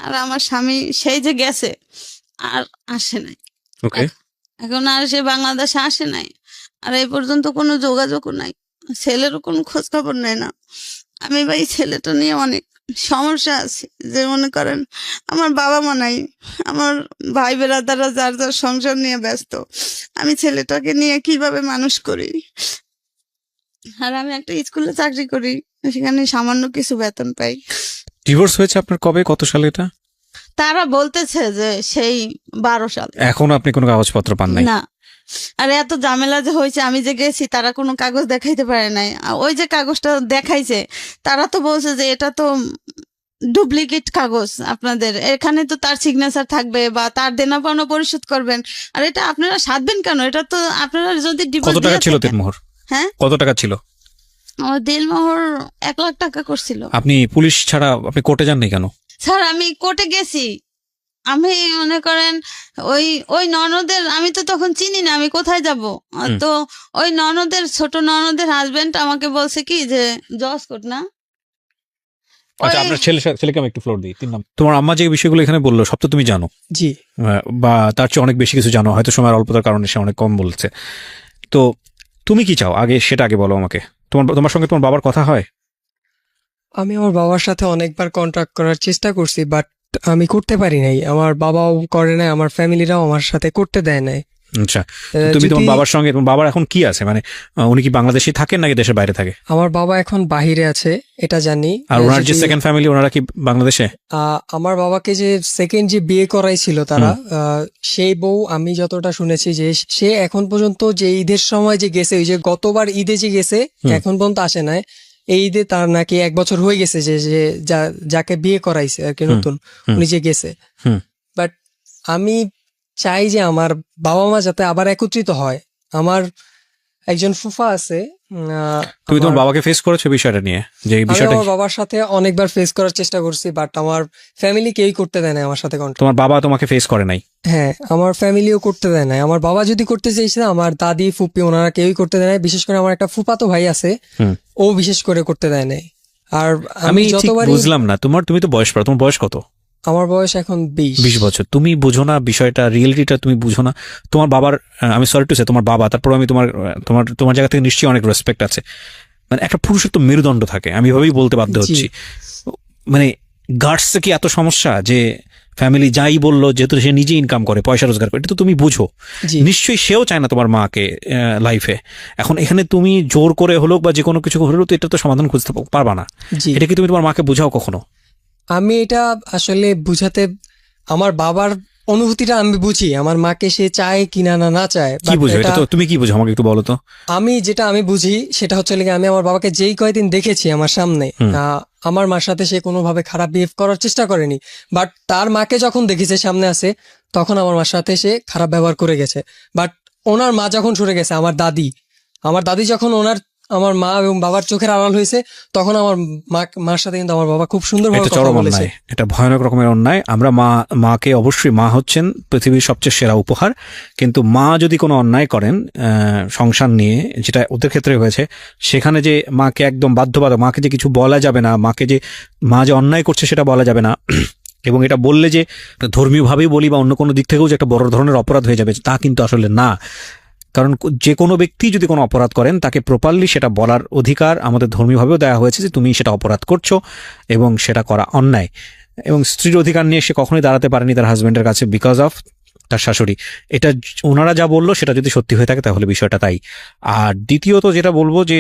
আর আমার স্বামী সেই যে গেছে আর আসে নাই। ওকে। এখন আর সে বাংলাদেশে আসে নাই, আর এই পর্যন্ত কোনো যোগাযোগও নাই, ছেলেরও কোনো খোঁজ খবর নেয় না। আমি ভাই ছেলেটা নিয়ে অনেক সমস্যা আছে, যে মনে করেন আমার বাবা মা নাই, আমার ভাই বেরাদাররা যার যার সংসার নিয়ে ব্যস্ত, আমি ছেলেটাকে নিয়ে কিভাবে মানুষ করি? আর আমি একটা স্কুলে চাকরি করি, সেখানে সামান্য কিছু বেতন পাই। ডিভোর্স হয়েছে আপনার কবে, কত সালে এটা? তারা বলতেছে যে সেই 12 সাল। এখনো আপনি কোনো কাগজপত্র পান নাই? না, আর এত ঝামেলা যে হয়েছে, আমি যে গেছি তারা কোনো কাগজ দেখাইতে পারে নাই। আর ওই যে কাগজটা দেখাইছে, তারা তো বলছে যে এটা তো ডুপ্লিকেট কাগজ, আপনাদের এখানে তো তার সিগনেচার থাকবে বা তার দেনা পাওনা পরিশোধ করবেন, আর এটা আপনারা সাধবেন কেন? এটা তো আপনারা যদি কত ডিভোর্স টাকা দিয়ে ছিল থাকেন। দিনমোহর? হ্যাঁ, কত টাকা ছিল? আমার দিলমোহর 1 লাখ টাকা করছিল। আপনি পুলিশ ছাড়া আপনি কোর্টে যাননি কেন? স্যার আমি কোর্টে গেছি, আমি মনে করেন ওই ওই ননদের, আমি তো তখন চিনি না আমি কোথায় যাব। তো ওই ননদের, ছোট ননদের হাজবেন্ড আমাকে বলছে কি যে জজ কোর্ট না। আচ্ছা, ওই- আপনার ছেলেকে আমি একটু ফ্লোর দিই। 3 নম্বর। তোমার আম্মা যে বিষয়গুলো এখানে বললো সব তো তুমি জানো, জি। বা তার চেয়ে অনেক বেশি কিছু জানো, হয়তো সময়ের অল্পতার কারণে সে অনেক কম বলছে। তো তুমি কি চাও আগে, সেটা আগে বলো আমাকে। তোমার সঙ্গে তোমার বাবার কথা হয়? আমি আমার বাবার সাথে অনেকবার কন্ট্যাক্ট করার চেষ্টা করছি, বাট আমি করতে পারি নাই। আমার বাবাও করে নাই, আমার ফ্যামিলিরাও আমার সাথে করতে দেয় নাই। আচ্ছা, তুমি তোমার বাবার সঙ্গে, তোমার বাবার এখন কি আছে, মানে উনি কি বাংলাদেশে থাকেন নাকি দেশের বাইরে থাকে? আমার বাবা এখন বাহিরে আছে, এটা জানি। আর ওনার যে সেকেন্ড ফ্যামিলি, ওনারা কি বাংলাদেশে? আমার বাবাকে যে সেকেন্ড যে বিয়ে করাইছিল তারা, সেই বউ, আমি যতটা শুনেছি যে সে এখন পর্যন্ত যে ঈদের সময় যে গেছে, ওই যে গতবার ঈদে যে গেছে, এখন পর্যন্ত আসে নাই। এই ঈদে তার নাকি 1 বছর হয়ে গেছে যে যাকে বিয়ে করাইছে আর কি নতুন, উনি যে গেছে। বাট আমি চাই যে আমার বাবা মা যাতে আবার একত্রিত হয়। আমার একজন ফুফা আছে। তুমি তোমার বাবাকে ফেস করেছো বিষয়টা নিয়ে, যে এই আমি বিষয়টা? আমার বাবার সাথে অনেকবার ফেস করার চেষ্টা করছি, বাট আমার ফ্যামিলি কেউই করতে দেয় না আমার সাথে কন্ট্যাক্ট। তোমার বাবা তোমাকে ফেস করে নাই? হ্যাঁ, আমার ফ্যামিলিও করতে দেয় না। আমার বাবা যদি করতে চাইছে, আমার দাদি ফুপি ওনারা কেউই করতে দেয় না। বিশেষ করে আমার একটা ফুফাতো ভাই আছে, ও বিশেষ করে করতে দেয় নাই। আর আমি ঠিক যতবারই বুঝলাম না, তুমি তো বয়স পড়ো, তোমার বয়স কত? আমার বয়স এখন 20 বছর। তুমি বুঝো না বিষয়টা, রিয়েলিটিটা তুমি বুঝো না। তোমার বাবার, আমি সরি টু সে, তোমার বাবা, তারপর আমি তোমার জায়গা থেকে নিশ্চয়ই অনেক রেসপেক্ট আছে। মানে একটা পুরুষের তো মেরুদণ্ড থাকে, আমি এভাবেই বলতে বাধ্য হচ্ছি। মানে গার্ডসে কি এত সমস্যা যে ফ্যামিলি যাই বললো, যেহেতু সে নিজে ইনকাম করে, পয়সা রোজগার করে, এটা তো তুমি বুঝো। নিশ্চয়ই সেও চায় না তোমার মাকে লাইফে। এখন এখানে তুমি জোর করে হলো বা যে কোনো কিছু হলেও তো এটা তো সমাধান খুঁজতে পারবা না। এটা কি তুমি তোমার মাকে বুঝাও কখনো? আমি এটা আসলে বুঝাতে, আমার বাবার অনুভূতিটা আমি বুঝি, আমার মাকে সে চায় কিনা না চায়। কি বুঝো এটা? তো তুমি কি বুঝো আমাকে একটু বলো তো। আমি বুঝি সেটা হচ্ছে আমি আমার বাবাকে যেই কয়দিন দেখেছি আমার সামনে, আমার মার সাথে সে কোনোভাবে খারাপ বিহেভ করার চেষ্টা করেনি। বাট তার মাকে যখন দেখেছে সামনে আছে, তখন আমার মার সাথে সে খারাপ ব্যবহার করে গেছে। বাট ওনার মা যখন সরে গেছে, আমার দাদি যখন ওনার আমার মা এবং বাবার চোখের আড়াল হয়েছে, তখন আমার মার সাথে কিন্তু আমার বাবা খুব সুন্দরভাবে এটা কথা চরম বলেছে। অন্যায়, এটা ভয়ানক রকমের অন্যায়। আমরা মাকে অবশ্যই, মা হচ্ছেন পৃথিবীর সবচেয়ে সেরা উপহার, কিন্তু মা যদি কোনো অন্যায় করেন সংসার নিয়ে, যেটা ওদের ক্ষেত্রে হয়েছে, সেখানে যে মাকে একদম বাধ্যবাধক, মাকে যে কিছু বলা যাবে না, মা যে অন্যায় করছে সেটা বলা যাবে না, এবং এটা বললে যে ধর্মীয়ভাবেই বলি বা অন্য কোনো দিক থেকেও যে একটা বড় ধরনের অপরাধ হয়ে যাবে, তা কিন্তু আসলে না। কারণ যে কোনো ব্যক্তি যদি কোনো অপরাধ করেন তাকে প্রপারলি সেটা বলার অধিকার আমাদের ধর্মীয়ভাবেও দেওয়া হয়েছে যে তুমি সেটা অপরাধ করছো এবং সেটা করা অন্যায়। এবং স্ত্রীর অধিকার নিয়ে সে কখনোই দাঁড়াতে পারেনি তার হাজব্যান্ডের কাছে বিকজ অফ তার শাশুড়ি। এটা ওনারা যা বললো সেটা যদি সত্যি হয়ে থাকে তাহলে বিষয়টা তাই। আর দ্বিতীয়ত যেটা বলবো যে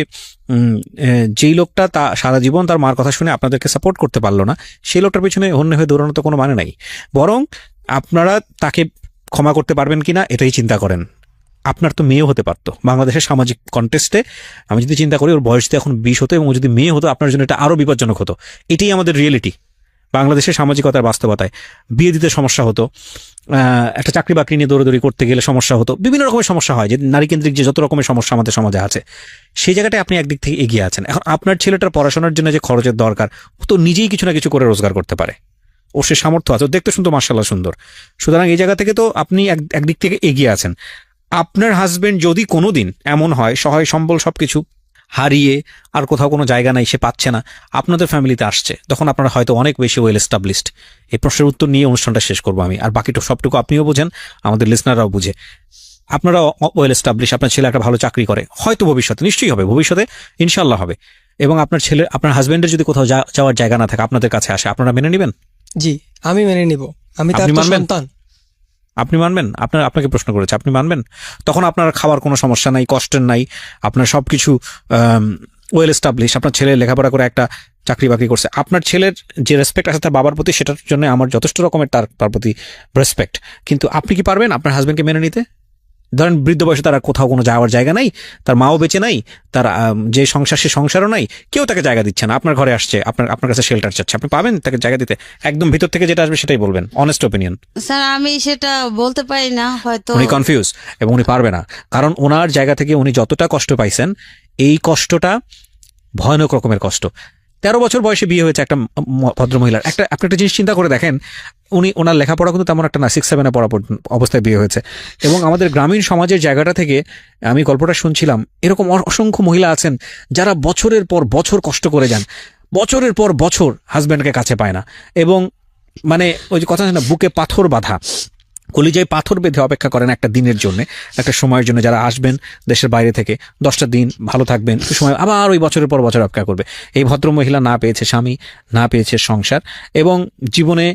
যেই লোকটা তা সারা জীবন তার মার কথা শুনে আপনাদেরকে সাপোর্ট করতে পারলো না, সেই লোকটার পিছনে অন্য হয়ে দৌড়ানো তো কোনো মানে নাই। বরং আপনারা তাকে ক্ষমা করতে পারবেন কিনা এটাই চিন্তা করেন। আপনার তো মেয়েও হতে পারতো বাংলাদেশের সামাজিক কন্টেস্টে। আমি যদি চিন্তা করি ওর বয়স তো এখন 20 হতো, এবং যদি মেয়ে হতো আপনার জন্য এটা আরো বিপজ্জনক হতো। এটাই আমাদের রিয়েলিটি বাংলাদেশের সামাজিকতার বাস্তবতায়। বিয়ে দিতে সমস্যা হতো, একটা চাকরি বাকরি নিয়ে দৌড়াদৌড়ি করতে গেলে সমস্যা হতো, বিভিন্ন রকমের সমস্যা হয়, যে নারী কেন্দ্রিক যে যত রকমের সমস্যা আমাদের সমাজে আছে, সেই জায়গাটায় আপনি একদিক থেকে এগিয়ে আছেন। এখন আপনার ছেলেটার পড়াশোনার জন্য যে খরচের দরকার, ও তো নিজেই কিছু না কিছু করে রোজগার করতে পারে, ওর সে সামর্থ্য আছে, ও দেখতে শুনতো মার্শাল্লাহ সুন্দর। সুতরাং এই জায়গা থেকে তো আপনি একদিক থেকে এগিয়ে আছেন। আপনার হাজবেন্ড যদি কোনোদিন এমন হয় সহায় সম্বল সবকিছু হারিয়ে আর কোথাও কোনো জায়গা নাই, সে পাচ্ছে না, আপনাদের ফ্যামিলিতে আসছে, তখন আপনারা হয়তো অনেক বেশি ওয়েল এস্টাবলিশড। এই প্রশ্নের উত্তর নিয়ে অনুষ্ঠানটা শেষ করবো আমি, আর বাকিটা সবটুকু আপনিও বুঝেন, আমাদের লিসনাররাও বুঝে। আপনারা ওয়েল এস্টাবলিশ, আপনার ছেলে একটা ভালো চাকরি করে, হয়তো ভবিষ্যতে, নিশ্চয়ই হবে, ভবিষ্যতে ইনশাল্লাহ হবে, এবং আপনার হাজবেন্ডের যদি কোথাও যাওয়ার জায়গা না থাকে, আপনাদের কাছে আসে, আপনারা মেনে নেবেন? জি, আমি মেনে নিব। আমি তার আপনি তো মানবেন? সন্তান। আপনি মানবেন? আপনাকে প্রশ্ন করেছে, আপনি মানবেন? তখন আপনার খাওয়ার কোনো সমস্যা নাই, কষ্টের নাই, আপনার সবকিছু ওয়েল এস্টাবলিশ, আপনার ছেলে লেখাপড়া করে একটা চাকরি বাকরি করছে, আপনার ছেলের যে রেসপেক্ট আছে তার বাবার প্রতি, সেটার জন্য আমার যথেষ্ট রকমের তার প্রতি রেসপেক্ট। কিন্তু আপনি কি পারবেন আপনার হাজবেন্ডকে মেনে নিতে? ধরেন বৃদ্ধ বয়সে তার কোথাও কোনো যাওয়ার জায়গা নাই, তার মাও বেঁচে নাই, তার যে সংসার সে সংসারও নাই, কেউ তাকে জায়গা দিচ্ছে না, আপনার ঘরে আসছে, আপনার কাছে শেল্টার চাচ্ছে, আপনি পাবেন তাকে জায়গা দিতে? একদম ভিতর থেকে যেটা আসবে সেটাই বলবেন, অনেস্ট ওপিনিয়ন। স্যার আমি সেটা বলতে পারি না, হয়তো উনি কনফিউজ, এবং উনি পারবে না, কারণ ওনার জায়গা থেকে উনি যতটা কষ্ট পাইছেন, এই কষ্টটা ভয়ানক রকমের কষ্ট। 13 বছর বয়সে বিয়ে হয়েছে একটা ভদ্রমহিলার। আপনি একটা জিনিস চিন্তা করে দেখেন, ওনার লেখাপড়া কিন্তু তেমন একটা না, 6-7 পড়া অবস্থায় বিয়ে হয়েছে। এবং আমাদের গ্রামীণ সমাজের জায়গাটা থেকে আমি গল্পটা শুনছিলাম, এরকম অসংখ্য মহিলা আছেন যারা বছরের পর বছর কষ্ট করে যান, বছরের পর বছর হাজব্যান্ডকে কাছে পায় না, এবং মানে ওই যে কথা আছে না, বুকে পাথর বাঁধা, কলিজায় পাথর বেঁধে অপেক্ষা করেন একটা দিনের জন্য, একটা সময়ের জন্য, যারা আসবেন দেশের বাইরে থেকে, 10টা দিন ভালো থাকবেন, একটু সময়, আবার ওই বছরের পর বছর অপেক্ষা করবে। এই ভদ্রমহিলা না পেয়েছে স্বামী, না পেয়েছে সংসার, এবং জীবনে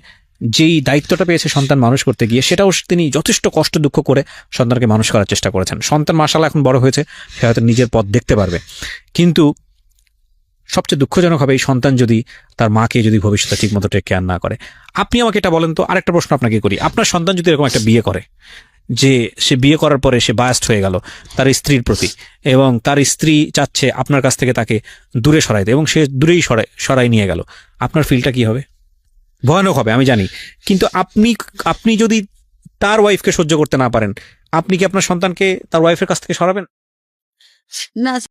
যেই দায়িত্বটা পেয়েছে সন্তান মানুষ করতে গিয়ে, সেটাও তিনি যথেষ্ট কষ্ট দুঃখ করে সন্তানকে মানুষ করার চেষ্টা করেছেন। সন্তান মাশাআল্লাহ এখন বড় হয়েছে, সে হয়তো নিজের পথ দেখতে পারবে, কিন্তু সবচেয়ে দুঃখজনক হবে এই সন্তান যদি তার মাকে যদি ভবিষ্যতে ঠিক মতো টেক কেয়ার না করে। আপনি আমাকে এটা বলেন তো, আরেকটা প্রশ্ন আপনাকে করি, আপনার সন্তান যদি এরকম একটা বিয়ে করে, যে সে বিয়ে করার পরে সে বায়াস্ট হয়ে গেল তার স্ত্রীর প্রতি, এবং তার স্ত্রী চাচ্ছে আপনার কাছ থেকে তাকে দূরে সরাইতে, এবং সে দূরেই সরাই নিয়ে গেল, আপনার ফিলটা কি হবে? ভয়ানক হবে আমি জানি, কিন্তু আপনি যদি তার ওয়াইফকে সহ্য করতে না পারেন, আপনি কি আপনার সন্তানকে তার ওয়াইফের কাছ থেকে সরাবেন? না